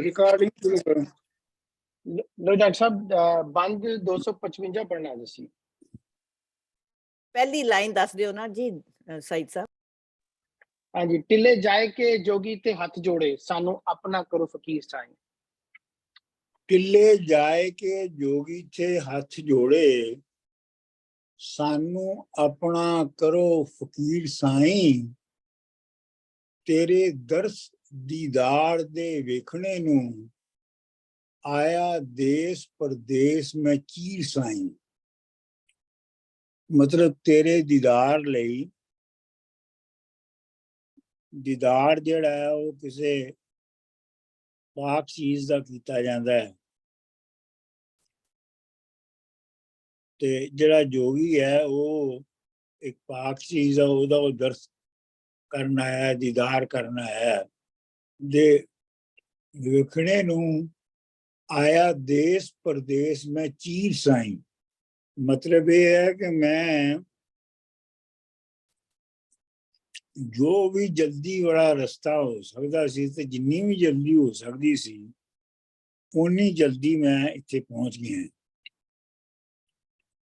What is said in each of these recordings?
Recording शुरू करो। लो doctor साहब बंद 255 पढ़ना दसी। पहली लाइन दस दियो ना जी सईद साहब। हाँ जी, टिले जाए के जोगी ते हथ जोड़े सानू अपना करो फकीर साईं। टिले जाए के जोगी थे हथ जोड़े सानू अपना करो फकीर साईं। तेरे दर्श दीदार दे वेखने नू आया देश परदेश में चीर साईं। मतलब तेरे दीदार लई दीदार जिहड़ा है वो किसे पाक चीज दा कीता जांदा है ते जिहड़ा जोगी है वो एक पाक चीज है ओदा दर्श करना है दीदार करना है दे वेखने नू आया देश परदेश में चीर साईं। मतलब ये है कि मैं जो भी जल्दी वाला रास्ता हो सकता सी ते जिन्नी भी जल्दी हो सकती सी उन्नी जल्दी मैं इत्थे पहुंच गया।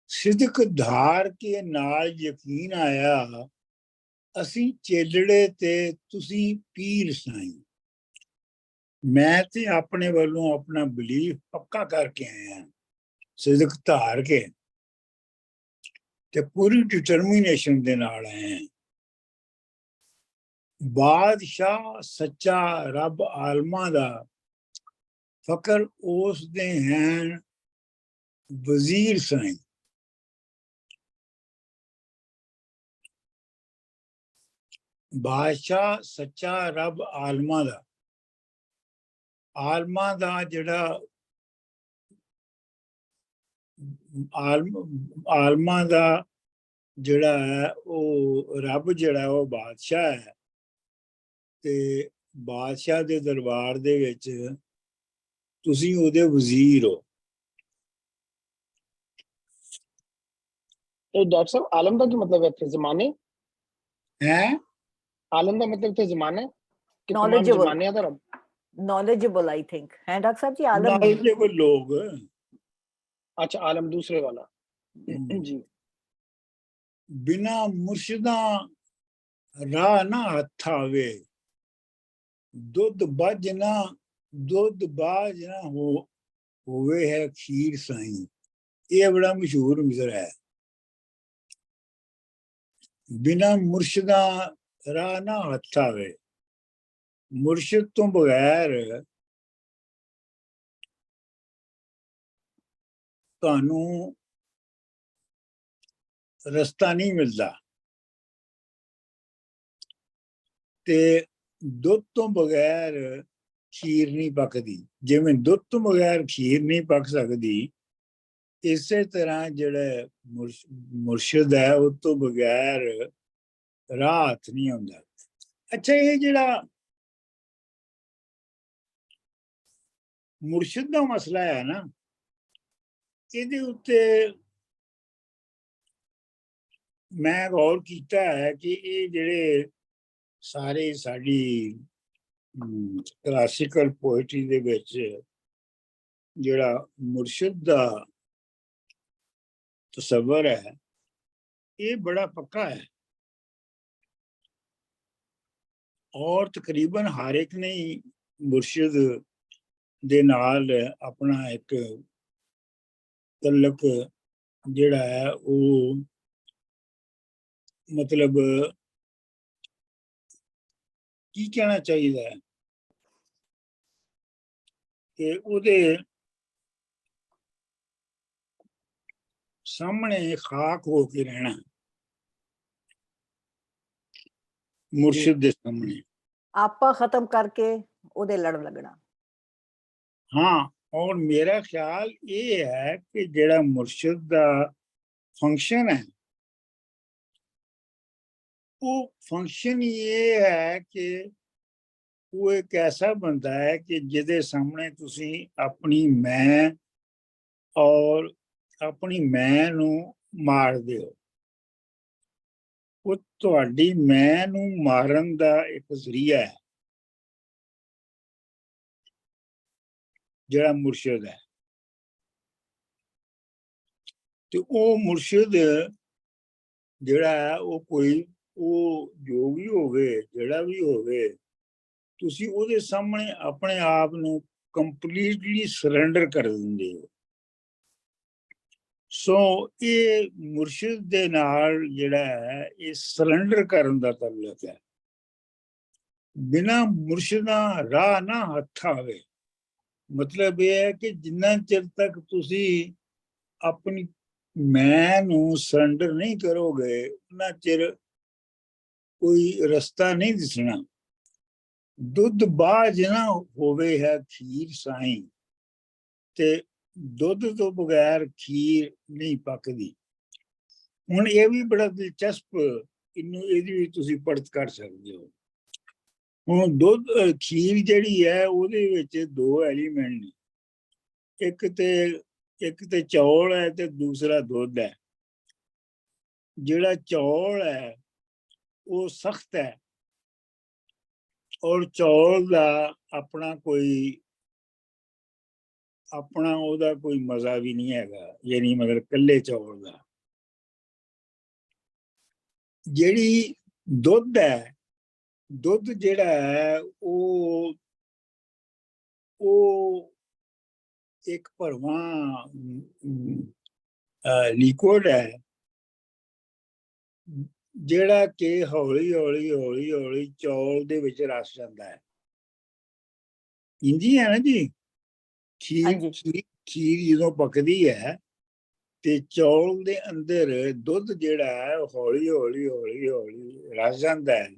सिदक धार के नाल यकीन आया असी चेलड़े ते तुसी पीर साईं। मैं ते अपने वालों अपना बिलीफ पक्का करके आया सिदक धार के ते पूरी डिटरमिनेशन दे नाल आए हैं। बादशाह सच्चा रब आलमा दा फकर उस दे हैं वजीर साईं। बादशाह सच्चा रब आलमा दा जिहड़ा आलमा दा जिहड़ा है वो रब जिहड़ा वो बादशाह है ते बादशाह दे दरबार दे विच तुसी ओदे वजीर हो। तो डॉक्टर साहब आलम का जो मतलब है थे जमाने हैं आलम का मतलब थे जमाने कि तमाम नॉलेजेबल जमाने दा रब नॉलेजेबल आई थिंक है डॉक्टर साहब जी आलम नॉलेजेबल लोग। अच्छा आलम दूसरे वाला जी। बिना मुर्शिदा राह ना हथ आवे दुध बाज ना हो होवे है खीर साईं। ये बड़ा मशहूर मिसर है। बिना मुर्शिदा राह ना हथ आवे मुर्शिद तो बगैर तानू रस्ता नहीं मिलता ते दुध तो बगैर खीर नहीं पकदी। जिवें दुध तो बगैर खीर नहीं पक सकती इसे तरह जिहड़ा मुर्शिद है उस तो बगैर राह हथ नहीं आउंदा। अच्छा ये जिहड़ा मुर्शिद का मसला है ना इहदे उत्ते मैं गौर किया है कि ये जिहड़े सारे साडी क्लासिकल पोएट्री दे विच जिहड़ा मुर्शिद दा तसव्वुर है ये बड़ा पक्का है और तकरीबन हर एक ने ही मुर्शिद दे नाल अपना एक तल्लक जिहड़ा है वो मतलब की कहना चाहिए है कि उहदे सामने खाक हो के रहना मुर्शिद दे सामने आपा खत्म करके ओदे लड़ लगना। हाँ और मेरा ख्याल ये है कि जेड़ा मुर्शिद दा फंक्शन है वो फंक्शन ये है कि वो एक ऐसा बंदा है कि जिदे सामने तुसी अपनी मैं और अपनी मैं नू मार दियो वो तुहाडी मैं नू मारन दा एक जरिया है। ਜਿਹੜਾ ਮੁਰਸ਼ਿਦ ਹੈ। ਤੇ ਉਹ ਮੁਰਸ਼ਿਦ ਜਿਹੜਾ ਹੈ ਉਹ ਕੋਈ ਉਹ ਜੋ ਵੀ ਹੋਵੇ, ਜਿਹੜਾ ਵੀ ਹੋਵੇ, ਤੁਸੀਂ ਉਹਦੇ ਸਾਹਮਣੇ ਆਪਣੇ ਆਪ ਨੂੰ ਕੰਪਲੀਟਲੀ ਸਰੈਂਡਰ ਕਰ ਦਿੰਦੇ ਹੋ। ਸੋ ਇਹ ਮੁਰਸ਼ਿਦ ਦੇ ਨਾਲ ਜਿਹੜਾ ਹੈ ਇਹ ਸਰੈਂਡਰ ਕਰਨ ਦਾ ਤਾਲੁਕ ਹੈ। ਬਿਨਾਂ ਮੁਰਸ਼ਿਦਾਂ ਰਾਹ ਨਾ ਹੱਥ ਆਵੇ। ਮਤਲਬ ਇਹ ਹੈ ਕਿ ਜਿੰਨਾ ਚਿਰ ਤੱਕ ਤੁਸੀਂ ਆਪਣੀ ਮੈਂ ਨੂੰ ਸਰੈਂਡਰ ਨਹੀਂ ਕਰੋਗੇ ਉਹਨਾਂ ਚਿਰ ਕੋਈ ਰਸਤਾ ਨਹੀਂ ਦਿਸਣਾ। ਦੁੱਧ ਬਾਝ ਨਾ ਹੋਵੇ ਹੈ ਖੀਰ ਸਾਈਂ, ਤੇ ਦੁੱਧ ਤੋਂ ਬਗੈਰ ਖੀਰ ਨਹੀਂ ਪੱਕਦੀ। ਹੁਣ ਇਹ ਵੀ ਬੜਾ ਦਿਲਚਸਪ, ਇਹਦੀ ਵੀ ਤੁਸੀਂ ਪੜਤ ਕਰ ਸਕਦੇ ਹੋ। ਹੁਣ ਦੁੱਧ ਖੀਰ ਜਿਹੜੀ ਹੈ ਉਹਦੇ ਵਿੱਚ ਦੋ ਐਲੀਮੈਂਟ ਨੇ, ਇੱਕ ਤੇ ਚੌਲ ਹੈ ਤੇ ਦੂਸਰਾ ਦੁੱਧ ਹੈ। ਜਿਹੜਾ ਚੌਲ ਹੈ ਉਹ ਸਖਤ ਹੈ, ਔਰ ਚੌਲ ਦਾ ਆਪਣਾ ਉਹਦਾ ਕੋਈ ਮਜ਼ਾ ਵੀ ਨਹੀਂ ਹੈਗਾ, ਯਾਨੀ ਮਤਲਬ ਕੱਲੇ ਚੌਲ ਦਾ। ਜਿਹੜੀ ਦੁੱਧ ਹੈ, ਦੁੱਧ ਜਿਹੜਾ ਹੈ ਉਹ ਇੱਕ ਭਰਵਾਂ ਲਿਕੁਇਡ ਹੈ, ਜਿਹੜਾ ਕਿ ਹੌਲੀ ਹੌਲੀ ਚੌਲ ਦੇ ਵਿੱਚ ਰਸ ਜਾਂਦਾ ਹੈ। ਇੰਜੀ ਹੈ ਨਾ ਜੀ। ਖੀਰ ਜਦੋਂ ਪੱਕਦੀ ਹੈ ਤੇ ਚੌਲ ਦੇ ਅੰਦਰ ਦੁੱਧ ਜਿਹੜਾ ਹੈ ਹੌਲੀ ਹੌਲੀ ਰਸ ਜਾਂਦਾ ਹੈ,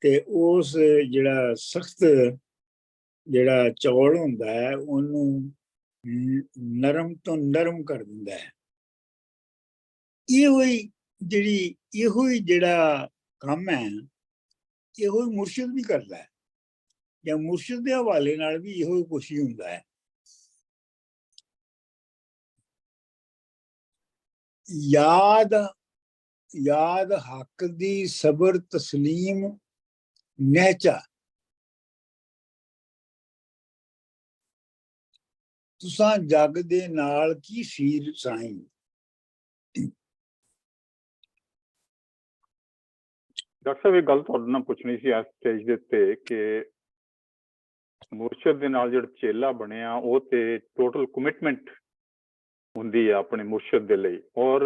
ਤੇ ਉਸ ਜਿਹੜਾ ਸਖਤ ਜਿਹੜਾ ਚੌਲ ਹੁੰਦਾ ਹੈ ਉਹਨੂੰ ਨਰਮ ਤੋਂ ਨਰਮ ਕਰ ਦਿੰਦਾ ਹੈ। ਇਹੋ ਹੀ ਜਿਹੜਾ ਕੰਮ ਹੈ ਇਹੋ ਹੀ ਮੁਰਸ਼ਿਦ ਵੀ ਕਰਦਾ ਹੈ, ਜਾਂ ਮੁਰਸ਼ਿਦ ਦੇ ਹਵਾਲੇ ਨਾਲ ਵੀ ਇਹੋ ਹੀ ਕੁਛ ਹੀ ਹੁੰਦਾ ਹੈ। ਯਾਦ ਹੱਕ ਦੀ ਸਬਰ ਤਸਲੀਮ ਨਹਿਚਾ, ਤੁਸਾਂ ਜੱਗ ਦੇ ਨਾਲ ਕੀ ਸੀਰ ਸਾਈਂ। ਡਾਕਟਰ ਸਾਹਿਬ, ਇਹ ਗੱਲ ਤੁਹਾਡੇ ਨਾਲ ਪੁੱਛਣੀ ਸੀ ਇਸ ਸਟੇਜ ਦੇ ਉੱਤੇ ਕਿ ਮੁਰਸ਼ਿਦ ਦੇ ਨਾਲ ਜਿਹੜਾ ਚੇਲਾ ਬਣਿਆ ਉਹ ਤੇ ਟੋਟਲ ਕਮਿਟਮੈਂਟ ਹੁੰਦੀ ਹੈ ਆਪਣੇ ਮੁਰਸ਼ਿਦ ਦੇ ਲਈ, ਔਰ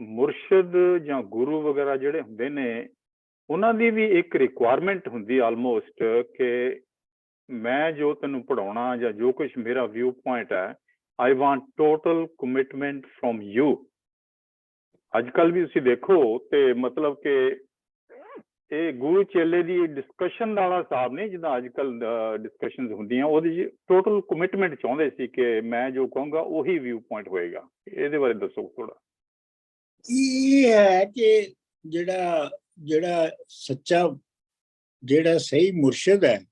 ਮੁਰਸ਼ਿਦ ਜਾਂ ਗੁਰੂ ਵਗੈਰਾ ਜਿਹੜੇ ਹੁੰਦੇ ਨੇ ਉਹਨਾਂ ਦੀ ਵੀ ਇੱਕ ਰਿਕੁਆਇਰਮੈਂਟ ਹੁੰਦੀ ਆਲਮੋਸਟ ਕਿ ਮੈਂ ਜੋ ਤੈਨੂੰ ਪੜ੍ਹਾਉਣਾ ਜਾਂ ਜੋ ਕੁਛ ਮੇਰਾ ਵਿਊ ਪੁਆਇੰਟ ਹੈ, I want total commitment from you. ਅੱਜ ਕੱਲ੍ਹ ਵੀ ਤੁਸੀਂ ਦੇਖੋ ਤੇ ਮਤਲਬ ਕਿ ਇਹ ਗੁਰੂ ਚੇਲੇ ਦੀ ਡਿਸਕਸ਼ਨ ਵਾਲਾ ਹਿਸਾਬ ਨਹੀਂ ਜਿੱਦਾਂ ਅੱਜ ਕੱਲ੍ਹ ਡਿਸਕਸ਼ਨਸ ਹੁੰਦੀਆਂ, ਉਹਦੀ ਟੋਟਲ ਕਮਿਟਮੈਂਟ ਚਾਹੁੰਦੇ ਸੀ ਕਿ ਮੈਂ ਜੋ ਕਹੂੰਗਾ ਉਹੀ ਵਿਊ ਪੁਆਇੰਟ ਹੋਏਗਾ। ਇਹਦੇ ਬਾਰੇ ਦੱਸੋ ਥੋੜਾ। ਇਹ ਹੈ ਕਿ ਜਿਹੜਾ ਸੱਚਾ, ਜਿਹੜਾ ਸਹੀ ਮੁਰਸ਼ਿਦ ਹੈ,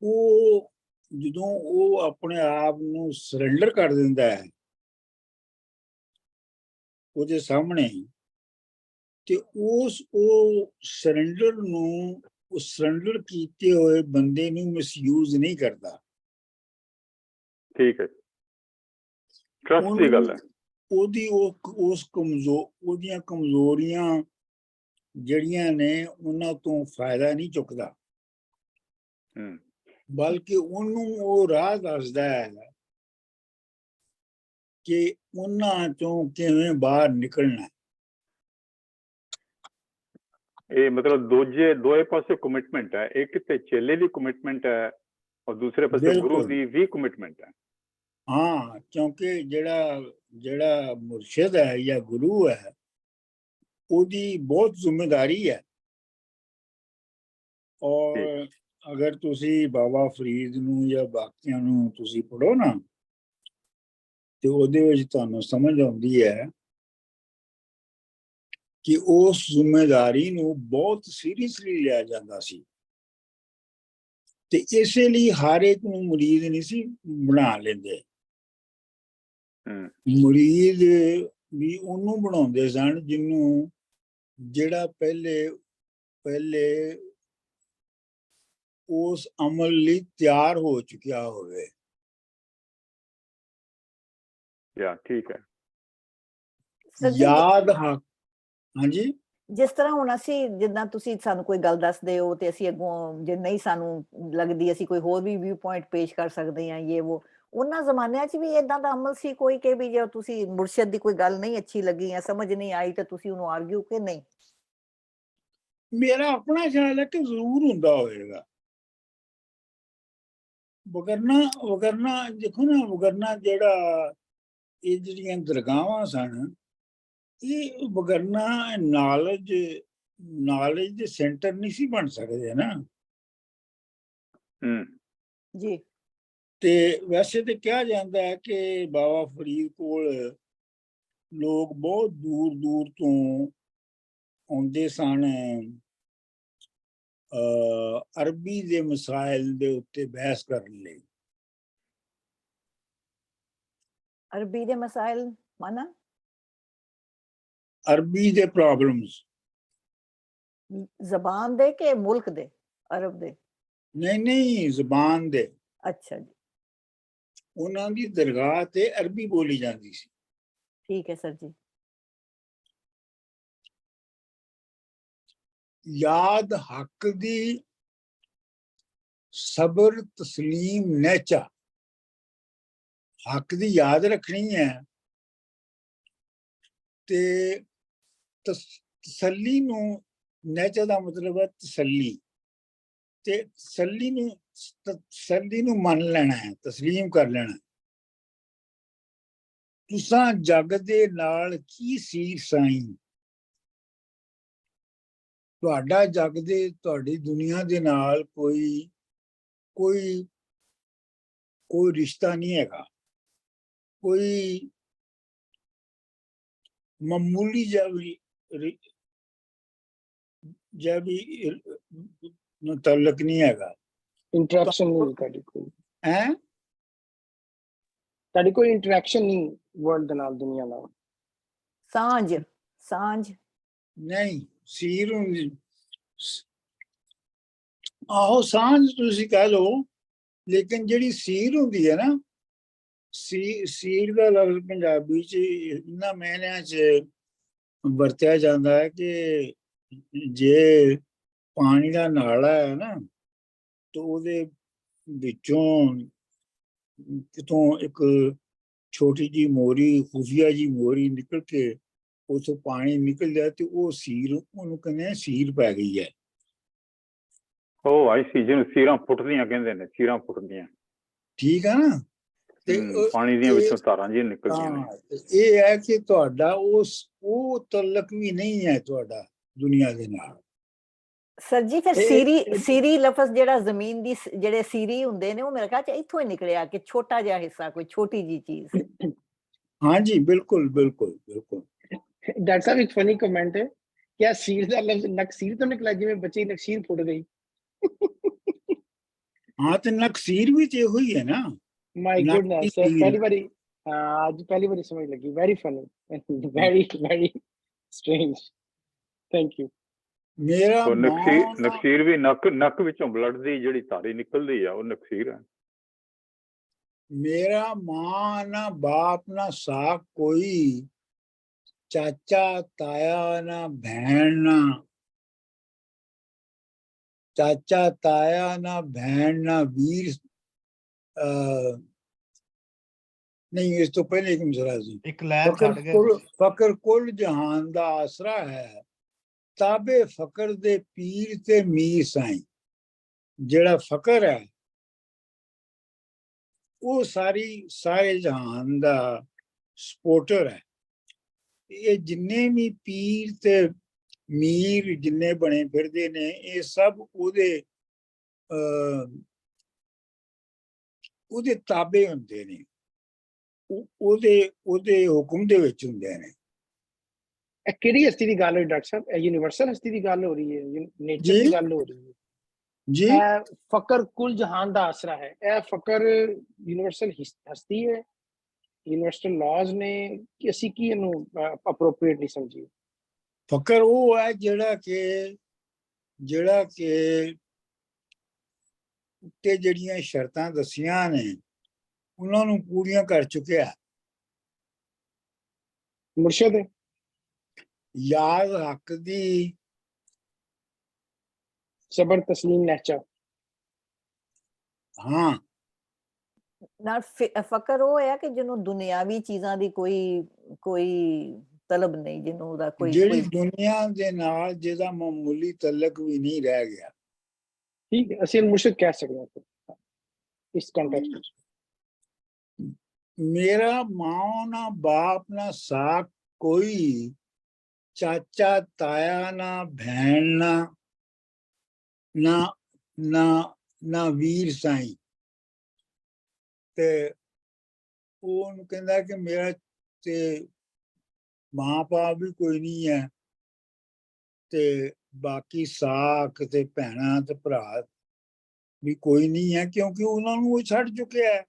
ਉਹ ਜਦੋਂ ਉਹ ਆਪਣੇ ਆਪ ਨੂੰ ਸਰੈਂਡਰ ਕਰ ਦਿੰਦਾ ਹੈ ਉਹਦੇ ਸਾਹਮਣੇ, ਤੇ ਉਹ ਸਰੈਂਡਰ ਨੂੰ, ਉਹ ਸਰੈਂਡਰ ਕੀਤੇ ਹੋਏ ਬੰਦੇ ਨੂੰ ਮਿਸਯੂਜ਼ ਨਹੀਂ ਕਰਦਾ। ਠੀਕ ਹੈ, ਟਰਸਟ ਦੀ ਗੱਲ ਹੈ। ਉਹਦੀਆਂ ਕਮਜ਼ੋਰੀਆਂ ਜਿਹੜੀਆਂ ਨੇ ਉਹਨਾਂ ਤੋਂ ਫਾਇਦਾ ਨਹੀਂ ਚੁੱਕਦਾ, ਬਲਕਿ ਉਹਨੂੰ ਉਹ ਰਾਹ ਦੱਸਦਾ ਹੈ ਕਿ ਉਹਨਾਂ ਚੋਂ ਕਿਵੇਂ ਬਾਹਰ ਨਿਕਲਣਾ। ਇਹ ਮਤਲਬ ਦੋਏ ਪਾਸੇ ਕਮਿਟਮੈਂਟ ਹੈ, ਇੱਕ ਤੇ ਚੇਲੇ ਦੀ ਕਮਿਟਮੈਂਟ ਹੈ ਔਰ ਦੂਸਰੇ ਪਾਸੇ ਗੁਰੂ ਦੀ ਵੀ ਕਮਿਟਮੈਂਟ ਹੈ। ਹਾਂ, ਕਿਉਂਕਿ ਜਿਹੜਾ ਮੁਰਸ਼ਿਦ ਹੈ ਜਾਂ ਗੁਰੂ ਹੈ ਉਹਦੀ ਬਹੁਤ ਜ਼ਿੰਮੇਵਾਰੀ ਹੈ। ਔਰ ਅਗਰ ਤੁਸੀਂ ਬਾਬਾ ਫਰੀਦ ਨੂੰ ਜਾਂ ਬਾਕੀਆਂ ਨੂੰ ਤੁਸੀਂ ਪੜ੍ਹੋ ਨਾ, ਤੇ ਉਹਦੇ ਵਿੱਚ ਤੁਹਾਨੂੰ ਸਮਝ ਆਉਂਦੀ ਹੈ ਕਿ ਉਸ ਜ਼ਿੰਮੇਵਾਰੀ ਨੂੰ ਬਹੁਤ ਸੀਰੀਅਸਲੀ ਲਿਆ ਜਾਂਦਾ ਸੀ, ਤੇ ਇਸੇ ਲਈ ਹਰ ਇੱਕ ਨੂੰ ਮੁਰੀਦ ਨਹੀਂ ਸੀ ਬਣਾ ਲੈਂਦੇ। ਮੁਰੀਦ ਵੀ ਉਹਨੂੰ ਬਣਾਉਂਦੇ ਸਨ ਜਿਹੜਾ ਪਹਿਲੇ ਉਸ ਅਮਲ ਲਈ ਤਿਆਰ ਹੋ ਚੁੱਕਿਆ ਹੋਵੇ। ਠੀਕ ਹੈ। ਸਰ ਜੀ, ਯਾਦ ਹਾਂਜੀ ਜਿਸ ਤਰ੍ਹਾਂ ਹੁਣ ਅਸੀਂ ਜਿੱਦਾਂ ਤੁਸੀਂ ਸਾਨੂੰ ਕੋਈ ਗੱਲ ਦੱਸਦੇ ਹੋ ਤੇ ਅਸੀਂ ਅੱਗੋਂ ਜੇ ਨਹੀਂ ਸਾਨੂੰ ਲੱਗਦੀ ਅਸੀਂ ਕੋਈ ਹੋਰ ਵੀ ਵਿਊ ਪੁਆਇੰਟ ਪੇਸ਼ ਕਰ ਸਕਦੇ ਹਾਂ, ਇਹ ਉਹ ਉਹਨਾਂ ਜ਼ਮਾਨਿਆਂ 'ਚ ਵੀ ਏਦਾਂ ਦਾ ਅਮਲ ਸੀ ਕੋਈ ਕਿ ਵੀ ਜੇ ਤੁਸੀਂ ਮੁਰਸ਼ਦ ਦੀ ਕੋਈ ਗੱਲ ਨਹੀਂ ਅੱਛੀ ਲੱਗੀ ਜਾਂ ਸਮਝ ਨਹੀਂ ਆਈ ਤਾਂ ਤੁਸੀਂ ਉਹਨੂੰ ਆਰਗਿਊ ਕਿ ਨਹੀਂ? ਮੇਰਾ ਆਪਣਾ ਖਿਆਲ ਹੈ ਕਿ ਜ਼ਰੂਰ ਹੁੰਦਾ ਹੋਵੇਗਾ। ਵਗਰਨਾ ਦੇਖੋ ਨਾ, ਵਗਰਨਾ ਜਿਹੜਾ ਇਹ ਜਿਹੜੀਆਂ ਦਰਗਾਹਾਂ ਸਨ, ਇਹ ਵਗਰਨਾ ਨੌਲੇਜ ਦੇ ਸੈਂਟਰ ਨਹੀਂ ਸੀ ਬਣ ਸਕਦੇ ਨਾ। ਜੀ। ਤੇ ਵੈਸੇ ਤੇ ਕਿਹਾ ਜਾਂਦਾ ਹੈ ਕਿ ਬਾਬਾ ਫਰੀਦ ਕੋਲ ਲੋਕ ਬਹੁਤ ਦੂਰ ਦੂਰ ਤੋਂ ਆਉਂਦੇ ਸਨ ਅਰਬੀ ਦੇ ਮਸਾਇਲ ਦੇ ਉੱਤੇ ਬਹਿਸ ਕਰਨ ਲਈ। ਅਰਬੀ ਦੇ ਮਸਾਇਲ ਮਾਨਾ? ਅਰਬੀ ਦੇ ਪ੍ਰੋਬਲਮਸ। ਜ਼ਬਾਨ ਦੇ ਕਿ ਮੁਲਕ ਦੇ? ਅਰਬ ਦੇ? ਨਹੀਂ, ਜ਼ਬਾਨ ਦੇ। ਅੱਛਾ ਜੀ। ਉਹਨਾਂ ਦੀ ਦਰਗਾਹ ਤੇ ਅਰਬੀ ਬੋਲੀ ਜਾਂਦੀ ਸੀ। ਠੀਕ ਹੈ ਸਰ ਜੀ। ਯਾਦ ਹੱਕ ਦੀ ਸਬਰ ਤਸਲੀਮ ਨੇਚਾ, ਹੱਕ ਦੀ ਯਾਦ ਰੱਖਣੀ ਹੈ ਤੇ ਤਸੱਲੀ ਨੂੰ, ਨੇਚਾ ਦਾ ਮਤਲਬ ਹੈ ਤਸੱਲੀ, ਤੇ ਤਸੱਲੀ ਨੂੰ ਮੰਨ ਲੈਣਾ ਹੈ, ਤਸਲੀਮ ਕਰ ਲੈਣਾ। ਤੁਸਾਂ ਜੱਗ ਦੇ ਨਾਲ ਕੀ ਸੀਰ ਸਾਈਂ, ਤੁਹਾਡਾ ਜੱਗ ਦੇ, ਤੁਹਾਡੀ ਦੁਨੀਆ ਦੇ ਨਾਲ ਕੋਈ ਰਿਸ਼ਤਾ ਨਹੀਂ ਹੈਗਾ। ਕੋਈ ਮਾਮੂਲੀ ਜਿਹਾ ਵੀ ਮੁਤਲਕ ਨਹੀਂ ਹੈਗਾ। ਇੰਟਰੈਕਸ਼ਨ ਨਹੀਂ ਤੁਹਾਡੀ ਕੋਈ ਹੈ, ਤੁਹਾਡੀ ਕੋਈ ਇੰਟਰੈਕਸ਼ਨ ਨਹੀਂ ਵਰਲਡ ਦੇ ਨਾਲ, ਦੁਨੀਆ ਨਾਲ। ਸਾਂਝ ਨਹੀਂ, ਸੀਰ ਹੁੰਦੀ। ਆਹੋ, ਸਾਂਝ ਤੁਸੀਂ ਕਹਿ ਲਓ, ਲੇਕਿਨ ਜਿਹੜੀ ਸੀਰ ਹੁੰਦੀ ਹੈ ਨਾ, ਸੀਰ ਦਾ ਲਫ਼ਜ਼ ਪੰਜਾਬੀ 'ਚ ਇਹਨਾਂ ਮਾਇਨਿਆਂ 'ਚ ਵਰਤਿਆ ਜਾਂਦਾ ਹੈ ਕਿ ਜੇ ਪਾਣੀ ਦਾ ਨਾਲਾ ਹੈ ਨਾ, ਤਾਂ ਉਹਦੇ ਵਿੱਚੋਂ ਕਿਤੋਂ ਇੱਕ ਛੋਟੀ ਜਿਹੀ ਮੋਰੀ, ਖੁਫੀਆ ਜਿਹੀ ਮੋਰੀ ਨਿਕਲ ਕੇ ਉੱਥੋਂ ਪਾਣੀ ਨਿਕਲ ਜਾਏ ਤੇ ਉਹ ਸੀਰ, ਉਹਨੂੰ ਕਹਿੰਦੇ ਸੀਰ ਪੈ ਗਈ ਹੈ। ਉਹ ਆਈ ਸੀ ਜਿਹਨੂੰ ਸੀਰਾਂ ਫੁੱਟਦੀਆਂ ਕਹਿੰਦੇ ਨੇ, ਸੀਰਾਂ ਫੁੱਟਦੀਆਂ। ਠੀਕ ਹੈ ਨਾ। ਤੇ ਪਾਣੀ ਦੀਆਂ ਵਿੱਚੋਂ ਧਾਰਾਂ ਜਿਹੀਆਂ ਨਿਕਲਦੀਆਂ ਨੇ। ਇਹ ਹੈ ਕਿ ਤੁਹਾਡਾ ਉਹ ਤਲਕ ਵੀ ਨਹੀਂ ਹੈ ਤੁਹਾਡਾ ਦੁਨੀਆ ਦੇ ਨਾਲ। ਸਰ ਜੀ, ਫਿਰ ਸੀਰੀ ਲਫ਼ਜ਼ ਜਿਹੜਾ ਜ਼ਮੀਨ ਦੀ ਜਿਹੜੇ ਸੀਰੀ ਹੁੰਦੇ ਨੇ, ਉਹ ਮੇਰੇ ਖਿਆਲ 'ਚ ਇੱਥੋਂ ਹੀ ਨਿਕਲਿਆ ਕਿ ਛੋਟਾ ਜਿਹਾ ਹਿੱਸਾ, ਕੋਈ ਛੋਟੀ ਜੀ ਚੀਜ਼। ਹਾਂਜੀ, ਬਿਲਕੁਲ ਬਿਲकुल ਬਿਲकुल। डॉक्टर साहब एक फनी कमेंट है, क्या सीर का लफ्ज नक्सीर तो निकला जिवें बच्चे की नक्सीर फुट गई? हाँ, तो नक्सीर भी तो हुई है ना। माय गुडनेस, पहली बारी आज पहली बारी समझ लगी। Very funny, very strange. Thank you. मेरा नक्सीर भी नक विचों ब्लड दी ਜਿਹੜੀ ਧਾਰੀ ਨਿਕਲਦੀ ਆ, ਉਹ ਨਕਸੀਰ ਹੈ। मेरा मां ना बाप ना साक कोई, चाचा ताया ना भैन ना, चाचा ताया ना भैन ना वीर, नहीं इस तो पहले एक मिसरा सी, फकर कुल जहान दा आसरा है, ताबे फकर दे पीर ते मीर साईं। जेड़ा फकर है वो सारे जहान दा सपोर्टर है। ये जिन्ने भी पीर ते मीर जिन्ने बने फिरदे ने, ये सब ਉਹਦੇ ਤਾਬੇ ਹੁੰਦੇ ਨੇ, ਉਹਦੇ ਹੁਕਮ ਦੇ ਵਿੱਚ ਹੁੰਦੇ ਨੇ। ਕਿਹੜੀ ਹਸਤੀ ਦੀ ਗੱਲ ਹੋਈ ਡਾਕਟਰ ਸਾਹਿਬ? ਇਹ ਯੂਨੀਵਰਸਲ ਹਸਤੀ ਦੀ ਗੱਲ ਹੋ ਰਹੀ ਹੈ, ਨੇਚਰ ਦੀ ਗੱਲ ਹੋ ਰਹੀ ਹੈ ਜੀ? ਫਕਰ ਕੁਲ ਜਹਾਨ ਦਾ ਆਸਰਾ ਹੈ, ਇਹ ਫਕਰ ਯੂਨੀਵਰਸਲ ਹਸਤੀ ਹੈ, ਯੂਨੀਵਰਸਲ ਲਾਜ਼ ਨੇ, ਕਿ ਅਸੀਂ ਕੀ ਇਹਨੂੰ ਅਪਰੋਪਰੀਏਟ ਨਹੀਂ ਸਮਝੀਏ? ਫਕਰ ਉਹ ਹੈ ਜਿਹੜਾ ਕਿ ਤੇ ਜਿਹੜੀਆਂ ਸ਼ਰਤਾਂ ਦਸੀਆਂ ਨੇ ਉਹਨਾਂ ਨੂੰ ਪੂਰੀਆਂ ਕਰ ਚੁੱਕਿਆ। ਮੁਰਸ਼ਦ ਯਾਦ ਹੱਕ ਦੀ ਸਬਰ ਤਸਲੀਮ ਲਹਿਚਾ। ਹਾਂ ਨਾਲ ਫਕਰ ਉਹ ਹੈ ਕਿ ਜਿਹਨੂੰ ਦੁਨਿਆਵੀ ਚੀਜ਼ਾਂ ਦੀ ਕੋਈ ਤਲਬ ਨਹੀਂ, ਜਿਹਨੂੰ ਉਹਦਾ ਜਿਹੜੀ ਦੁਨੀਆ ਦੇ ਨਾਲ ਜਿਹਦਾ ਮਾਮੂਲੀ ਤਲਕ ਵੀ ਨਹੀਂ ਰਹਿ ਗਿਆ। ਠੀਕ ਹੈ, ਅਸੀਂ ਮੁਰਸ਼ਦ ਕਹਿ ਸਕਦੇ ਹਾਂ ਇਸ ਕੰਟੈਕਸਟ ਵਿੱਚ। ਮੇਰਾ ਮਾਂ ਨਾ ਬਾਪ ਨਾ ਸਾਕ ਕੋਈ, ਚਾਚਾ ਤਾਇਆ ਨਾ ਭੈਣ ਨਾ ਨਾ ਵੀਰ ਸਾਈਂ। ਤੇ ਉਹ ਉਹਨੂੰ ਕਹਿੰਦਾ ਕਿ ਮੇਰਾ ਤੇ ਮਾਂ ਬਾਪ ਵੀ ਕੋਈ ਨਹੀਂ ਹੈ, ਤੇ ਬਾਕੀ ਸਾਕ ਤੇ ਭੈਣਾਂ ਤੇ ਭਰਾ ਵੀ ਕੋਈ ਨਹੀਂ ਹੈ, ਕਿਉਂਕਿ ਉਹਨਾਂ ਨੂੰ ਉਹ ਛੱਡ ਚੁੱਕਿਆ ਹੈ,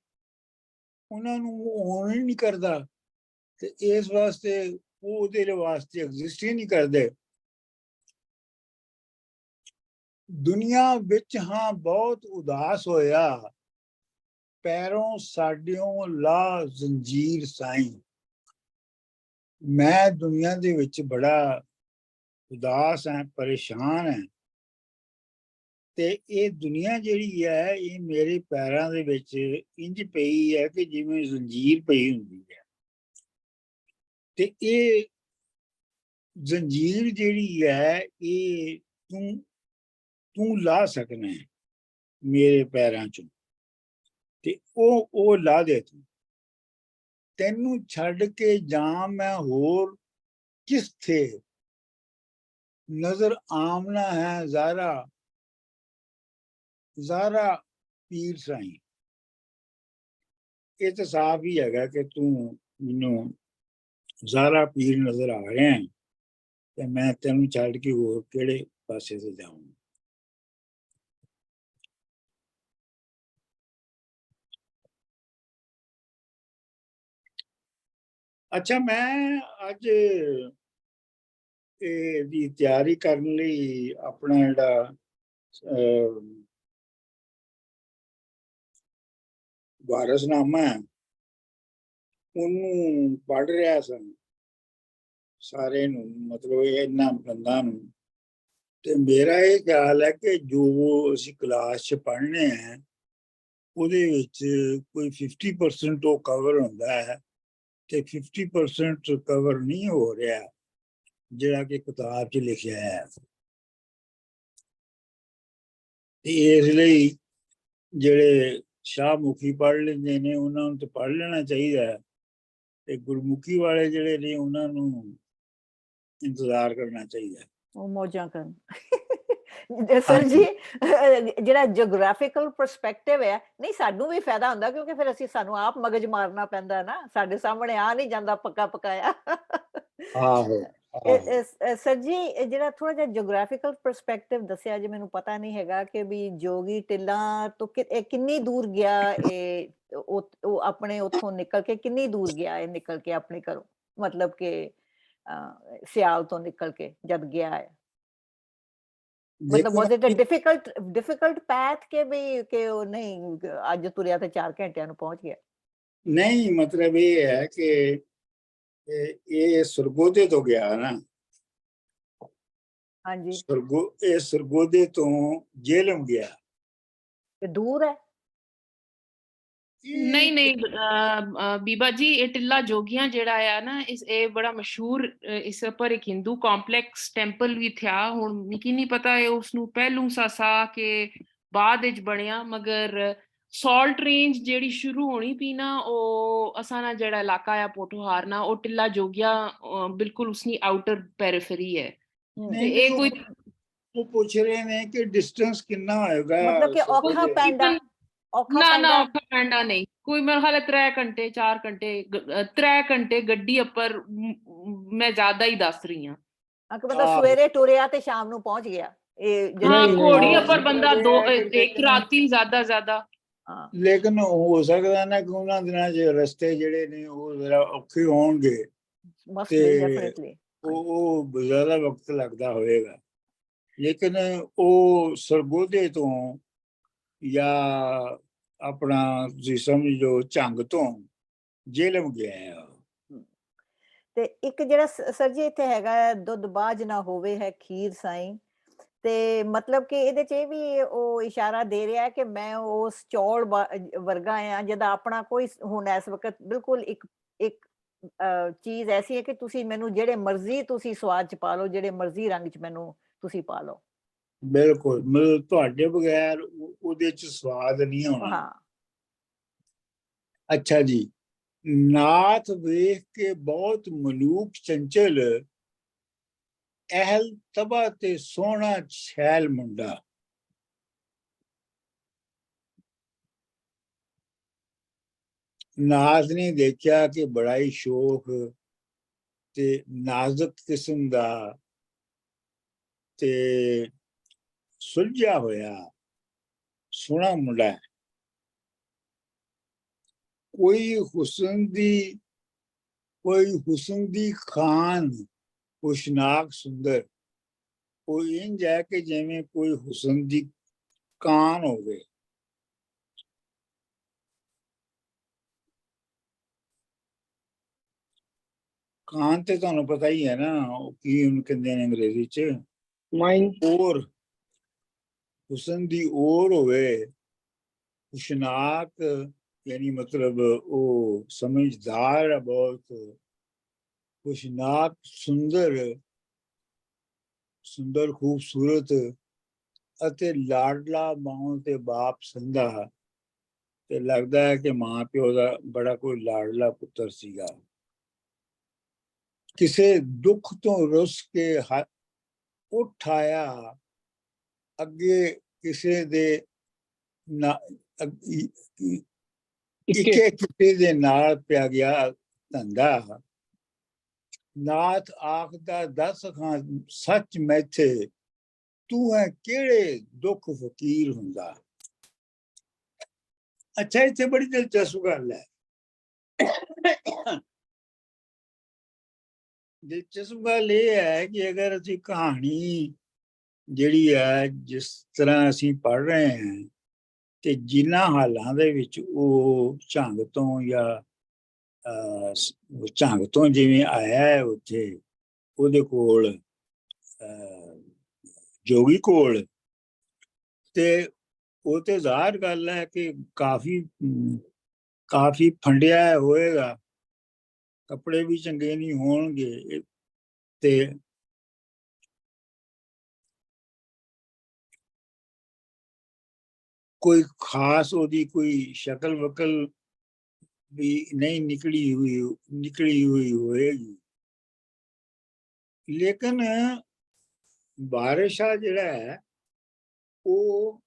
ਉਹਨਾਂ ਨੂੰ ਉਹ ਨਹੀਂ ਕਰਦਾ, ਤੇ ਇਸ ਵਾਸਤੇ ਉਹ ਉਹਦੇ ਵਾਸਤੇ ਐਗਜ਼ਿਸਟ ਹੀ ਨਹੀਂ ਕਰਦੇ। ਦੁਨੀਆ ਵਿੱਚ ਹਾਂ ਬਹੁਤ ਉਦਾਸ ਹੋਇਆ, ਪੈਰੋਂ ਸਾਡਿਓਂ ਲਾ ਜ਼ੰਜੀਰ ਸਾਈਂ। ਮੈਂ ਦੁਨੀਆ ਦੇ ਵਿੱਚ ਬੜਾ ਉਦਾਸ ਹਾਂ, ਪਰੇਸ਼ਾਨ ਹੈ, ਤੇ ਇਹ ਦੁਨੀਆ ਜਿਹੜੀ ਹੈ ਇਹ ਮੇਰੇ ਪੈਰਾਂ ਦੇ ਵਿੱਚ ਇੰਜ ਪਈ ਹੈ ਕਿ ਜਿਵੇਂ ਜ਼ੰਜੀਰ ਪਈ ਹੁੰਦੀ ਹੈ, ਤੇ ਇਹ ਜ਼ੰਜੀਰ ਜਿਹੜੀ ਹੈ ਇਹ ਤੂੰ ਲਾ ਸਕਣਾ ਹੈ ਮੇਰੇ ਪੈਰਾਂ ਚੋਂ, ਤੇ ਉਹ ਲਾ ਦੇ ਤੂੰ। ਤੈਨੂੰ ਛੱਡ ਕੇ ਜਾਂ ਮੈਂ ਹੋਰ ਕਿਸਥੇ, ਨਜ਼ਰ ਆਮਨਾ ਹੈ ਜ਼ਾਰਾ ਪੀਰ ਸਾਈਂ। ਇਹ ਤਾਂ ਸਾਫ਼ ਹੀ ਹੈਗਾ ਕਿ ਤੂੰ ਮੈਨੂੰ ਜ਼ਾਰਾ ਪੀਰ ਨਜ਼ਰ ਆ ਰਿਹਾ ਹੈ, ਤੇ ਮੈਂ ਤੈਨੂੰ ਛੱਡ ਕੇ ਹੋਰ ਕਿਹੜੇ ਪਾਸੇ ਤੇ ਜਾਵਾਂ। ਅੱਛਾ, ਮੈਂ ਅੱਜ ਇਹਦੀ ਤਿਆਰੀ ਕਰਨ ਲਈ ਆਪਣਾ ਜਿਹੜਾ ਵਾਰਸਨਾਮਾ ਹੈ ਉਹਨੂੰ ਪੜ੍ਹ ਰਿਹਾ ਸਾਂ ਸਾਰੇ ਨੂੰ, ਮਤਲਬ ਇਹਨਾਂ ਬੰਦਾਂ ਨੂੰ, ਤੇ ਮੇਰਾ ਇਹ ਖਿਆਲ ਹੈ ਕਿ ਜੋ ਅਸੀਂ ਕਲਾਸ 'ਚ ਪੜ੍ਹਨੇ ਹੈ ਉਹਦੇ ਵਿੱਚ ਕੋਈ 50% ਉਹ ਕਵਰ ਹੁੰਦਾ ਹੈ, ਤੇ 50% ਕਵਰ ਨਹੀਂ ਹੋ ਰਿਹਾ ਜਿਹੜਾ ਕਿ ਕਿਤਾਬ 'ਚ ਲਿਖਿਆ ਹੈ। ਤੇ ਇਸ ਲਈ ਜਿਹੜੇ ਸ਼ਾਹਮੁਖੀ ਪੜ੍ਹ ਲੈਂਦੇ ਨੇ ਉਹਨਾਂ ਨੂੰ ਤਾਂ ਪੜ੍ਹ ਲੈਣਾ ਚਾਹੀਦਾ ਹੈ, ਤੇ ਗੁਰਮੁਖੀ ਵਾਲੇ ਜਿਹੜੇ ਨੇ ਉਹਨਾਂ ਨੂੰ ਇੰਤਜ਼ਾਰ ਕਰਨਾ ਚਾਹੀਦਾ। ਉਹ ਮੌਜਾਂ ਕਰਨ। ਸਰ ਜੀ ਜਿਹੜਾ ਜਿਓਗ੍ਰਾਫੀਕਲ ਪਰਸਪੈਕਟਿਵ ਹੈ, ਨਹੀਂ ਸਾਨੂੰ ਵੀ ਫਾਇਦਾ ਹੁੰਦਾ, ਕਿਉਂਕਿ ਫਿਰ ਸਾਨੂੰ ਆਪ ਮਗਜ ਮਾਰਨਾ ਪੈਂਦਾ ਨਾ, ਸਾਡੇ ਸਾਹਮਣੇ ਆ ਨਹੀਂ ਜਾਂਦਾ ਪੱਕਾ ਪਕਾਇਆ। ਆਹੋ ਸਰ ਜੀ ਜਿਹੜਾ ਥੋੜਾ ਜਿਹਾ ਜਿਓਗ੍ਰਾਫੀਕਲ ਪਰਸਪੈਕਟਿਵ ਦੱਸਿਆ ਜੀ, ਮੈਨੂੰ ਪਤਾ ਨਹੀਂ ਹੈਗਾ ਕਿ ਵੀ ਜੋਗੀ ਟਿੱਲਾ ਤੋਂ ਕਿੰਨੀ ਦੂਰ ਗਿਆ, ਉਹ ਆਪਣੇ ਉੱਥੋਂ ਨਿਕਲ ਕੇ ਕਿੰਨੀ ਦੂਰ ਗਿਆ ਇਹ ਨਿਕਲ ਕੇ ਆਪਣੇ ਘਰੋਂ, ਮਤਲਬ ਕਿ ਸਿਆਲ ਤੋਂ ਨਿਕਲ ਕੇ ਜਦ ਗਿਆ ਹੈ, ਮਤਲਬ was it a difficult path ਕਿ ਉਹ ਨਹੀਂ ਅੱਜ ਤੁਰਿਆ ਤੇ 4 ਘੰਟਿਆਂ ਨੂੰ ਪਹੁੰਚ ਗਿਆ? ਨਹੀਂ, ਮਤਲਬ ਇਹ ਹੈ ਕਿ ਇਹ ਸਰਗੋਦੇ ਤੋਂ ਗਿਆ ਨਾ। ਹਾਂਜੀ, ਇਹ ਸਰਗੋਦੇ ਤੋਂ ਜੇਹਲਮ ਗਿਆ। ਤੇ ਦੂਰ ਹੈ? ਨਹੀਂ ਬੀਬਾ ਜੀ, ਇਹ ਟਿੱਲਾ ਜੋਗੀਆਂ ਜਿਹੜਾ ਆ ਨਾ, ਇਹ ਬੜਾ ਮਸ਼ਹੂਰ, ਇਸ ਪਰ ਇੱਕ ਹਿੰਦੂ ਕੰਪਲੈਕਸ ਟੈਂਪਲ ਵੀ ਥਿਆ। ਹੁਣ ਮੈਨੂੰ ਨਹੀਂ ਪਤਾ ਇਹ ਉਸ ਨੂੰ ਪਹਿਲੂ ਸਾ ਕੇ ਬਾਅਦ ਵਿੱਚ ਬਣਿਆ, ਮਗਰ ਸਾਲਟ ਰੇਂਜ ਜਿਹੜੀ ਸ਼ੁਰੂ ਹੋਣੀ ਪਈ ਨਾ, ਉਹ ਅਸਾਂ ਨਾ ਜਿਹੜਾ ਇਲਾਕਾ ਆ ਪੋਠੋਹਾਰ ਨਾ, ਉਹ ਟਿੱਲਾ ਜੋਗੀਆਂ ਬਿਲਕੁਲ ਉਸਨੀ ਆਊਟਰ ਪੈਰੀਫੇਰੀ ਹੈ। ਤੇ ਇਹ ਕੋਈ ਉਹ ਪੁੱਛ ਰਹੇ ਨੇ ਕਿ ਡਿਸਟੈਂਸ ਕਿੰਨਾ ਹੋਏਗਾ, ਮਤਲਬ ਕਿ ਔਖਾ ਪੈਂਦਾ? ਨਾ ਔਖਾ ਪੈਂਦਾ ਨਹੀਂ ਕੋਈ, ਮੇਰੇ ਖਿਆਲ 3 ਘੰਟੇ 4 ਘੰਟੇ 3 ਘੰਟੇ ਗੱਡੀ ਉੱਪਰ, ਮੈਂ ਜ਼ਿਆਦਾ ਹੀ ਦੱਸ ਰਹੀ ਹਾਂ। ਮਤਲਬ ਸਵੇਰੇ ਟੁਰਿਆ ਤੇ ਸ਼ਾਮ ਨੂੰ ਪਹੁੰਚ ਗਿਆ ਇਹ? ਹਾਂ, ਘੋੜੀ ਉੱਪਰ ਬੰਦਾ 1 ਰਾਤੀ ਜ਼ਿਆਦਾ। ਲੇਕਿਨ ਹੋ ਸਕਦਾ ਨਾ ਕਿ ਉਹਨਾਂ ਦਿਨਾਂ 'ਚ ਰਸਤੇ ਜਿਹੜੇ ਨੇ ਉਹ ਜ਼ਰਾ ਔਖੇ ਹੋਣਗੇ, ਤੇ ਉਹ ਜ਼ਿਆਦਾ ਵਕਤ ਲੱਗਦਾ ਹੋਵੇਗਾ। ਲੇਕਿਨ ਉਹ ਸਰਗੋਦੇ ਤੋਂ ਜਾਂ ਆਪਣਾ ਤੁਸੀਂ ਸਮਝ ਲਓ ਝੰਗ ਤੋਂ ਜੇਲਮ ਗਿਆ ਆ। ਤੇ ਇੱਕ ਜਿਹੜਾ ਸਰ ਜੀ ਇੱਥੇ ਹੈਗਾ ਹੈ, ਦੁੱਧ ਬਾਝ ਨਾ ਹੋਵੇ ਹੈ ਖੀਰ ਸਾਈਂ, ਤੇ ਮਤਲਬ ਕਿ ਇਹਦੇ ਚ ਇਹ ਵੀ ਉਹ ਇਸ਼ਾਰਾ ਦੇ ਰਿਹਾ ਹੈ ਕਿ ਮੈਂ ਉਸ ਚੌਲ ਵਰਗਾ ਆ ਜਿਹਦਾ ਆਪਣਾ ਕੋਈ ਹੁਣ ਇਸ ਵਕਤ ਬਿਲਕੁਲ ਇੱਕ ਇੱਕ ਚੀਜ਼ ਐਸੀ ਹੈ ਕਿ ਤੁਸੀਂ ਮੈਨੂੰ ਜਿਹੜੇ ਮਰਜ਼ੀ ਤੁਸੀਂ ਸਵਾਦ ਚ ਪਾ ਲਓ, ਜਿਹੜੇ ਮਰਜ਼ੀ ਰੰਗ ਚ ਮੈਨੂੰ ਤੁਸੀਂ ਪਾ ਲਓ। ਬਿਲਕੁਲ, ਮਤਲਬ ਤੁਹਾਡੇ ਬਗੈਰ ਉਹਦੇ ਚ ਸਵਾਦ ਨਹੀਂ ਆਉਣਾ। ਹਾਂ। ਅੱਛਾ ਜੀ, ਨਾਥ ਵੇਖ ਕੇ ਬਹੁਤ ਮਲੂਕ ਚੰਚਲ, ਅਹਿਲ ਤਬਾ ਤੇ ਸੋਹਣਾ ਛੈਲ ਮੁੰਡਾ। ਨਾਥ ਨੇ ਦੇਖਿਆ ਕਿ ਬੜਾ ਹੀ ਸ਼ੌਕ ਤੇ ਨਾਜ਼ੁਕ ਕਿਸਮ ਦਾ ਤੇ ਸੁਲਝਿਆ ਹੋਇਆ ਸੋਹਣਾ ਮੁੰਡਾ ਹੈ। ਕੋਈ ਹੁਸਨ ਦੀ ਖਾਨ ਹੁਸ਼ਨਾਕ ਸੁੰਦਰ। ਉਹ ਇੰਝ ਹੈ ਕਿ ਜਿਵੇਂ ਕੋਈ ਹੁਸਨ ਦੀ ਕਾਨ ਹੋਵੇ। ਕਾਨ ਤੇ ਤੁਹਾਨੂੰ ਪਤਾ ਹੀ ਹੈ ਨਾ, ਉਹ ਕੀ ਉਹਨੂੰ ਕਹਿੰਦੇ ਨੇ ਅੰਗਰੇਜ਼ੀ ਚ, ਮਾਈਨ। ਔਰ ਹੁਸਨ ਦੀ ਔਰ ਹੋਵੇ, ਹੁਸ਼ਨਾਕ यानी मतलब वो समझदार है बहुत, खुशनाक, सुंदर सुंदर खूबसूरत ਅਤੇ ਲਾਡਲਾ ਮਾਂ ਤੇ ਬਾਪ ਸੰਧਾ। ਤੇ ਲੱਗਦਾ ਹੈ ਕਿ ਮਾਂ ਪਿਓ ਦਾ ਬੜਾ ਕੋਈ ਲਾਡਲਾ ਪੁੱਤਰ ਸੀਗਾ। ਕਿਸੇ ਦੁੱਖ ਤੋਂ ਰੁੱਸ ਕੇ ਉੱਠ ਆਇਆ, ਅੱਗੇ ਕਿਸੇ ਦੇ ਇੱਕੇ ਕਿਸੇ ਦੇ ਨਾਲ ਪਿਆ ਗਿਆ ਧੰਦਾ। ਨਾਥ ਆਖਦਾ ਦੱਸ ਖਾਂ ਸੱਚ ਮੈਥੇ, ਤੂੰ ਹੈ ਕਿਹੜੇ ਦੁੱਖ ਫਕੀਰ ਹੁੰਦਾ। ਅੱਛਾ, ਇੱਥੇ ਬੜੀ ਦਿਲਚਸਪ ਗੱਲ ਹੈ। ਦਿਲਚਸਪ ਗੱਲ ਇਹ ਹੈ ਕਿ ਅਗਰ ਅਸੀਂ ਕਹਾਣੀ ਜਿਹੜੀ ਹੈ ਜਿਸ ਤਰ੍ਹਾਂ ਅਸੀਂ ਪੜ੍ਹ ਰਹੇ ਹਾਂ, ਤੇ ਜਿਨ੍ਹਾਂ ਹਾਲਾਂ ਦੇ ਵਿੱਚ ਉਹ ਝੰਗ ਤੋਂ ਜਾਂ ਝੰਗ ਤੋਂ ਜਿਵੇਂ ਆਇਆ ਹੈ ਉੱਥੇ ਉਹਦੇ ਕੋਲ ਜੋਗੀ ਕੋਲ, ਤੇ ਉਹ ਤੇ ਜ਼ਾਹਰ ਗੱਲ ਹੈ ਕਿ ਕਾਫੀ ਫੰਡਿਆ ਹੋਏਗਾ, ਕੱਪੜੇ ਵੀ ਚੰਗੇ ਨਹੀਂ ਹੋਣਗੇ, ਤੇ ਕੋਈ ਖਾਸ ਉਹਦੀ ਕੋਈ ਸ਼ਕਲ ਵਕਲ ਵੀ ਨਹੀਂ ਨਿਕਲੀ ਹੋਈ ਹੋਏਗੀ। ਲੇਕਿਨ ਬਾਰਿਸ਼ਾ ਜਿਹੜਾ ਹੈ ਉਹ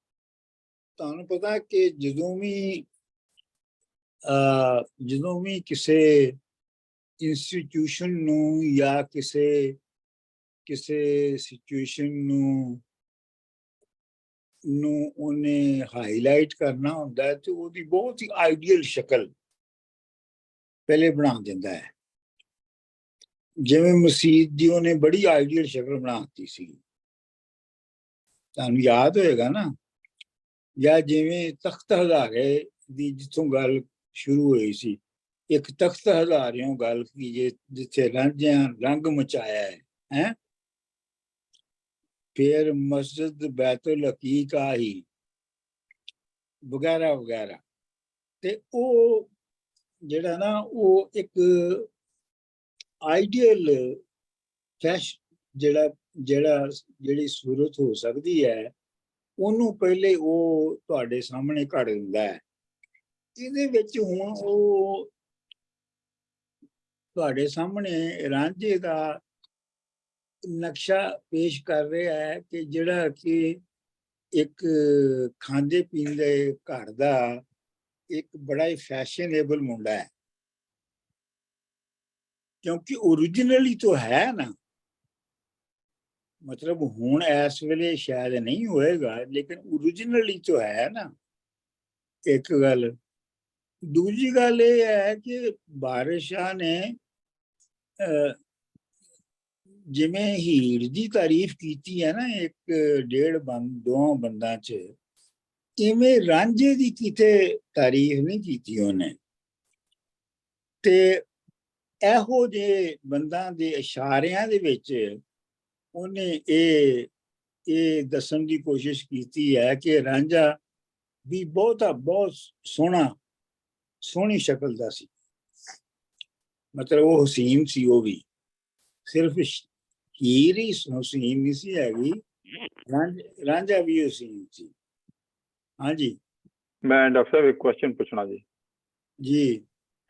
ਤੁਹਾਨੂੰ ਪਤਾ ਕਿ ਜਦੋਂ ਵੀ ਕਿਸੇ ਇੰਸਟੀਟਿਊਸ਼ਨ ਨੂੰ ਜਾਂ ਕਿਸੇ ਸਿਚੁਏਸ਼ਨ ਨੂੰ ਉਹਨੇ ਹਾਈਲਾਈਟ ਕਰਨਾ ਹੁੰਦਾ ਹੈ ਤੇ ਉਹਦੀ ਬਹੁਤ ਹੀ ਆਈਡੀਅਲ ਸ਼ਕਲ ਪਹਿਲੇ ਬਣਾ ਦਿੰਦਾ ਹੈ। ਜਿਵੇਂ ਮਸਜਿਦ ਦੀ ਉਹਨੇ ਬੜੀ ਆਈਡੀਅਲ ਸ਼ਕਲ ਬਣਾ ਦਿੱਤੀ ਸੀ, ਤੁਹਾਨੂੰ ਯਾਦ ਹੋਏਗਾ ਨਾ। ਜਾਂ ਜਿਵੇਂ ਤਖਤ ਹਜ਼ਾਰੇ ਦੀ ਜਿੱਥੋਂ ਗੱਲ ਸ਼ੁਰੂ ਹੋਈ ਸੀ, ਇੱਕ ਤਖਤ ਹਜ਼ਾਰਿਓਂ ਗੱਲ ਕੀ ਜਿੱਥੇ ਰਾਂਝਿਆਂ ਰੰਗ ਮਚਾਇਆ ਹੈ, ਫਿਰ ਮਸਜਿਦ ਬੈਤੁਲ ਹਕੀਕ ਆਹੀ ਵਗੈਰਾ ਵਗੈਰਾ। ਤੇ ਉਹ ਜਿਹੜਾ ਨਾ ਉਹ ਇੱਕ ਆਈਡੀਅਲ ਜਿਹੜੀ ਸੂਰਤ ਹੋ ਸਕਦੀ ਹੈ, ਉਹਨੂੰ ਪਹਿਲੇ ਉਹ ਤੁਹਾਡੇ ਸਾਹਮਣੇ ਘੜ ਦਿੰਦਾ ਹੈ। ਇਹਦੇ ਵਿੱਚ ਹੁਣ ਉਹ ਤੁਹਾਡੇ ਸਾਹਮਣੇ ਰਾਂਝੇ ਦਾ ਨਕਸ਼ਾ ਪੇਸ਼ ਕਰ ਰਿਹਾ ਹੈ ਕਿ ਜਿਹੜਾ ਕਿ ਇੱਕ ਖਾਂਦੇ ਪੀਂਦੇ ਘਰ ਦਾ ਇੱਕ ਬੜਾ ਹੀ ਫੈਸ਼ਨੇਬਲ ਮੁੰਡਾ ਹੈ, ਕਿਉਂਕਿ ओरिजिनली तो है ना, मतलब ਹੁਣ ਇਸ ਵੇਲੇ ਸ਼ਾਇਦ ਨਹੀਂ ਹੋਏਗਾ, ਲੇਕਿਨ ओरिजिनली तो है ना। ਇੱਕ ਗੱਲ। ਦੂਜੀ ਗੱਲ ਇਹ ਹੈ ਕਿ ਬਾਰਿਸ਼ਾਹ ਨੇ ਜਿਵੇਂ ਹੀਰ ਦੀ ਤਾਰੀਫ ਕੀਤੀ ਹੈ ਨਾ, ਇੱਕ ਡੇਢ ਦੋ ਬੰਦਾਂ 'ਚ, ਇਵੇਂ ਰਾਂਝੇ ਦੀ ਕਿਤੇ ਤਾਰੀਫ ਨਹੀਂ ਕੀਤੀ ਉਹਨੇ। ਤੇ ਇਹੋ ਜਿਹੇ ਬੰਦਾਂ ਦੇ ਇਸ਼ਾਰਿਆਂ ਦੇ ਵਿੱਚ ਉਹਨੇ ਇਹ ਦੱਸਣ ਦੀ ਕੋਸ਼ਿਸ਼ ਕੀਤੀ ਹੈ ਕਿ ਰਾਂਝਾ ਵੀ ਬਹੁਤ ਸੋਹਣੀ ਸ਼ਕਲ ਦਾ ਸੀ। ਮਤਲਬ ਉਹ ਹਸੀਨ ਸੀ, ਉਹ ਵੀ ਸਿਰਫ ਹੀਰ ਹੀ ਹਸੀਨ ਨਹੀਂ ਸੀ ਹੈਗੀ, ਰਾਂਝਾ ਵੀ ਹਸੀਨ ਸੀ। ਹਾਂਜੀ, ਮੈਂ ਡਾਕਟਰ ਸਾਹਿਬ ਇੱਕ ਕੁਐਸਚਨ ਪੁੱਛਣਾ ਜੀ।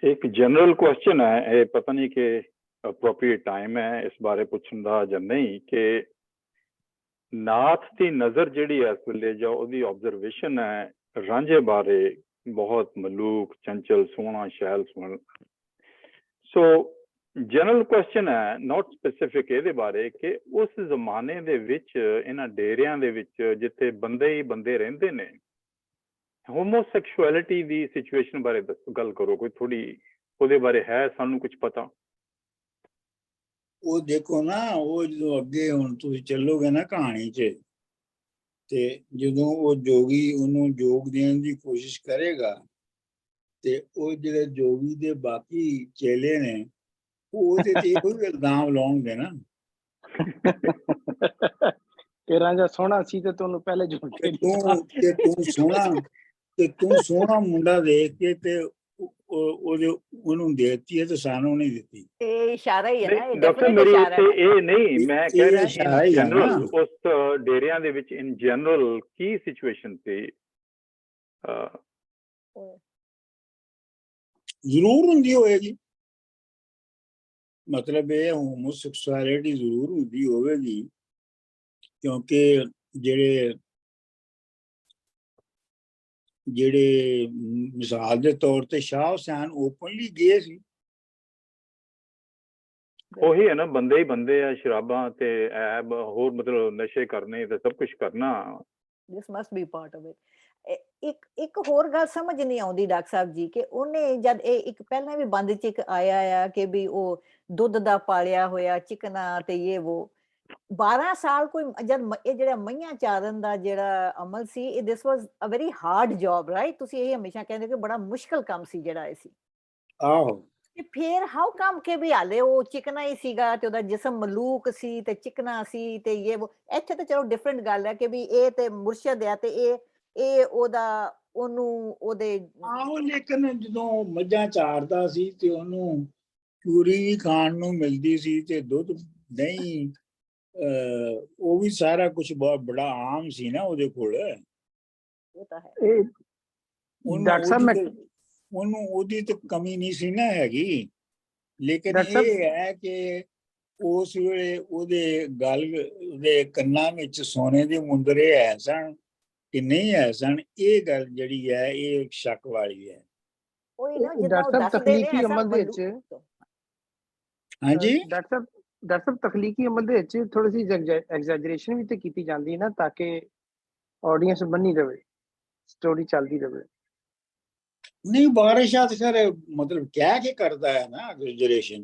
ਇੱਕ ਜਨਰਲ ਕੁਐਸਚਨ ਹੈ, ਇਹ ਪਤਾ ਨਹੀਂ ਕਿ ਅਪਰੋਪਰੀਏਟ ਟਾਈਮ ਹੈ ਇਸ ਬਾਰੇ ਪੁੱਛਣ ਦਾ ਜਾਂ ਨਹੀਂ, ਕਿ ਨਾਥ ਦੀ ਨਜ਼ਰ ਜਿਹੜੀ ਹੈ ਇਸ ਵੇਲੇ ਜਾਂ ਉਹਦੀ ਆਬਜ਼ਰਵੇਸ਼ਨ ਹੈ ਰਾਂਝੇ ਬਾਰੇ ਬਹੁਤ ਮਲੂਕ, ਚੰਚਲ, ਸੋਹਣਾ, ਸ਼ੈਲ ਸੁਣ। ਸੋ ਜਨਰਲ ਕੁਐਸਚਨ ਹੈ, ਨਾਟ ਸਪੈਸੀਫਿਕ ਇਹਦੇ ਬਾਰੇ, ਕਿ ਉਸ ਜ਼ਮਾਨੇ ਦੇ ਵਿੱਚ ਇਹਨਾਂ ਡੇਰਿਆਂ ਦੇ ਵਿੱਚ ਜਿੱਥੇ ਬੰਦੇ ਹੀ ਬੰਦੇ ਰਹਿੰਦੇ ਨੇ, ਹੋਮੋਸੈਕਸ਼ੁਅਲਿਟੀ ਦੀ ਸਿਚੁਏਸ਼ਨ ਬਾਰੇ ਗੱਲ ਕਰੋ, ਕੋਈ ਥੋੜੀ ਉਹਦੇ ਬਾਰੇ ਹੈ ਸਾਨੂੰ ਕੁਝ ਪਤਾ? ਉਹ ਦੇਖੋ ਨਾ, ਉਹ ਜਦੋਂ ਅੱਗੇ ਹੁਣ ਤੁਸੀਂ ਚੱਲੋਗੇ ਨਾ ਕਹਾਣੀ 'ਚ, ਤੇ ਜਦੋਂ ਉਹ ਜੋਗੀ ਉਹਨੂੰ ਯੋਗ ਦੇਣ ਦੀ ਕੋਸ਼ਿਸ਼ ਕਰੇਗਾ, ਤੇ ਉਹ ਜਿਹੜੇ ਜੋਗੀ ਦੇ ਬਾਕੀ ਚੇਲੇ ਨੇ ਉਹ ਉਹਦੇ ਤੇ ਇਹੋ ਹੀ ਇਲਜ਼ਾਮ ਲਾਉਣਗੇ ਨਾ ਕਿ ਰਾਂਝਾ ਸੋਹਣਾ ਸੀ ਤੇ ਤੁਹਾਨੂੰ ਪਹਿਲੇ ਜੋੜ ਕੇ ਤੂੰ ਸੋਹਣਾ ਮੁੰਡਾ ਦੇਖ ਕੇ ਤੇ ਉਹਨੂੰ ਦੇਤੀ ਹੈ ਤੇ ਸਾਨੂੰ ਨਹੀਂ ਦਿੱਤੀ। ਇਹ ਇਸ਼ਾਰਾ ਹੀ ਹੈ ਨਾ, ਇਹ ਡਾਕਟਰ ਡੈਫੀਨਿਟ ਮੇਰੀ ਇਸ਼ਾਰਾ ਇੱਥੇ ਇਹ ਨਹੀਂ, ਮੈਂ ਕਹਿ ਰਿਹਾ ਇਸ਼ਾਰਾ ਹੀ ਹੈ ਨਾ। ਜਨਰਲ ਉਸ ਡੇਰਿਆਂ ਦੇ ਵਿੱਚ ਇਨ ਜਨਰਲ ਕੀ ਸਿਚੁਏਸ਼ਨ ਸੀ? ਜ਼ਰੂਰ ਹੁੰਦੀ ਹੋਏਗੀ, ਮਤਲਬ ਇਹ ਹੋਮੋਸੈਕਸੁਅਲਿਟੀ ਜ਼ਰੂਰ ਹੁੰਦੀ ਹੋਵੇਗੀ, ਕਿਉਂਕਿ ਜਿਹੜੇ ਮਿਸਾਲ ਦੇ ਤੌਰ ਤੇ ਸ਼ਾਹ ਹੁਸੈਨ ਓਪਨਲੀ ਗੇ ਸੀ। ਉਹੀ ਹੈ ਨਾ, ਬੰਦੇ ਹੀ ਬੰਦੇ ਆ, ਸ਼ਰਾਬਾਂ ਤੇ ਐਬ ਹੋਰ ਮਤਲਬ ਨਸ਼ੇ ਕਰਨੇ ਤੇ ਸਭ ਕੁਝ ਕਰਨਾ। This must be part of it. ਇੱਕ ਹੋਰ ਗੱਲ ਸਮਝ ਨਹੀਂ ਆਉਂਦੀ ਡਾਕਟਰ ਸਾਹਿਬ ਜੀ, ਕਿ ਉਹਨੇ ਜਦ ਇਹ ਇੱਕ ਪਹਿਲਾਂ ਵੀ ਬੰਦ ਚ ਇੱਕ ਆਇਆ ਆ ਕਿ ਵੀ ਉਹ ਦੁੱਧ ਦਾ ਪਾਲਿਆ ਹੋਇਆ ਚਿਕਨਾ ਤੇ ਇਹ ਉਹ 12 ਸਾਲ ਕੋਈ ਜਦ ਇਹ ਜਿਹੜਾ ਮਈਆਂ ਚਾਰਨ ਦਾ ਜਿਹੜਾ ਅਮਲ ਸੀ, ਇਹ this was a very hard job, right? ਤੁਸੀਂ ਇਹ ਹਮੇਸ਼ਾ ਕਹਿੰਦੇ ਕਿ ਬੜਾ ਮੁਸ਼ਕਲ ਕੰਮ ਸੀ ਜਿਹੜਾ ਇਹ ਸੀ। ਆਹੋ, ਤੇ ਫਿਰ ਹਾਊ ਕਮ ਕੇ ਵੀ ਹਾਲੇ ਉਹ ਚਿਕਨਾ ਹੀ ਸੀਗਾ ਤੇ ਉਹਦਾ ਜਿਸਮ ਮਲੂਕ ਸੀ ਤੇ ਚਿਕਨਾ ਸੀ ਤੇ ਇਹ ਉਹ। ਇੱਥੇ ਤਾਂ ਚਲੋ ਡਿਫਰੈਂਟ ਗੱਲ ਹੈ ਕਿ ਵੀ ਇਹ ਤੇ ਮੁਰਸ਼ਦ ਆ ਤੇ ਇਹ ਉਹਦੇ ਆਹੋ, ਲੇਕਿਨ ਜਦੋਂ ਮੱਝਾਂ ਚਾਰਦਾ ਸੀ ਤੇ ਉਹਨੂੰ ਚੂਰੀ ਵੀ ਖਾਣ ਨੂੰ ਮਿਲਦੀ ਸੀ ਤੇ ਦੁੱਧ, ਦਹੀਂ, ਉਹ ਵੀ ਸਾਰਾ ਕੁਝ ਬਹੁਤ ਬੜਾ ਆਮ ਸੀ ਨਾ ਉਹਦੇ ਕੋਲ। ਉਹ ਤਾਂ ਹੈ। ਡਾਕਟਰ ਸਾਹਿਬ ਉਹਨੂੰ ਉਹਦੀ ਤੇ ਕਮੀ ਨਹੀਂ ਸੀ ਨਾ ਹੈਗੀ, ਲੇਕਿਨ ਇਹ ਹੈ ਕਿ ਉਸ ਵੇਲੇ ਉਹਦੇ ਉਹਦੇ ਕੰਨਾਂ ਵਿੱਚ ਸੋਨੇ ਦੇ ਮੁੰਦਰੇ ਹੈ ਸਨ ਕਿ ਨਹੀਂ ਹੈ ਸਨ, ਇਹ ਗੱਲ ਜਿਹੜੀ ਹੈ ਇਹ ਸ਼ੱਕ ਵਾਲੀ ਹੈ। ਡਾਕਟਰ ਸਾਹਿਬ ਤਖਲੀਕੀ ਅਮਲ ਦੇ ਵਿੱਚ, ਹਾਂਜੀ ਡਾਕਟਰ ਸਾਹਿਬ ਤਖਲੀਕੀ ਅਮਲ ਦੇ ਵਿੱਚ ਥੋੜੀ ਜਿਹੀ ਐਗਜ਼ੈਜਰੇਸ਼ਨ ਵੀ ਤੇ ਕੀਤੀ ਜਾਂਦੀ ਹੈ ਨਾ, ਤਾਂ ਕਿ ਆਡੀਅנס ਬਣੀ ਰਵੇ, ਸਟੋਰੀ ਚੱਲਦੀ ਰਵੇ। ਨਹੀਂ, ਬਾਰਿਸ਼ਾਤ ਫਿਰ ਮਤਲਬ ਕਹਿ ਕੇ ਕਰਦਾ ਹੈ ਨਾ ਐਗਜ਼ੈਜਰੇਸ਼ਨ।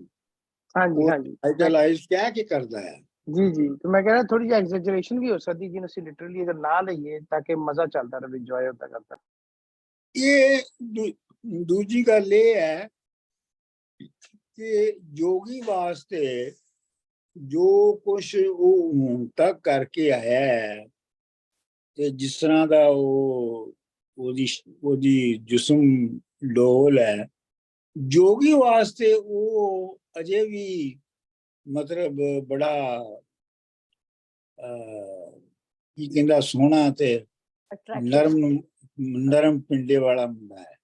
ਹਾਂਜੀ ਹਾਂਜੀ, ਆਈਡਲਾਈਜ਼ ਕਹਿ ਕੇ ਕਰਦਾ ਹੈ। ਜੀ ਜੀ, ਤੇ ਮੈਂ ਕਹਿ ਰਿਹਾ ਥੋੜੀ ਜਿਹੀ ਐਗਜ਼ੈਜਰੇਸ਼ਨ ਵੀ ਹੋ ਸਕਦੀ, ਜਿਹਨੂੰ ਅਸੀਂ ਲਿਟਰਲੀ ਅਗਰ ਨਾ ਲਈਏ ਤਾਂ ਕਿ ਮਜ਼ਾ ਚੱਲਦਾ ਰਹੇ, ਇੰਜੋਏ ਹੁੰਦਾ ਕਰਦਾ। ਇਹ ਦੂਜੀ ਗੱਲ ਇਹ ਹੈ ਕਿ ਯੋਗੀ ਵਾਸਤੇ ਜੋ ਕੁਛ ਉਹ ਹੁਣ ਤੱਕ ਕਰਕੇ ਆਇਆ ਹੈ, ਤੇ ਜਿਸ ਤਰ੍ਹਾਂ ਦਾ ਉਹਦੀ ਜਿਸਮ ਡੋਲ ਹੈ, ਯੋਗੀ ਵਾਸਤੇ ਉਹ ਅਜੇ ਵੀ ਮਤਲਬ ਬੜਾ ਕੀ ਕਹਿੰਦਾ ਸੋਹਣਾ ਤੇ ਨਰਮ ਪਿੰਡੇ ਵਾਲਾ ਮੁੰਡਾ ਹੈ।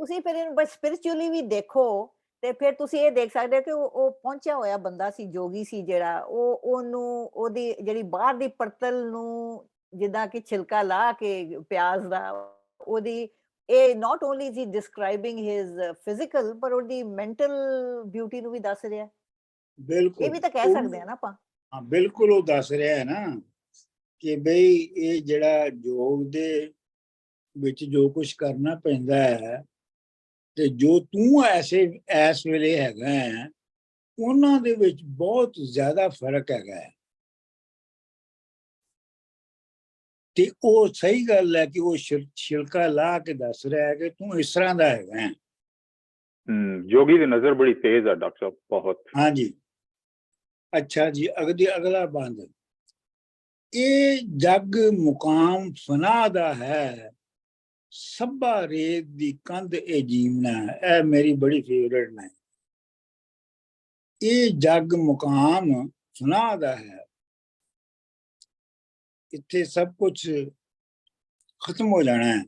ਤੁਸੀਂ ਫਿਰ ਇਹਨੂੰ ਸਪਿਰਿਚੁਅਲੀ ਵੀ ਦੇਖੋ ਤੇ ਫਿਰ ਤੁਸੀਂ ਇਹ ਦੇਖ ਸਕਦੇ ਹੋ ਕਿ ਉਹ ਪਹੁੰਚਿਆ ਹੋਇਆ ਬੰਦਾ ਸੀ, ਜੋਗੀ ਸੀ ਜਿਹੜਾ, ਉਹਦੀ ਜਿਹੜੀ ਬਾਹਰ ਦੀ ਪਰਤਲ ਨੂੰ ਜਿੱਦਾਂ ਕਿ ਛਿਲਕਾ ਲਾ ਕੇ ਪਿਆਜ਼ ਦਾ, ਉਹਦੀ ਇਹ not only is he ਡਿਸਕ੍ਰਾਈਬਿੰਗ his physical ਪਰ ਉਹਦੀ ਮੈਂਟਲ ਬਿਊਟੀ ਨੂੰ ਵੀ ਦੱਸ ਰਿਹਾ। ਬਿਲਕੁਲ, ਇਹ ਵੀ ਤਾਂ ਕਹਿ ਸਕਦੇ ਆ ਨਾ ਆਪਾਂ। ਹਾਂ ਬਿਲਕੁਲ, ਉਹ ਦੱਸ ਰਿਹਾ ਹੈ ਨਾ ਕਿ ਬਈ ਇਹ ਜਿਹੜਾ ਯੋਗ ਦੇ ਵਿੱਚ ਜੋ ਕੁਝ ਕਰਨਾ ਪੈਂਦਾ ਹੈ ਤੇ ਜੋ ਤੂੰ ਇਸ ਵੇਲੇ ਹੈਗਾ ਹੈ, ਉਹਨਾਂ ਦੇ ਵਿੱਚ ਬਹੁਤ ਜ਼ਿਆਦਾ ਫਰਕ ਹੈਗਾ ਹੈ। ਤੇ ਉਹ ਸਹੀ ਗੱਲ ਹੈ ਕਿ ਉਹ ਛਿਲਕਾ ਲਾ ਕੇ ਦੱਸ ਰਿਹਾ ਕਿ ਤੂੰ ਇਸ ਤਰ੍ਹਾਂ ਦਾ ਹੈਗਾ। ਜੋਗੀ ਦੀ ਨਜ਼ਰ ਬੜੀ ਤੇਜ਼ ਹੈ ਡਾਕਟਰ ਸਾਹਿਬ, ਬਹੁਤ। ਹਾਂਜੀ, ਅੱਛਾ ਜੀ, ਅਗਲਾ ਬੰਦ। ਇਹ ਜੱਗ ਮੁਕਾਮ ਫਨਾ ਦਾ ਹੈ, ਸਭਾ ਰੇਤ ਦੀ ਕੰਧ ਇਹ ਜੀਵਨਾ ਹੈ। ਇਹ ਮੇਰੀ ਬੜੀ ਫੇਵਰੇਟ ਨੇ। ਇਹ ਜੱਗ ਮੁਕਾਮ ਫਨਾ ਦਾ ਹੈ, ਇੱਥੇ ਸਭ ਕੁਝ ਖਤਮ ਹੋ ਜਾਣਾ ਹੈ।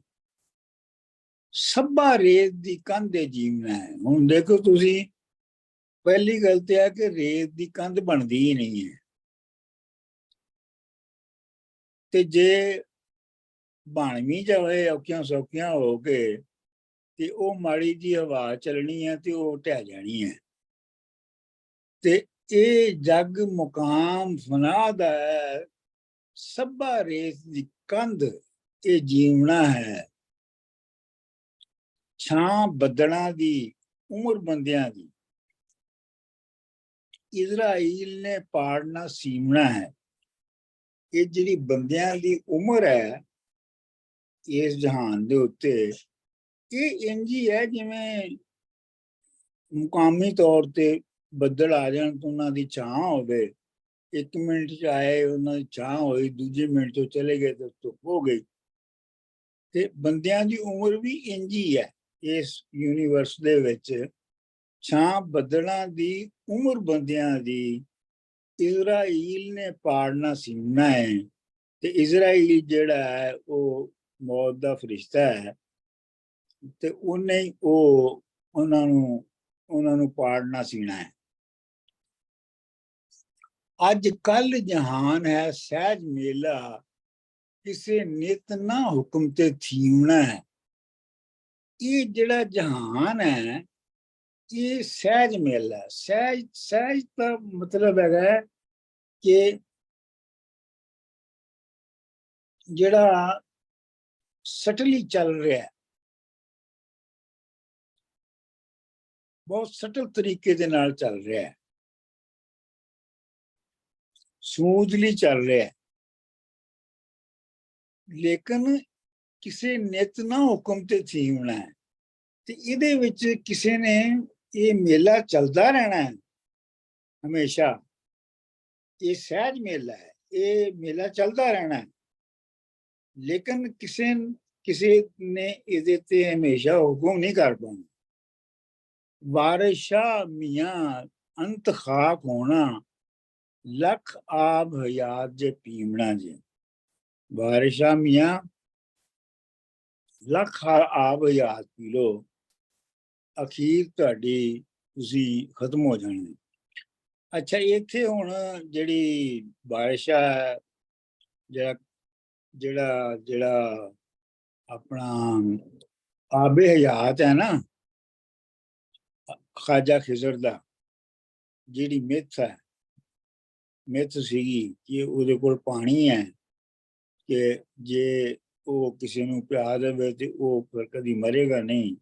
ਸਭਾ ਰੇਤ ਦੀ ਕੰਧ ਇਹ ਜੀਵਨਾ ਹੈ। ਹੁਣ ਦੇਖੋ ਤੁਸੀਂ, ਪਹਿਲੀ ਗੱਲ ਤੇ ਹੈ ਕਿ ਰੇਤ ਦੀ ਕੰਧ ਬਣਦੀ ਹੀ ਨਹੀਂ ਹੈ, ਤੇ ਜੇ ਬਣ ਵੀ ਜਾਵੇ ਔਖੀਆਂ ਸੌਖੀਆਂ ਹੋ ਕੇ, ਤੇ ਉਹ ਮਾੜੀ ਜੀ ਹਵਾ ਚੱਲਣੀ ਹੈ ਤੇ ਉਹ ਢਹਿ ਜਾਣੀ ਹੈ। ਤੇ ਇਹ ਜੱਗ ਮੁਕਾਮ ਫਨਾ ਦਾ ਹੈ, ਸਭਾ ਰੇਤ ਦੀ ਕੰਧ ਇਹ ਜੀਵਣਾ ਹੈ। ਛਾਂ ਬੱਦਲਾਂ ਦੀ, ਉਮਰ ਬੰਦਿਆਂ ਦੀ, ਇਜ਼ਰਾਈਲ ਨੇ ਪਾੜਨਾ ਸੀਮਣਾ ਹੈ। ਇਹ ਜਿਹੜੀ ਬੰਦਿਆਂ ਦੀ ਉਮਰ ਹੈ ਇਸ ਜਹਾਨ ਦੇ ਉੱਤੇ, ਇਹ ਇੰਝ ਹੀ ਹੈ ਜਿਵੇਂ ਮੁਕਾਮੀ ਤੌਰ ਤੇ ਬੱਦਲ ਆ ਜਾਣ ਤਾਂ ਉਹਨਾਂ ਦੀ ਛਾਂ ਹੋਵੇ। 1 ਮਿੰਟ 'ਚ ਆਏ, ਉਹਨਾਂ ਦੀ ਛਾਂ ਹੋਈ, ਦੂਜੇ ਮਿੰਟ 'ਚ ਚਲੇ ਗਏ ਤੇ ਧੁੱਪ ਹੋ ਗਈ। ਤੇ ਬੰਦਿਆਂ ਦੀ ਉਮਰ ਵੀ ਇੰਝ ਹੀ ਹੈ ਇਸ ਯੂਨੀਵਰਸ ਦੇ ਵਿੱਚ। ਛਾਂ ਬੱਦਲਾਂ ਦੀ, ਉਮਰ ਬੰਦਿਆਂ ਦੀ, ਇਜ਼ਰਾਈਲ ਨੇ ਪਾੜਨਾ ਸੀਮਣਾ ਹੈ। ਤੇ ਇਜ਼ਰਾਈਲ ਜਿਹੜਾ ਹੈ ਉਹ ਮੌਤ ਦਾ ਫਰਿਸ਼ਤਾ ਹੈ, ਤੇ ਉਹਨੇ ਹੀ ਉਹਨਾਂ ਨੂੰ ਪਾੜਨਾ ਸੀਣਾ ਹੈ। ਅੱਜ ਕੱਲ ਜਹਾਨ ਹੈ ਸਹਿਜ ਮੇਲਾ, ਕਿਸੇ ਨਿਤ ਨਾ ਹੁਕਮ ਤੇ ਥੀਮਣਾ ਹੈ। ਇਹ ਜਿਹੜਾ ਜਹਾਨ ਹੈ ਇਹ ਸਹਿਜ ਮੇਲਾ। ਸਹਿਜ ਦਾ ਮਤਲਬ ਹੈਗਾ ਕਿ ਜਿਹੜਾ ਸਟਲੀ ਚੱਲ ਰਿਹਾ, ਬਹੁਤ ਸਟਲ ਤਰੀਕੇ ਦੇ ਨਾਲ ਚੱਲ ਰਿਹਾ ਹੈ, ਸਮੂਥਲੀ ਚੱਲ ਰਿਹਾ ਹੈ। ਲੇਕਿਨ ਕਿਸੇ ਨਿਤ ਨਾ ਹੁਕਮ ਤੇ ਥੀਮਣਾ ਹੈ। ਤੇ ਇਹਦੇ ਵਿੱਚ ਕਿਸੇ ਨੇ, ਇਹ ਮੇਲਾ ਚੱਲਦਾ ਰਹਿਣਾ ਹੈ ਹਮੇਸ਼ਾ। ਇਹ ਸਹਿਜ ਮੇਲਾ ਹੈ, ਇਹ ਮੇਲਾ ਚੱਲਦਾ ਰਹਿਣਾ ਹੈ। ਲੇਕਿਨ ਕਿਸੇ ਨੇ ਇਹਦੇ ਤੇ ਹਮੇਸ਼ਾ ਹੁਕਮ ਨਹੀਂ ਕਰ ਪਾਉਣਾ। ਵਾਰਿਸ਼ਾ ਮੀਆਂ ਅੰਤ ਖਾਕ ਹੋਣਾ, ਲੱਖ ਆਬ ਹਯਾਤ ਜੇ ਪੀਵਣਾ ਜੀ। ਵਾਰਿਸ਼ਾ ਮੀਆਂ ਲੱਖ ਆਬ ਹਯਾਤ ਪੀ ਲੋ, ਅਖੀਰ ਤੁਹਾਡੀ ਤੁਸੀਂ ਖਤਮ ਹੋ ਜਾਣੀ। ਅੱਛਾ, ਇੱਥੇ ਹੁਣ ਜਿਹੜੀ ਬਾਰਿਸ਼ਾ ਹੈ, ਜਿਹੜਾ ਆਪਣਾ ਆਬੇ ਹਯਾਤ ਹੈ ਨਾ, ਖਾਜਾ ਖਿਜ਼ਰ ਦਾ ਜਿਹੜੀ ਮਿੱਥ ਸੀਗੀ ਕਿ ਉਹਦੇ ਕੋਲ ਪਾਣੀ ਹੈ, ਕਿ ਜੇ ਉਹ ਕਿਸੇ ਨੂੰ ਪਿਆ ਦੇਵੇ ਤੇ ਉਹ ਫਿਰ ਕਦੀ ਮਰੇਗਾ ਨਹੀਂ।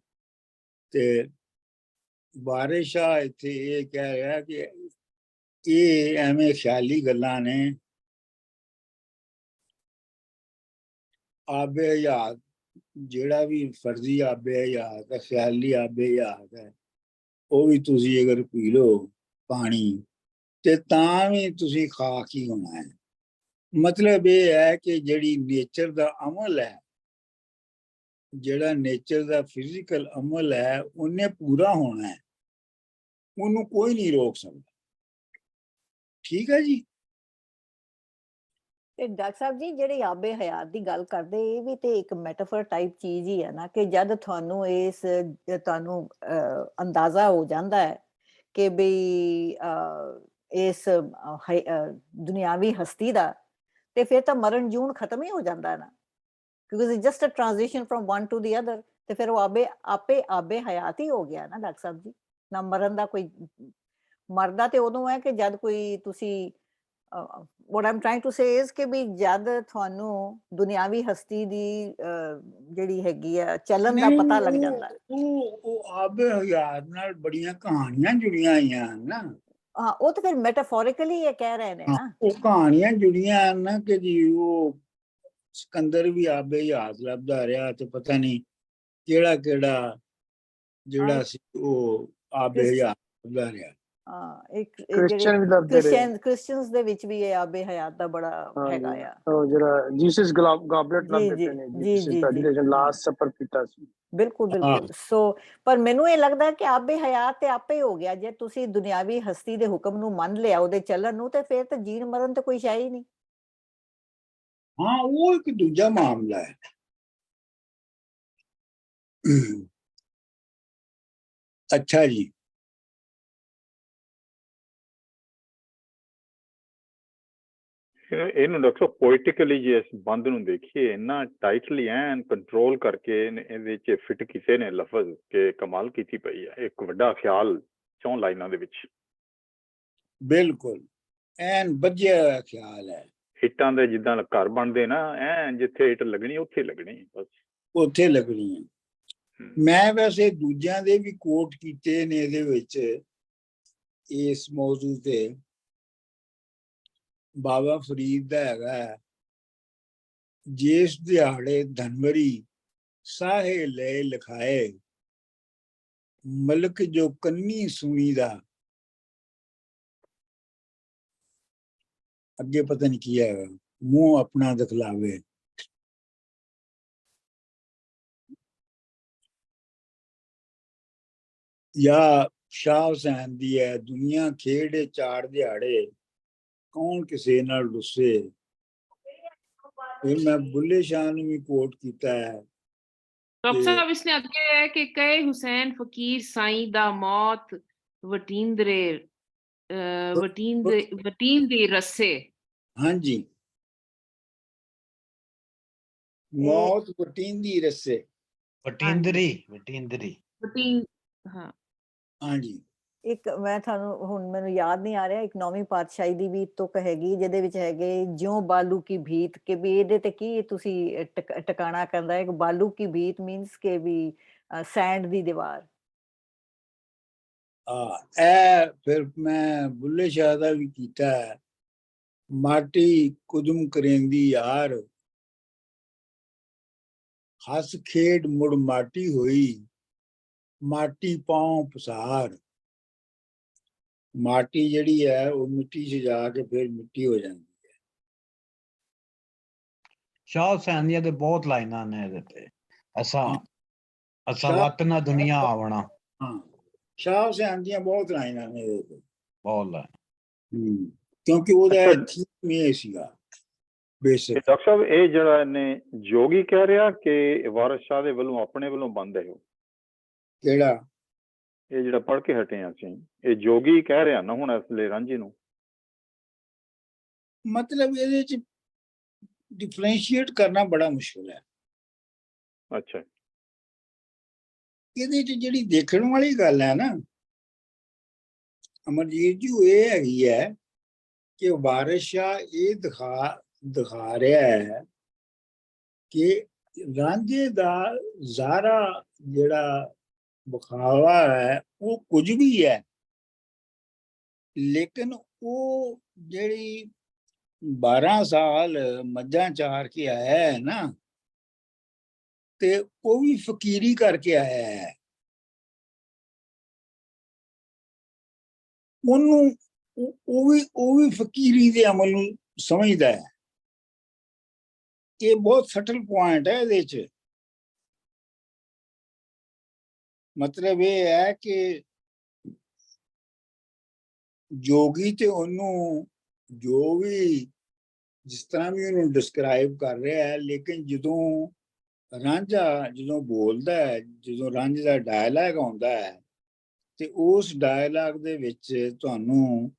ਤੇ ਬਾਰਿਸ਼ਾ ਇੱਥੇ ਇਹ ਕਹਿ ਰਿਹਾ ਕਿ ਇਹ ਐਵੇਂ ਖਿਆਲੀ ਗੱਲਾਂ ਨੇ। ਆਬੇ ਹਯਾਤ ਜਿਹੜਾ ਵੀ ਫਰਜ਼ੀ ਆਬੇ ਹਯਾਤ ਹੈ, ਖਿਆਲੀ ਆਬੇ ਹਯਾਤ ਹੈ, ਉਹ ਵੀ ਤੁਸੀਂ ਅਗਰ ਪੀ ਲਓ ਪਾਣੀ ਤੇ ਤਾਂ ਵੀ ਤੁਸੀਂ ਖਾਕ ਹੀ ਹੋਣਾ ਹੈ। ਮਤਲਬ ਇਹ ਹੈ ਕਿ ਜਿਹੜੀ ਨੇਚਰ ਦਾ ਅਮਲ ਹੈ, ਜਿਹੜਾ ਨੇਚਰ ਦਾ ਫਿਜ਼ੀਕਲ ਅਮਲ ਹੈ, ਉਹਨੇ ਪੂਰਾ ਹੋਣਾ ਹੈ, ਉਹਨੂੰ ਕੋਈ ਨਹੀਂ ਰੋਕ ਸਕਦਾ। ਠੀਕ ਹੈ ਜੀ। ਤੇ ਡਾਕਟਰ ਸਾਹਿਬ ਜੀ, ਜਿਹੜੇ ਆਬੇ ਹਯਾਤ ਦੀ ਗੱਲ ਕਰਦੇ, ਇਹ ਵੀ ਤੇ ਇੱਕ ਮੈਟਾਫਰ ਟਾਈਪ ਚੀਜ਼ ਹੀ ਹੈ ਨਾ, ਕਿ ਜਦ ਤੁਹਾਨੂੰ ਅੰਦਾਜ਼ਾ ਹੋ ਜਾਂਦਾ ਹੈ ਕਿ ਬਈ ਇਸ ਦੁਨਿਆਵੀ ਹਸਤੀ ਦਾ, ਤੇ ਫਿਰ ਤਾਂ ਮਰਨ ਜੂਨ ਖਤਮ ਹੀ ਹੋ ਜਾਂਦਾ ਨਾ, ਕਿਉਂਕਿ just a transition from one to the other. ਤੇ ਫਿਰ ਉਹ ਆਬੇ ਹਯਾਤ ਹੀ ਹੋ ਗਿਆ ਨਾ ਡਾਕਟਰ ਸਾਹਿਬ ਜੀ। ਨਾ ਮਰਨ ਦਾ ਕੋਈ, ਮਰਦਾ ਤੇ ਉਦੋਂ ਹੈ ਕਿ ਜਦ ਕੋਈ ਤੁਸੀਂ what I'm trying to say is ਕਿ ਵੀ ਜਦ ਤੁਹਾਨੂੰ ਦੁਨਿਆਵੀ ਹਸਤੀ ਦੀ ਜਿਹੜੀ ਹੈਗੀ ਆ ਚੱਲਣ ਦਾ ਪਤਾ ਲੱਗ ਜਾਂਦਾ। ਉਹ ਆਬੇ ਹਯਾਤ ਨਾਲ ਬੜੀਆਂ ਕਹਾਣੀਆਂ ਜੁੜੀਆਂ ਹੋਈਆਂ ਹਨ ਨਾ। ਹਾਂ, ਉਹ ਤਾਂ ਫਿਰ ਮੈਟਾਫੋਰਿਕਲੀ ਇਹ ਕਹਿ ਰਹੇ ਨੇ ਨਾ। ਉਹ ਕਹਾਣੀਆਂ ਜੁੜੀਆਂ ਹਨ ਕਿ ਜੀ ਉਹ ਸਿਕੰਦਰ ਵੀ ਆਬੇ ਹਯਾਤ ਲੱਭਦਾ ਰਿਹਾ ਤੇ ਪਤਾ ਨਹੀਂ ਕਿਹੜਾ ਜਿਹੜਾ ਸੀ ਉਹ ਆਬੇ ਹਯਾਤ ਲੱਭਦਾ ਰਿਹਾ। ਇੱਕ ਕ੍ਰਿਸਚੀਅਨ ਵੀ ਲੱਭਦੇ ਰਹੇ। ਕ੍ਰਿਸਚੀਅਨਸ ਦੇ ਵਿੱਚ ਵੀ ਇਹ ਆਬੇ ਹਯਾਤ ਦਾ ਬੜਾ ਹੈਗਾ ਆ। ਉਹ ਜਿਹੜਾ ਜੀਸਸ ਗੌਬਲੇਟ ਲੱਭਦੇ ਪਏ ਨੇ, ਜੀ ਤੁਹਾਡੀ ਜਿਹੜਾ ਲਾਸਟ ਸਪਰ ਪੀਤਾ ਸੀ। ਬਿਲਕੁਲ। ਸੋ ਪਰ ਮੈਨੂੰ ਇਹ ਲੱਗਦਾ ਕਿ ਆਬੇ ਹਯਾਤ ਤੇ ਆਪੇ ਹੋ ਗਿਆ। ਜੇ ਤੁਸੀਂ ਦੁਨਿਆਵੀ ਹਸਤੀ ਦੇ ਹੁਕਮ ਨੂੰ ਮੰਨ ਲਿਆ, ਉਹਦੇ ਚੱਲਣ ਨੂੰ, ਤੇ ਫਿਰ ਤਾਂ ਜੀਣ ਮਰਨ ਤੇ ਕੋਈ ਸ਼ੈ ਹੀ ਨਹੀਂ। ਹਾਂ, ਉਹ ਇੱਕ ਦੂਜਾ ਮਾਮਲਾ ਹੈ। ਅੱਛਾ ਜੀ, ਇਹਨੂੰ ਡਾਕਟਰ ਪੋਇਟਿਕਲੀ ਜੇ ਇਸ ਬੰਦ ਨੂੰ ਦੇਖੀਏ, ਇੰਨਾ ਟਾਈਟਲੀ ਐਨ ਕੰਟਰੋਲ ਕਰਕੇ ਇਹਦੇ 'ਚ ਫਿੱਟ ਕੀਤੇ ਨੇ ਲਫ਼ਜ਼ ਕਿ ਕਮਾਲ ਕੀਤੀ ਪਈ ਹੈ। ਇੱਕ ਵੱਡਾ ਖਿਆਲ 4 ਲਾਈਨਾਂ ਦੇ ਵਿੱਚ। ਬਿਲਕੁਲ ਐਨ ਬੱਝਿਆ ਹੋਇਆ ਖਿਆਲ ਹੈ। ਇੱਟਾਂ ਦੇ ਜਿੱਦਾਂ ਘਰ ਬਣਦੇ ਨਾ, ਐਨ ਜਿੱਥੇ ਇੱਟ ਲੱਗਣੀ ਉੱਥੇ ਲੱਗਣੀ, ਬਸ ਉੱਥੇ ਲੱਗਣੀ ਹੈ। ਮੈਂ ਵੈਸੇ ਦੂਜਿਆਂ ਦੇ ਵੀ ਕੋਟ ਕੀਤੇ ਨੇ ਇਹਦੇ ਵਿੱਚ ਇਸ ਮੌਜੂ ਤੇ। ਬਾਬਾ ਫਰੀਦ ਦਾ ਹੈਗਾ, ਜਿਸ ਦਿਹਾੜੇ ਧਨਵਰੀ ਸਾਹੇ ਲੈ ਲਿਖਾਏ, ਮਲਕ ਜੋ ਕੰਨੀ ਸੁਣੀ ਦਾ। ਅੱਗੇ ਪਤਾ ਨਹੀਂ ਕੀ ਹੈਗਾ, ਮੂੰਹ ਆਪਣਾ ਦਿਖਲਾਵੇ। ਜਾਂ ਸ਼ਾਹ ਹੁਸੈਨ ਦੀ ਹੈ, ਦੁਨੀਆ ਖੇਡੇ 4 ਦਿਹਾੜੇ, ਕੌਣ ਕਿਸੇ ਨਾਲ ਰੁੱਸੇ। ਫਿਰ ਮੈਂ ਬੁੱਲੇ ਸ਼ਾਹ ਨੂੰ ਵੀ ਕੋਟ ਕੀਤਾ ਹੈ। ਡਾਕਟਰ ਸਾਹਿਬ ਇਸਨੇ ਅੱਗੇ ਹੈ ਕਿ ਕਹੇ ਹੁਸੈਨ ਫਕੀਰ ਸਾਈਂ ਦਾ ਮੌਤ ਵਟੀਂਦਰੇ ਵਟੀਂਦੇ ਰੱਸੇ। ਹਾਂਜੀ, ਮੌਤ ਵਟੀਂਦੀ ਰੱਸੇ। ਵਟੀਂਦਰੀ ਹਾਂ। ਹਾਂਜੀ, ਇੱਕ ਮੈਂ ਤੁਹਾਨੂੰ ਹੁਣ ਮੈਨੂੰ ਯਾਦ ਨਹੀਂ ਆ ਰਿਹਾ, ਇੱਕ 9ਵੀਂ ਪਾਤਸ਼ਾਹੀ ਦੀ ਵੀ ਤੁਕ ਹੈਗੀ ਜਿਹਦੇ ਵਿੱਚ ਹੈਗੇ ਜਿਉਂ ਬਾਲੂ ਕੀ ਭੀਤ, ਕਿ ਵੀ ਇਹਦੇ ਤੇ ਕੀ ਤੁਸੀਂ ਟਿਕਾਣਾ ਕਹਿੰਦਾ ਹੈ ਕਿ ਬਾਲੂ ਕੀ ਭੀਤ ਮੀਨਸ ਕਿ ਵੀ ਸੈਂਡ ਦੀ ਦੀਵਾਰ। ਇਹ ਫਿਰ ਮੈਂ ਬੁੱਲੇ ਸ਼ਾਹ ਦਾ ਵੀ ਕੀਤਾ ਹੈ। ਮਾਟੀ ਕੁਦਮ ਕਰੇਂਦੀ ਯਾਰ, ਹੱਸ ਖੇਡ ਮੁੜ ਮਾਟੀ ਹੋਈ, ਮਾਟੀ ਪਾਉ ਪਸਾਰ। ਮਾਟੀ ਜਿਹੜੀ ਹੈ ਉਹ ਮਿੱਟੀ 'ਚ ਜਾ ਕੇ ਫਿਰ ਮਿੱਟੀ ਹੋ ਜਾਂਦੀ ਹੈ। ਸ਼ਾਹ ਹੁਸੈਨ ਦੀਆਂ ਤੇ ਬਹੁਤ ਲਾਈਨਾਂ ਨੇ ਇਹਦੇ ਤੇ। ਅਸਾਂ ਵਤਨ ਦੁਨੀਆ ਆਵਣਾ। ਹਾਂ, ਸ਼ਾਹ ਹੁਸੈਨ ਦੀਆਂ ਬਹੁਤ ਲਾਈਨਾਂ ਨੇ ਇਹਦੇ ਤੇ, ਬਹੁਤ ਲਾਈਨ। ਕਿਉਂਕਿ ਉਹਦਾ ਥੀਮ ਇਹ ਸੀਗਾ ਬੇਸਿਕ। ਡਾਕਟਰ ਸਾਹਿਬ ਇਹ ਜਿਹੜਾ ਇਹਨੇ ਜੋਗੀ ਕਹਿ ਰਿਹਾ ਕਿ ਵਾਰਿਸ ਸ਼ਾਹ ਦੇ ਵੱਲੋਂ ਆਪਣੇ ਵੱਲੋਂ ਬੰਦ ਹੈ ਉਹ ਕਿਹੜਾ? ਇਹ ਜਿਹੜਾ ਪੜ੍ਹ ਕੇ ਹਟੇ ਹਾਂ ਅਸੀਂ, ਇਹ ਜੋਗੀ ਕਹਿ ਰਿਹਾ ਨਾ ਹੁਣ ਇਸ ਲਈ ਰਾਂਝੇ ਨੂੰ। ਮਤਲਬ ਇਹਦੇ 'ਚ ਡਿਫਰੈਂਸ਼ੀਏਟ ਕਰਨਾ ਬੜਾ ਮੁਸ਼ਕਿਲ ਹੈ। ਅੱਛਾ, ਇਹਦੇ 'ਚ ਜਿਹੜੀ ਦੇਖਣ ਵਾਲੀ ਗੱਲ ਹੈ ਨਾ ਅਮਰਜੀਤ ਜੀ, ਉਹ ਇਹ ਹੈਗੀ ਹੈ ਕਿ ਵਾਰਿਸ ਸ਼ਾਹ ਇਹ ਦਿਖਾ ਰਿਹਾ ਹੈ ਕਿ ਰਾਂਝੇ ਦਾ ਜ਼ਾਰਾ ਜਿਹੜਾ ਵਿਖਾਵਾ ਹੈ ਉਹ ਕੁਝ ਵੀ ਹੈ, ਲੇਕਿਨ ਉਹ ਜਿਹੜੀ 12 ਸਾਲ ਮੱਝਾਂ ਚਾਰ ਕੇ ਆਇਆ ਹੈ ਨਾ, ਤੇ ਉਹ ਵੀ ਫਕੀਰੀ ਕਰਕੇ ਆਇਆ ਹੈ। ਉਹਨੂੰ ਉਹ ਵੀ ਫਕੀਰੀ ਦੇ ਅਮਲ ਨੂੰ ਸਮਝਦਾ ਹੈ। ਇਹ ਬਹੁਤ ਸਟਲ ਪੁਆਇੰਟ ਹੈ ਇਹਦੇ 'ਚ। ਮਤਲਬ ਇਹ ਹੈ ਕਿ ਜੋਗੀ ਤੇ ਉਹਨੂੰ ਜੋ ਵੀ ਜਿਸ ਤਰ੍ਹਾਂ ਵੀ ਉਹਨੂੰ ਡਿਸਕ੍ਰਾਈਬ ਕਰ ਰਿਹਾ ਹੈ, ਲੇਕਿਨ ਜਦੋਂ ਰਾਂਝਾ ਜਦੋਂ ਬੋਲਦਾ ਹੈ, ਜਦੋਂ ਰਾਂਝੇ ਦਾ ਡਾਇਲਾਗ ਆਉਂਦਾ ਹੈ, ਤੇ ਉਸ ਡਾਇਲਾਗ ਦੇ ਵਿੱਚ ਤੁਹਾਨੂੰ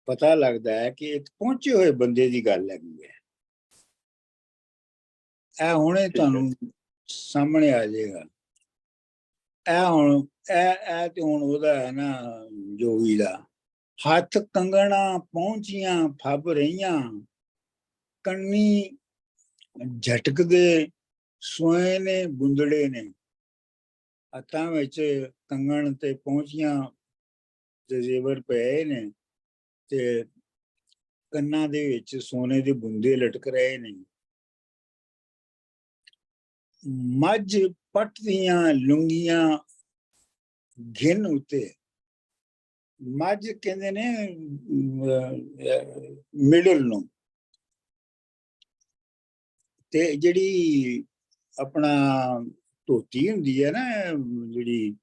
ਪਤਾ ਲੱਗਦਾ ਹੈ ਕਿ ਇੱਕ ਪਹੁੰਚੇ ਹੋਏ ਬੰਦੇ ਦੀ ਗੱਲ ਹੈਗੀ ਹੈ। ਇਹ ਹੁਣੇ ਤੁਹਾਨੂੰ ਸਾਹਮਣੇ ਆ ਜਾਏਗਾ। ਇਹ ਤੇ ਹੁਣ ਉਹਦਾ ਹੈ ਨਾ ਜੋਗੀ ਦਾ। ਹੱਥ ਕੰਗਣਾ ਪਹੁੰਚੀਆਂ ਫੱਬ ਰਹੀਆਂ, ਕੰਨੀ ਝਟਕਦੇ ਸੋਏ ਨੇ ਗੁੰਦੜੇ ਨੇ। ਹੱਥਾਂ ਵਿੱਚ ਕੰਗਣ ਤੇ ਪਹੁੰਚੀਆਂ ਦੇ ਜ਼ੇਵਰ ਪਏ ਨੇ, ਤੇ ਕੰਨਾਂ ਦੇ ਵਿੱਚ ਸੋਨੇ ਦੇ ਬੁੰਦੇ ਲਟਕ ਰਹੇ ਨੇ। ਮੱਝ ਪੱਟ ਦੀਆਂ ਲੁੰਗੀਆਂ ਘਿਨ ਉਤੇ। ਮੱਝ ਕਹਿੰਦੇ ਨੇ ਮਿਡਲ ਨੂੰ, ਤੇ ਜਿਹੜੀ ਆਪਣਾ ਧੋਤੀ ਹੁੰਦੀ ਹੈ ਨਾ, ਜਿਹੜੀ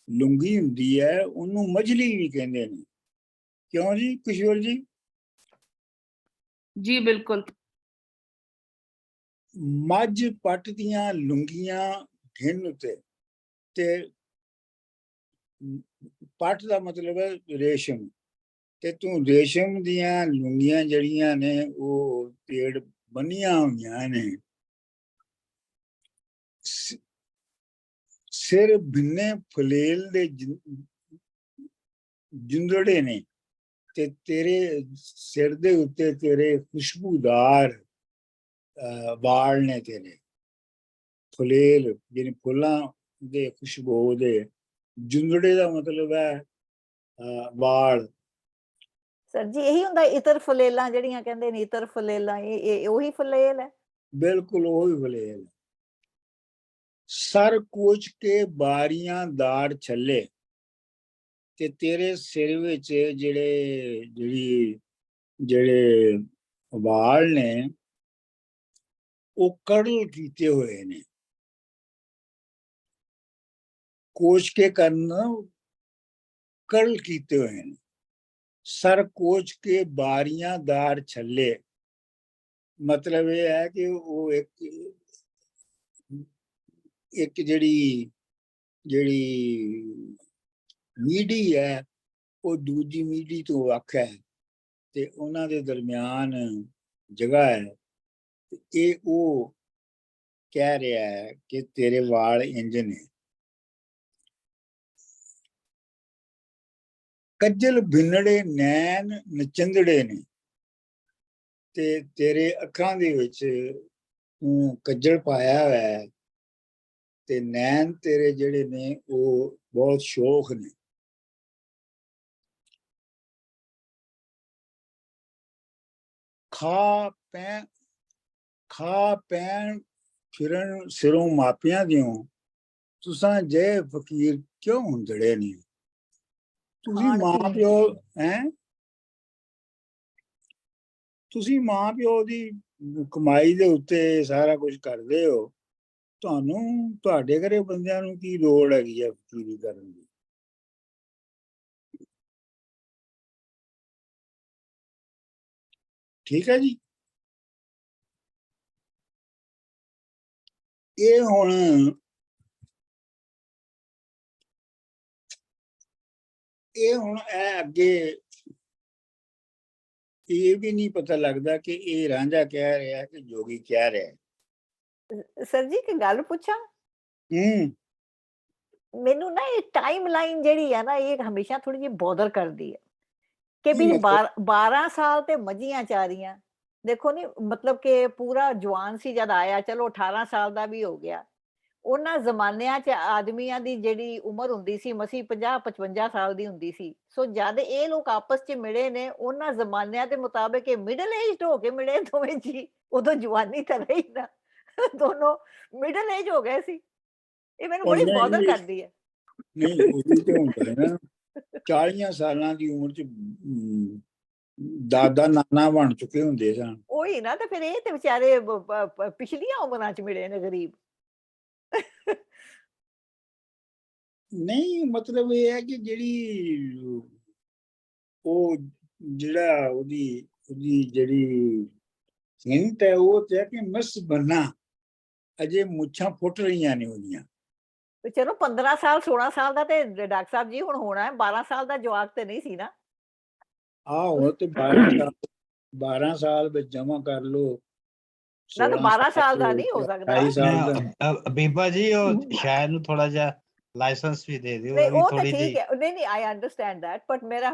ਲੁੰਗੀ ਹੁੰਦੀ ਹੈ, ਉਹਨੂੰ ਮਝਲੀ ਵੀ ਕਹਿੰਦੇ ਨੇ। ਕਿਉਂ ਜੀ ਕਿਸ਼ੋਰ ਜੀ? ਜੀ ਬਿਲਕੁਲ। ਮੱਝ ਪੱਟ ਦੀਆਂ ਲੁੰਗੀਆਂ ਘਿਨ ਉਤੇ, ਤੇ ਪੱਟ ਦਾ ਮਤਲਬ ਹੈ ਰੇਸ਼ਮ, ਤੇ ਤੂੰ ਰੇਸ਼ਮ ਦੀਆਂ ਲੁੰਗੀਆਂ ਜਿਹੜੀਆਂ ਨੇ ਉਹ ਪੇੜ ਬੰਨੀਆਂ ਹੋਈਆਂ ਨੇ। ਸਿਰ ਭਿੰਨੇ ਫਲੇਲ ਦੇ ਜਿੰਦੜੇ ਨੇ, ਤੇ ਤੇਰੇ ਸਿਰ ਦੇ ਉੱਤੇ ਤੇਰੇ ਖੁਸ਼ਬੂਦਾਰ ਵਾਲ ਨੇ। ਤੇਰੇ ਫੁਲੇਲ ਜਿਹਨੇ ਫੁੱਲਾਂ ਦੇ ਖੁਸ਼ਬੂ ਦੇ, ਜੁੰਦੜੇ ਦਾ ਮਤਲਬ ਹੈ ਵਾਲ। ਸਰ ਜੀ ਇਹੀ ਹੁੰਦਾ ਇਤਰ ਫਲੇਲਾਂ ਜਿਹੜੀਆਂ ਕਹਿੰਦੇ ਨੇ, ਇਤਰ ਫਲੇਲਾਂ, ਇਹ ਉਹੀ ਫਲੇਲ ਹੈ? ਬਿਲਕੁਲ ਉਹੀ ਫਲੇਲ। ਸਰ ਕੋਚ ਕੇ ਬਾਰੀਆਂ ਦਾਰ ਛੱਲੇ, ਤੇ ਤੇਰੇ ਸਿਰ ਵਿੱਚ ਜਿਹੜੇ ਵਾਲ ਨੇ ਉਹ ਕਰਲ ਕੀਤੇ ਹੋਏ ਨੇ। ਕੋਚ ਕੇ ਕਰਨਾ, ਕਰਲ ਕੀਤੇ ਹੋਏ ਨੇ। ਸਰ ਕੋਚ ਕੇ ਬਾਰੀਆਂ ਦਾਰ ਛੱਲੇ, ਮਤਲਬ ਇਹ ਹੈ ਕਿ ਉਹ ਇੱਕ ਜਿਹੜੀ ਮੀਡੀ ਹੈ ਉਹ ਦੂਜੀ ਮੀਡੀ ਤੋਂ ਵੱਖ ਹੈ, ਤੇ ਉਹਨਾਂ ਦੇ ਦਰਮਿਆਨ ਜਗ੍ਹਾ ਹੈ। ਇਹ ਉਹ ਕਹਿ ਰਿਹਾ ਹੈ ਕਿ ਤੇਰੇ ਵਾਲ ਇੰਜ ਨੇ। ਕੱਜਲ ਭਿੰਨੜੇ ਨੈਣ ਨਚੰਦੜੇ ਨੇ, ਤੇ ਤੇਰੇ ਅੱਖਾਂ ਦੇ ਵਿੱਚ ਤੂੰ ਕੱਜਲ ਪਾਇਆ ਹੋਇਆ ਹੈ, ਤੇ ਨੈਣ ਤੇਰੇ ਜਿਹੜੇ ਨੇ ਉਹ ਬਹੁਤ ਸ਼ੌਖ ਨੇ। ਖਾ ਪੈਣ ਫਿਰਨ ਸਿਰੋਂ ਮਾਪਿਆਂ ਦਿਓ, ਤੁਸਾਂ ਜੇ ਫਕੀਰ ਕਿਉਂ ਹੁੰਦੜੇ ਨੇ। ਤੁਸੀਂ ਮਾਂ ਪਿਓ ਹੈ, ਤੁਸੀਂ ਮਾਂ ਪਿਓ ਦੀ ਕਮਾਈ ਦੇ ਉੱਤੇ ਸਾਰਾ ਕੁਝ ਕਰਦੇ ਹੋ, ਤੁਹਾਨੂੰ ਤੁਹਾਡੇ ਘਰੇ ਬੰਦਿਆਂ ਨੂੰ ਕੀ ਲੋੜ ਹੈਗੀ ਹੈ ਫਕੀਰੀ ਕਰਨ ਦੀ? ਠੀਕ ਹੈ ਜੀ। ਇਹ ਹੁਣ ਇਹ ਅੱਗੇ ਇਹ ਵੀ ਨਹੀਂ ਪਤਾ ਲੱਗਦਾ ਕਿ ਇਹ ਰਾਂਝਾ ਕਹਿ ਰਿਹਾ ਕਿ ਜੋਗੀ ਕਹਿ ਰਿਹਾ। ਸਰ ਜੀ ਇੱਕ ਗੱਲ ਪੁੱਛਾਂ? ਮੈਨੂੰ ਨਾ ਇਹ ਟਾਈਮ ਲਾਈਨ ਜਿਹੜੀ ਹੈ ਨਾ, ਇਹ ਹਮੇਸ਼ਾ ਥੋੜੀ ਜਿਹੀ ਬੋਦਰ ਕਰਦੀ ਹੈ ਕਿ ਵੀ 12 ਸਾਲ ਤੇ ਮੱਝੀਆਂ ਚਾਰੀਆਂ। ਦੇਖੋ ਨੀ, ਮਤਲਬ ਕਿ ਪੂਰਾ ਜਵਾਨ ਸੀ ਜਦ ਆਇਆ, ਚਲੋ 18 ਸਾਲ ਦਾ ਵੀ ਹੋ ਗਿਆ। ਉਹਨਾਂ ਜ਼ਮਾਨਿਆਂ 'ਚ ਆਦਮੀਆਂ ਦੀ ਜਿਹੜੀ ਉਮਰ ਹੁੰਦੀ ਸੀ ਮਸੀਂ 50-55 ਸਾਲ ਦੀ ਹੁੰਦੀ ਸੀ। ਸੋ ਜਦ ਇਹ ਲੋਕ ਆਪਸ 'ਚ ਮਿਲੇ ਨੇ, ਉਹਨਾਂ ਜ਼ਮਾਨਿਆਂ ਦੇ ਮੁਤਾਬਿਕ ਇਹ ਮਿਡਲ ਏਜ ਹੋ ਕੇ ਮਿਲੇ ਦੋਵੇਂ ਜੀ। ਉਦੋਂ ਜਵਾਨੀ ਤਾਂ ਰਹੀ ਨਾ, ਦੋਨੋਂ ਮਿਡਲ ਏਜ ਹੋ ਗਏ ਸੀ। ਇਹ ਮੈਨੂੰ ਬੜੀ ਬੋਦਰ ਕਰਦੀ ਹੈ। ਨਹੀਂ ਉਹਦੀ ਤੇ ਹੁੰਦਾ ਹੈ ਨਾ, 40 ਸਾਲਾਂ ਦੀ ਉਮਰ 'ਚ ਦਾਦਾ ਨਾਨਾ ਬਣ ਚੁੱਕੇ ਹੁੰਦੇ ਸਨ। ਉਹੀ ਨਾ, ਤੇ ਫਿਰ ਇਹ ਤੇ ਵਿਚਾਰੇ ਪਿਛਲੀਆਂ ਉਮਰਾਂ 'ਚ ਮਿਲੇ ਨੇ ਗਰੀਬ। ਨਹੀਂ ਮਤਲਬ ਇਹ ਹੈ ਕਿ ਜਿਹੜੀ ਉਹ ਜਿਹੜਾ ਉਹਦੀ ਜਿਹੜੀ ਹਿੰਟ ਹੈ ਉਹ ਤੇ ਹੈ ਕਿ ਮਸ ਬਣਾ, ਅਜੇ ਮੁੱਛਾਂ ਫੁੱਟ ਰਹੀਆਂ ਨੇ ਉਹਦੀਆਂ। ਚਲੋ 15 ਸਾਲ 16 ਸਾਲ ਦਾ ਤੇ ਡਾਕਟਰ ਸਾਹਿਬ ਜੀ ਹੁਣ ਹੋਣਾ ਹੈ, 12 ਸਾਲ ਦਾ ਜਵਾਕ ਤੇ ਨਹੀਂ ਸੀ ਨਾ। ਆਹੋ ਤੇ 12 ਸਾਲ ਵਿੱਚ ਜਮਾ ਕਰ ਲੋ। ਨਾ ਤਾਂ 12 ਸਾਲ ਦਾ ਨਹੀਂ ਹੋ ਸਕਦਾ। ਬੀਬਾ ਜੀ ਉਹ ਸ਼ਾਇਦ ਨੂੰ ਥੋੜਾ ਜਿਹਾ ਲਾਇਸੈਂਸ ਵੀ ਦੇ ਦਿਓ। ਨਹੀਂ ਉਹ ਤਾਂ ਠੀਕ ਹੈ, ਨਹੀਂ ਆਈ ਅੰਡਰਸਟੈਂਡ ਦੈਟ, ਬਟ ਮੈਨੂੰ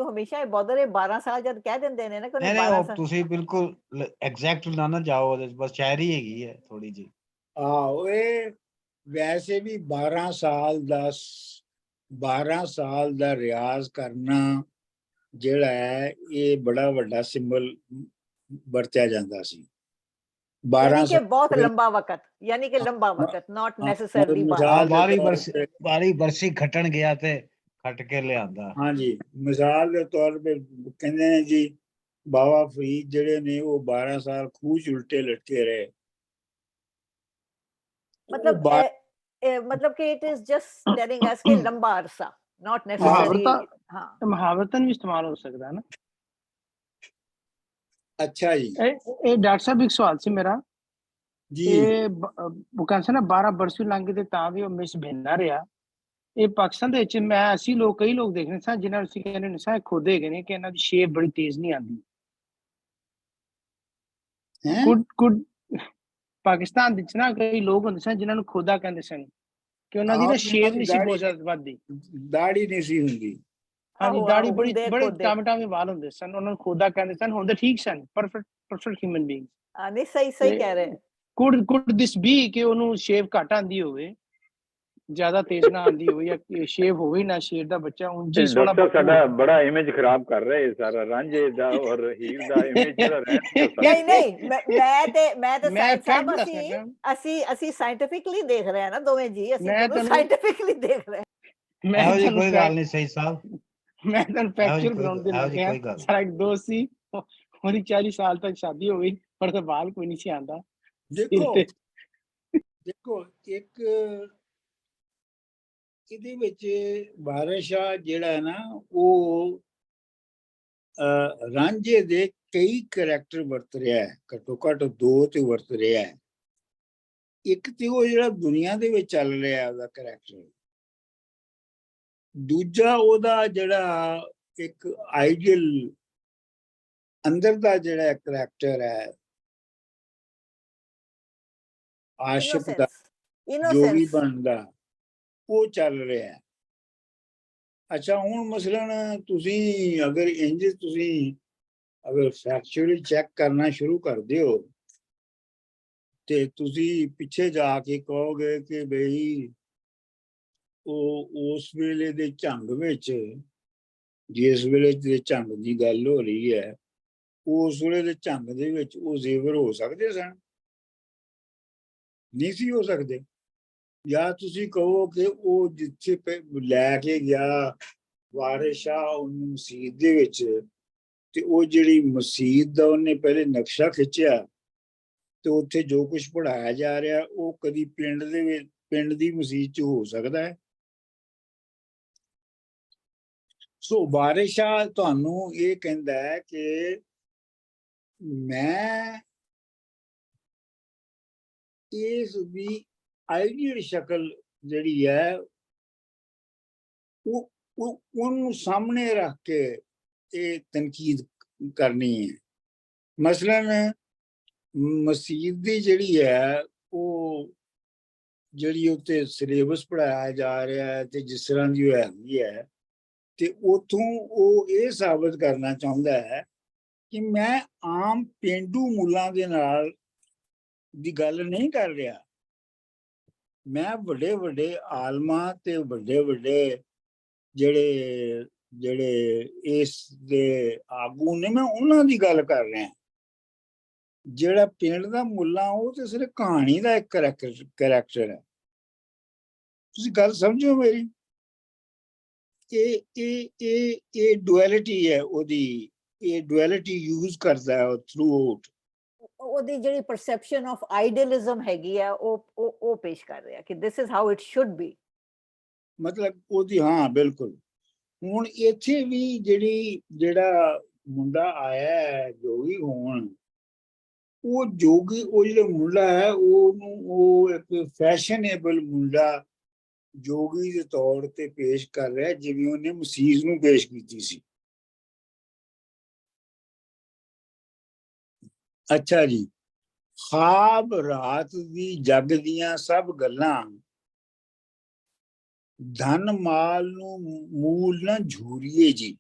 ਹਮੇਸ਼ਾ ਇਹ ਬੋਦਰ ਹੈ 12 ਸਾਲ ਜਦ ਕਹਿ ਦਿੰਦੇ ਨੇ ਨਾ ਕਿ 12 ਸਾਲ। ਤੁਸੀਂ ਬਿਲਕੁਲ ਐਗਜ਼ੈਕਟ ਨਾ ਜਾਓ ਉਹਦੇ, ਬਸ ਸ਼ਾਇਰੀ ਹੈਗੀ ਹੈ ਥੋੜੀ ਜੀ। ਆਹੋ ਇਹ ਵੈਸੇ ਵੀ 12 ਸਾਲ ਦਾ ਰਿਆਜ਼ ਕਰਨਾ ਜਿਹੜਾ ਹੈ ਇਹ ਬੜਾ ਵੱਡਾ ਸਿੰਬਲ ਵਰਤਿਆ ਜਾਂਦਾ ਸੀ। 12 यानी कि साल बहुत पहले- लंबा वक्त, यानी कि लंबा हाँ, वक्त, नॉट हाँ, नेसेसरली मिसाल हाँ ਦੇ ਬਾਰੀ ਤੌਰ ਬਰਸੀ ਤੇ- ਬਾਰੀ ਬਰਸੀ ਖੱਟਣ ਗਿਆ ਤੇ ਖੱਟ ਕੇ ਲਿਆਂਦਾ। ਹਾਂਜੀ, ਮਿਸਾਲ ਦੇ ਤੌਰ ਤੇ ਕਹਿੰਦੇ ਨੇ ਜੀ ਬਾਬਾ ਫਰੀਦ ਜਿਹੜੇ ਨੇ ਉਹ 12 ਸਾਲ ਖੂਹ 'ਚ ਉਲਟੇ ਲਟਕੇ ਰਹੇ। मतलब मतलब कि it is just telling us कि लंबा अरसा, नॉट नेसेसरी। मुहावरता हाँ मुहावरतन भी इस्तेमाल हो सकता है ना। अच्छा जी डॉक्टर साहब एक सवाल से मेरा जी ਉਹ ਕਹਿੰਦੇ ਸੀ ਨਾ 12 ਬਰਸੀ ਲੰਘ ਗਏ ਤੇ ਤਾਂ ਵੀ ਉਹ ਮਿਸ ਭਿੰਨਾ ਰਿਹਾ। ਇਹ ਪਾਕਿਸਤਾਨ ਦੇ ਵਿੱਚ ਮੈਂ ਅਸੀਂ ਲੋਕ ਕਈ ਲੋਕ ਦੇਖਦੇ ਸਾਂ ਜਿਨ੍ਹਾਂ ਨੂੰ ਅਸੀਂ ਕਹਿੰਦੇ ਨੇ ਸਾਂ ਖੁਦ ਹੈਗੇ ਨੇ ਕਿ ਇਹਨਾਂ ਦੀ ਸ਼ੇਪ ਬੜੀ ਤੇਜ਼ ਨਹੀਂ ਆਉਂਦੀ। ਹੈਂ? ਕੁਡ ਪਾਕਿਸਤਾਨ ਵਿੱਚ ਨਾ ਕਈ ਲੋਕ ਹੁੰਦੇ ਸਨ ਜਿਨ੍ਹਾਂ ਨੂੰ ਖੁਦਾ ਕਹਿੰਦੇ ਸਨ ਕਿ ਉਹਨਾਂ ਦੀ ਨਾ ਸ਼ੇਪ ਨਹੀਂ ਸੀ ਬਹੁਤ ਜ਼ਿਆਦਾ ਵੱਧਦੀ, ਦਾੜੀ ਨਹੀਂ ਸੀ ਹੁੰਦੀ। ਹਾਂਜੀ ਆਹੋ, ਦਾੜੀ ਆਹੋ, ਬੜੀ ਹੁੰਦੇ ਬੜੇ ਖੁਦ। ਟਾਵੇਂ ਵਾਲ ਹੁੰਦੇ ਸਨ, ਉਹਨਾਂ ਨੂੰ ਖੁਦਾ ਕਹਿੰਦੇ ਸਨ। ਹੁੰਦੇ ਠੀਕ ਸਨ, ਪਰਫੈਕਟ ਹਿਊਮਨ ਬੀਇੰਗ। नहीं सही कह रहे हैं। ਕੁਡ ਦਿਸ ਬੀ ਕਿ ਉਹਨੂੰ ਸ਼ੇਪ ਘੱਟ ਆਂਦੀ ਹੋਵੇ, ਜ਼ਿਆਦਾ ਤੇਜ਼ ਨਾ ਆਂਦੀ ਹੋਵੇ, ਜਾਂ ਸ਼ੇਪ ਹੋਵੇ ਨਾ ਸ਼ੇਰ ਦਾ ਬੱਚਾ ਉਂਝ ਹੀ ਸੋਹਣਾ ਡਾਕਟਰ ਸਾਡਾ ਬੱਕੂ। ਬੜਾ ਇਮੇਜ ਖਰਾਬ ਕਰ ਰਿਹਾ ਹੈ ਸਾਰਾ ਰਾਂਝੇ ਦਾ ਔਰ ਹੀਰ ਦਾ ਇਮੇਜ ਜਿਹੜਾ ਰਹਿਣ ਦਿਓ नहीं नहीं मैं तो मैं साइंस साहब fact ਦੱਸ ਰਿਹਾ। ਅਸੀਂ ਸਾਇੰਟੀਫਿਕਲੀ ਦੇਖ ਰਹੇ ਹਾਂ ਨਾ ਦੋਵੇਂ ਜੀ, ਅਸੀਂ ਮੈਂ ਤੁਹਾਨੂੰ ਤੁਹਾਨੂੰ- ਸਾਇੰਟੀਫਿਕਲੀ ਦੇਖ ਰਹੇ ਹਾਂ। ਮੈਂ ਇਹੋ ਜਿਹੀ ਤੁਹਾਨੂੰ ਕੋਈ ਗੱਲ ਨਹੀਂ ਸਹੀ ਸਾਹਿਬ, ਮੈਂ ਤੁਹਾਨੂੰ ਫੈਕਚੁਅਲ ਗਰਾਊਂਡ ਤੇ ਇਹੋ ਲੈ ਜਿਹੀ ਗਿਆ। ਕੋਈ ਗੱਲ। ਸਾਡਾ ਇੱਕ ਦੋਸਤ ਸੀ, ਉਹਦੀ 40 ਸਾਲ ਤੱਕ ਸ਼ਾਦੀ ਹੋ ਗਈ ਪਰ ਤਾਂ ਬਾਲ ਕੋਈ ਨਹੀਂ ਸੀ ਆਂਦਾ। ਦੇਖੋ ਇੱਕ ਇਹਦੇ ਵਿੱਚ ਬਾਰਿਸ਼ਾ ਜਿਹੜਾ ਹੈ ਨਾ ਉਹ ਰਾਂਝੇ ਦੇ ਕਈ ਕਰੈਕਟਰ ਵਰਤ ਰਿਹਾ ਹੈ, ਘੱਟੋ ਘੱਟ 2 ਤੇ ਵਰਤ ਰਿਹਾ ਹੈ। ਇੱਕ ਤੇ ਉਹ ਜਿਹੜਾ ਦੁਨੀਆ ਦੇ ਵਿੱਚ ਚੱਲ ਰਿਹਾ ਉਹਦਾ ਕਰੈਕਟਰ, ਦੂਜਾ ਉਹਦਾ ਜਿਹੜਾ ਇੱਕ ਆਈਡੀਅਲ ਅੰਦਰ ਦਾ ਜਿਹੜਾ ਕਰੈਕਟਰ ਹੈ ਆਸ਼ਿਕ ਦਾ, ਜੋਗੀ ਬਣਦਾ, ਉਹ ਚੱਲ ਰਿਹਾ ਹੈ। ਅੱਛਾ ਹੁਣ ਮਸਲਨ ਤੁਸੀਂ ਅਗਰ ਇੰਜ ਤੁਸੀਂ ਅਗਰ ਫੈਕਚੁਅਲੀ ਚੈੱਕ ਕਰਨਾ ਸ਼ੁਰੂ ਕਰ ਦਿਓ ਤੇ ਤੁਸੀਂ ਪਿੱਛੇ ਜਾ ਕੇ ਕਹੋਗੇ ਕਿ ਬਈ ਉਹ ਉਸ ਵੇਲੇ ਦੇ ਝੰਗ ਵਿੱਚ, ਜਿਸ ਵੇਲੇ ਦੇ ਝੰਗ ਦੀ ਗੱਲ ਹੋ ਰਹੀ ਹੈ, ਉਸ ਵੇਲੇ ਦੇ ਝੰਗ ਦੇ ਵਿੱਚ ਉਹ ਜ਼ੇਵਰ ਹੋ ਸਕਦੇ ਸਨ? ਨਹੀਂ ਸੀ ਹੋ ਸਕਦੇ। ਜਾਂ ਤੁਸੀਂ ਕਹੋ ਕਿ ਉਹ ਜਿੱਥੇ ਲੈ ਕੇ ਗਿਆ ਵਾਰਿਸ ਸ਼ਾਹ ਉਹਨੂੰ ਮਸਜਿਦ ਦੇ ਵਿੱਚ, ਤੇ ਉਹ ਜਿਹੜੀ ਮਸਜਿਦ ਦਾ ਉਹਨੇ ਪਹਿਲੇ ਨਕਸ਼ਾ ਖਿੱਚਿਆ ਤੇ ਉੱਥੇ ਜੋ ਕੁਝ ਪੜਾਇਆ ਜਾ ਰਿਹਾ ਉਹ ਕਦੀ ਪਿੰਡ ਦੇ ਵਿੱਚ, ਪਿੰਡ ਦੀ ਮਸਜਿਦ 'ਚ ਹੋ ਸਕਦਾ ਹੈ? ਸੋ ਵਾਰਿਸ ਸ਼ਾਹ ਤੁਹਾਨੂੰ ਇਹ ਕਹਿੰਦਾ ਹੈ ਕਿ ਮੈਂ ਇਸ ਦੀ ਆਈਡੀਅਲ ਸ਼ਕਲ ਜਿਹੜੀ ਹੈ ਉਹ ਉਹਨੂੰ ਸਾਹਮਣੇ ਰੱਖ ਕੇ ਇਹ ਤਨਕੀਦ ਕਰਨੀ ਹੈ। ਮਸਲਨ ਮਸਜਿਦ ਦੀ ਜਿਹੜੀ ਹੈ ਉਹ ਜਿਹੜੀ ਉੱਤੇ ਸਿਲੇਬਸ ਪੜਾਇਆ ਜਾ ਰਿਹਾ ਹੈ ਤੇ ਜਿਸ ਤਰ੍ਹਾਂ ਦੀ ਉਹ ਹੈਗੀ ਹੈ, ਤੇ ਉਥੋਂ ਉਹ ਇਹ ਸਾਬਤ ਕਰਨਾ ਚਾਹੁੰਦਾ ਹੈ ਕਿ ਮੈਂ ਆਮ ਪੇਂਡੂ ਮੁੱਲਾਂ ਦੇ ਨਾਲ ਦੀ ਗੱਲ ਨਹੀਂ ਕਰ ਰਿਹਾ, ਮੈਂ ਵੱਡੇ ਵੱਡੇ ਆਲਮਾਂ ਤੇ ਵੱਡੇ ਵੱਡੇ ਜਿਹੜੇ ਇਸ ਦੇ ਆਗੂ ਨੇ, ਮੈਂ ਉਹਨਾਂ ਦੀ ਗੱਲ ਕਰ ਰਿਹਾ। ਜਿਹੜਾ ਪਿੰਡ ਦਾ ਮੁੱਲਾ ਉਹ ਤੇ ਸਿਰਫ ਕਹਾਣੀ ਦਾ ਇੱਕ ਕਰੈਕਟਰ ਹੈ। ਤੁਸੀਂ ਗੱਲ ਸਮਝੋ ਮੇਰੀ, ਇਹ ਡੁਐਲਿਟੀ ਹੈ ਉਹਦੀ, ਇਹ ਡੁਐਲਿਟੀ ਯੂਜ਼ ਕਰਦਾ ਹੈ ਥਰੂ ਆਊਟ। ਉਹਦੀ ਜਿਹੜੀ ਪਰਸੈਪਸ਼ਨ ਆਫ ਆਈਡੀਅਲਿਜ਼ਮ ਹੈਗੀ ਆ ਉਹ ਪੇਸ਼ ਕਰ ਰਿਹਾ ਕਿ this is how it should be, ਮਤਲਬ ਉਹਦੀ, ਹਾਂ ਬਿਲਕੁਲ। ਹੁਣ ਇੱਥੇ ਵੀ ਜਿਹੜਾ ਮੁੰਡਾ ਆਇਆ ਹੈ ਜੋਗੀ ਹੋਣ, ਉਹ ਜੋਗੀ, ਉਹ ਜਿਹੜਾ ਮੁੰਡਾ ਹੈ ਉਹਨੂੰ ਉਹ ਇੱਕ ਫੈਸ਼ਨੇਬਲ ਮੁੰਡਾ ਜੋਗੀ ਦੇ ਤੌਰ ਤੇ ਪੇਸ਼ ਕਰ ਰਿਹਾ, ਜਿਵੇਂ ਉਹਨੇ ਮਸੀਹ ਨੂੰ ਪੇਸ਼ ਕੀਤੀ ਸੀ। ਅੱਛਾ ਜੀ, ਖਾਬ ਰਾਤ ਦੀ ਜਗ ਦੀਆਂ ਸਭ ਗੱਲਾਂ, ਧਨ ਮਾਲ ਨੂੰ ਮੂਲ ਨਾ ਝੂਰੀਏ ਜੀ।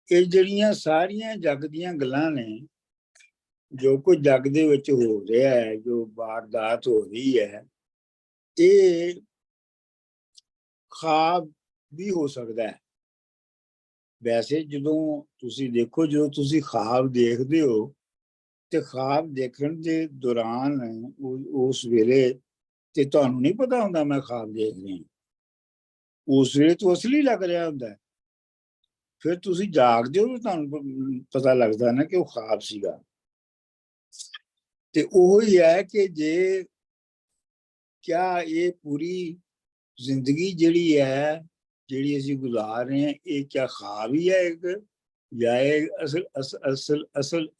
ਇਹ ਜਿਹੜੀਆਂ ਸਾਰੀਆਂ ਜਗ ਦੀਆਂ ਗੱਲਾਂ ਨੇ, ਜੋ ਕੁਝ ਜਗ ਦੇ ਵਿੱਚ ਹੋ ਰਿਹਾ ਹੈ, ਜੋ ਵਾਰਦਾਤ ਹੋ ਰਹੀ ਹੈ, ਇਹ ਖਾਬ ਵੀ ਹੋ ਸਕਦਾ ਹੈ। ਵੈਸੇ ਜਦੋਂ ਤੁਸੀਂ ਦੇਖੋ, ਜਦੋਂ ਤੁਸੀਂ ਖਾਬ ਦੇਖਦੇ ਹੋ ਤੇ ਖਾਬ ਦੇਖਣ ਦੇ ਦੌਰਾਨ ਉਸ ਵੇਲੇ ਤੇ ਤੁਹਾਨੂੰ ਨਹੀਂ ਪਤਾ ਹੁੰਦਾ ਮੈਂ ਖਾਬ ਦੇਖ ਰਿਹਾ, ਉਸ ਵੇਲੇ ਤੋਂ ਅਸਲੀ ਲੱਗ ਰਿਹਾ ਹੁੰਦਾ। ਫਿਰ ਤੁਸੀਂ ਜਾਗਦੇ ਹੋ, ਤੁਹਾਨੂੰ ਪਤਾ ਲੱਗਦਾ ਨਾ ਕਿ ਉਹ ਖਾਬ ਸੀਗਾ। ਤੇ ਉਹ ਹੀ ਹੈ ਕਿ ਜੇ ਕਿਆ ਇਹ ਪੂਰੀ ਜ਼ਿੰਦਗੀ ਜਿਹੜੀ ਹੈ, ਜਿਹੜੀ ਅਸੀਂ ਗੁਜ਼ਾਰ ਰਹੇ ਹਾਂ, ਇਹ ਕਿਆ ਖਾਬ ਹੀ ਹੈ ਇੱਕ, ਜਾਂ ਇਹ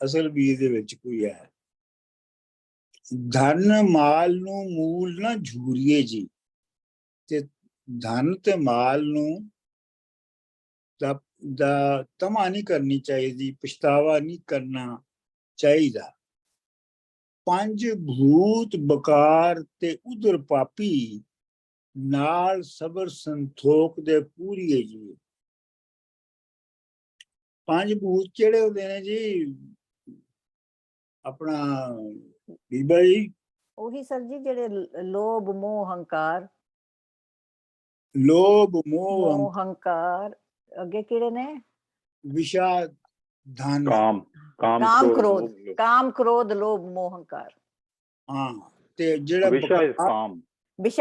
ਅਸਲ ਵੀ ਦੇ ਵਿੱਚ ਕੋਈ ਹੈ। ਧਨ ਮਾਲ ਨੂੰ ਮੂਲ ਨਾ ਝੂਰੀਏ ਜੀ, ਤੇ ਧਨ ਤੇ ਮਾਲ ਨੂੰ ਦਾ ਤਮਾ ਨਹੀਂ ਕਰਨੀ ਚਾਹੀਦੀ, ਪਛਤਾਵਾ ਨਹੀਂ ਕਰਨਾ ਚਾਹੀਦਾ। ਪੰਜ ਭੂਤ ਬਕਾਰ ਤੇ ਉਧਰ ਪਾਪੀ, ਨਾਲ ਸਬਰ ਸੰਤੋਖ ਦੇ ਪੂਰੀਏ ਜੀ। ਪੰਜ ਭੂਤ ਕਿਹੜੇ ਹੁੰਦੇ ਨੇ ਜੀ ਆਪਣਾ ਬੀਬਾ ਜੀ? ਉਹੀ ਸਰ ਜੀ ਜਿਹੜੇ ਲੋਭ ਮੋਹ ਹੰਕਾਰ। ਲੋਭ ਮੋਹ ਹੰਕਾਰ, ਅੱਗੇ ਕਿਹੜੇ ਨੇ? ਵਿਸ਼ਾ ਧਨ ਕਾਮ ਕ੍ਰੋਧ ਲੋਭ ਮੋਹ ਹੰਕਾਰ। ਹਾਂ, ਤੇ ਜਿਹੜਾ ਵਿਸ਼ਾ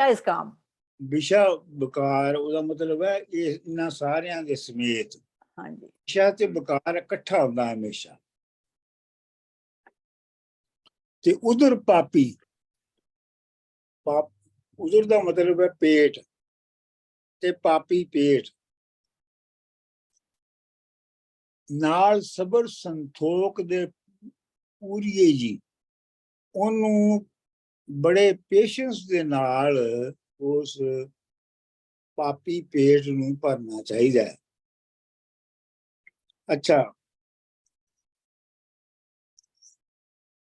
ਇਸ ਕਾਮ, ਵਿਸ਼ਾ ਬਕਾਰ, ਉਹਦਾ ਮਤਲਬ ਹੈ ਇਹ ਇਹਨਾਂ ਸਾਰਿਆਂ ਦੇ ਸਮੇਤ। ਹਾਂਜੀ, ਵਿਸ਼ਾ ਤੇ ਬਕਾਰ ਇਕੱਠਾ ਹੁੰਦਾ ਹਮੇਸ਼ਾ। ਤੇ ਉਧਰ ਪਾਪੀ, ਉਧਰ ਦਾ ਮਤਲਬ ਹੈ ਪੇਟ, ਤੇ ਪਾਪੀ ਪੇਟ। ਨਾਲ ਸਬਰ ਸੰਤੋਖ ਦੇ ਪੂਰੀਏ ਜੀ, ਉਹਨੂੰ ਬੜੇ ਪੇਸ਼ੈਂਸ ਦੇ ਨਾਲ ਉਸ ਪਾਪੀ ਪੇਟ ਨੂੰ ਭਰਨਾ ਚਾਹੀਦਾ ਹੈ। ਅੱਛਾ,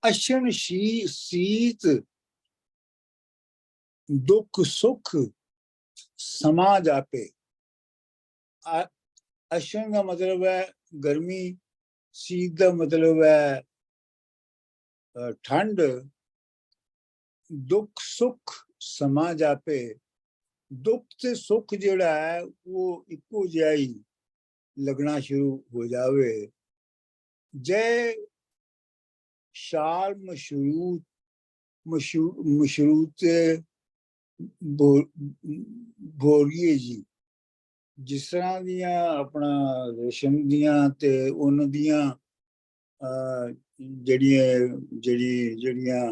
ਅਸ਼ਨ ਸੀਤ ਦੁੱਖ ਸੁੱਖ ਸਮਾ ਜਾਪੇ। ਅਸ਼ਨ ਦਾ ਮਤਲਬ ਹੈ ਗਰਮੀ, ਸੀਤ ਦਾ ਮਤਲਬ ਹੈ ਠੰਡ, ਦੁੱਖ ਸੁੱਖ ਸਮਾ ਜਾਪੇ। ਦੁੱਖ ਤੇ ਸੁੱਖ ਜਿਹੜਾ ਹੈ ਉਹ ਇੱਕੋ ਜਿਹਾ ਹੀ ਲੱਗਣਾ ਸ਼ੁਰੂ ਹੋ ਜਾਵੇ। ਜੈ ਸ਼ਾਲ ਮਸ਼ਰੂਤ ਬੋਰੀਏ ਜੀ, ਜਿਸ ਤਰ੍ਹਾਂ ਦੀਆਂ ਆਪਣਾ ਰੇਸ਼ਮ ਦੀਆਂ ਤੇ ਉਹਨਾਂ ਦੀਆਂ ਜਿਹੜੀਆਂ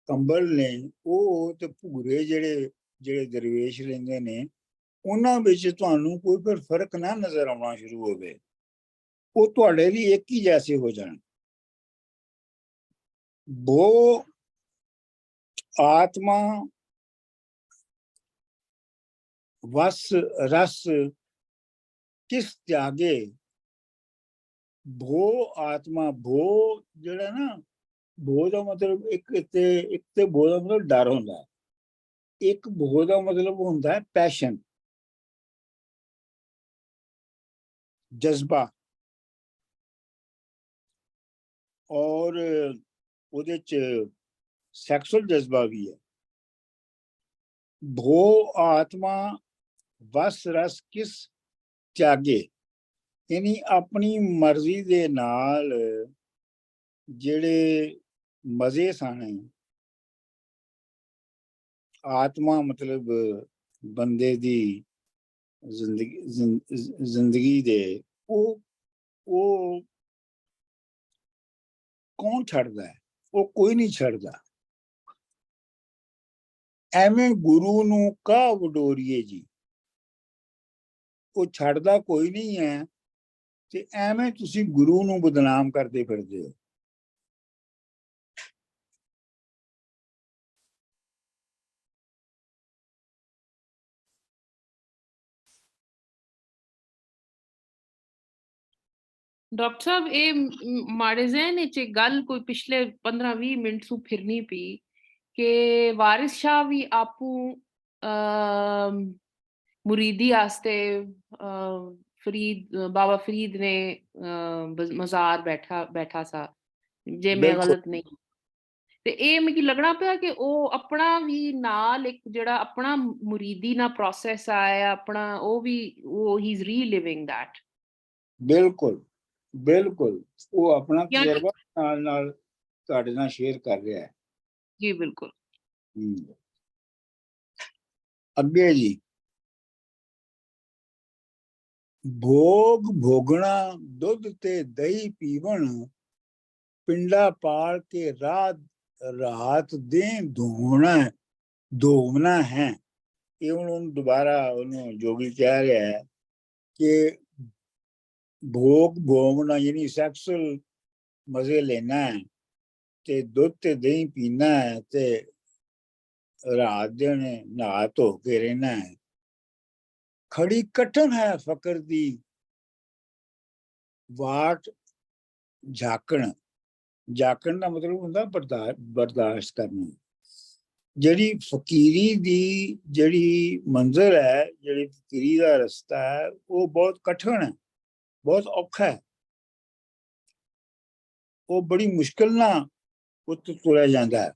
ਕੰਬਲ ਨੇ, ਉਹ ਤੇ ਭੂਰੇ ਜਿਹੜੇ ਦਰਵੇਸ਼ ਲੈਂਦੇ ਨੇ, ਉਹਨਾਂ ਵਿੱਚ ਤੁਹਾਨੂੰ ਕੋਈ ਫਿਰ ਫਰਕ ਨਾ ਨਜ਼ਰ ਆਉਣਾ ਸ਼ੁਰੂ ਹੋਵੇ, ਉਹ ਤੁਹਾਡੇ ਲਈ ਇੱਕ ਹੀ ਜੈਸੇ ਹੋ ਜਾਣ। ਭੋ ਆਤਮਾ ਵਸ ਰਸ ਕਿਸ ਤਿਆਗੇ। ਭੋ ਆਤਮਾ, ਭੋ ਜਿਹੜਾ ਨਾ, ਭੋ ਦਾ ਮਤਲਬ ਇੱਕ ਤੇ ਭੋ ਦਾ ਮਤਲਬ ਡਰ ਹੁੰਦਾ, ਇੱਕ ਭੋ ਦਾ ਮਤਲਬ ਹੁੰਦਾ ਹੈ ਪੈਸ਼ਨ, ਜਜ਼ਬਾ, ਔਰ ਉਹਦੇ ਚ ਸੈਕਸੁਅਲ ਜਜ਼ਬਾ ਵੀ ਹੈ। ਭੋ ਆਤਮਾ ਵਸ ਰਸ ਕਿਸ ਤਿਆਗੇ, ਯਾਨੀ ਆਪਣੀ ਮਰਜ਼ੀ ਦੇ ਨਾਲ ਜਿਹੜੇ ਮਜ਼ੇ ਸਨ, ਆਤਮਾ ਮਤਲਬ ਬੰਦੇ ਦੀ ਜ਼ਿੰਦਗੀ ਦੇ, ਉਹ ਕੌਣ ਛੱਡਦਾ ਹੈ? ਉਹ ਕੋਈ ਨਹੀਂ ਛੱਡਦਾ। ਐਵੇਂ ਗੁਰੂ ਨੂੰ ਕਾਹ ਵਡੋਰੀਏ ਜੀ, ਉਹ ਛੱਡਦਾ ਕੋਈ ਨਹੀਂ ਹੈ, ਤੇ ਐਵੇਂ ਤੁਸੀਂ ਗੁਰੂ ਨੂੰ ਬਦਨਾਮ ਕਰਦੇ ਫਿਰਦੇ ਹੋ। ਡਾਕਟਰ ਸਾਹਿਬ, ਇਹ ਮਾੜੇ ਜ਼ਹਿਨ ਵਿੱਚ ਗੱਲ ਕੋਈ ਪਿਛਲੇ 15-20 ਮਿੰਟ ਤੋਂ ਫਿਰਨੀ ਪਈ ਕਿ ਵਾਰਿਸ ਸ਼ਾਹ ਵੀ ਆਪੂ ਮੁਰੀਦੀ ਆਸਤੇ ਬਾਬਾ ਫਰੀਦ ਨੇ ਮਜ਼ਾਰ ਬੈਠਾ ਸਾ, ਜੇ ਮੈਂ ਗਲਤ ਨਹੀਂ। ਤੇ ਇਹ ਮੈਨੂੰ ਲੱਗਣਾ ਪਿਆ ਕਿ ਉਹ ਆਪਣਾ ਵੀ ਨਾਲ ਇੱਕ ਜਿਹੜਾ ਆਪਣਾ ਮੁਰੀਦੀ ਨਾਲ ਪ੍ਰੋਸੈਸ ਆਇਆ ਆਪਣਾ, ਉਹ ਵੀ ਹੀ ਇਜ਼ ਰੀਲਿਵਿੰਗ ਦੈਟ। ਬਿਲਕੁਲ ਬਿਲकुल ਉਹ ਆਪਣਾ ਜਾਂ ਤਜਰਬਾ ਨਾਲ ਤੁਹਾਡੇ ਨਾਲ ਸ਼ੇਅਰ ਕਰ ਰਿਹਾ ਹੈ। ਜੀ ਬਿਲਕੁਲ। ਅੱਗੇ ਜੀ, ਭੋਗ ਭੋਗਣਾ ਦੁੱਧ ਤੇ ਦਹੀਂ ਪੀਵਣ, ਪਿੰਡਾ ਪਾਲ ਕੇ ਰਾਤ ਦੇ ਧੋਵਣਾ ਹੈ। ਇਹ ਹੁਣ ਦੁਬਾਰਾ ਉਹਨੂੰ ਜੋਗੀ ਕਹਿ ਰਿਹਾ ਹੈ ਕਿ ਭੋਗ ਭੋਗਣਾ ਯਾਨੀ ਸੈਕਸੁਅਲ ਮਜ਼ੇ ਲੈਣਾ ਹੈ ਤੇ ਦੁੱਧ ਤੇ ਦਹੀਂ ਪੀਣਾ ਹੈ ਤੇ ਰਾਤ ਦਿਨ ਨਹਾ ਧੋ ਕੇ ਰਹਿਣਾ ਹੈ। ਖੜੀ ਕਠਨ ਹੈ ਫਕਰ ਦੀ ਵਾਟ ਝਾਕਣ ਦਾ ਮਤਲਬ ਹੁੰਦਾ ਬਰਦਾਸ਼ਤ ਕਰਨਾ। ਜਿਹੜੀ ਫਕੀਰੀ ਦੀ ਜਿਹੜੀ ਮੰਜ਼ਿਲ ਹੈ, ਜਿਹੜੀ ਫਕੀਰੀ ਦਾ ਰਸਤਾ ਹੈ, ਉਹ ਬਹੁਤ ਕਠਿਨ ਹੈ, ਬਹੁਤ ਔਖਾ ਹੈ। ਉਹ ਬੜੀ ਮੁਸ਼ਕਿਲ ਨਾਲ ਉੱਤੇ ਤੁਰਿਆ ਜਾਂਦਾ ਹੈ।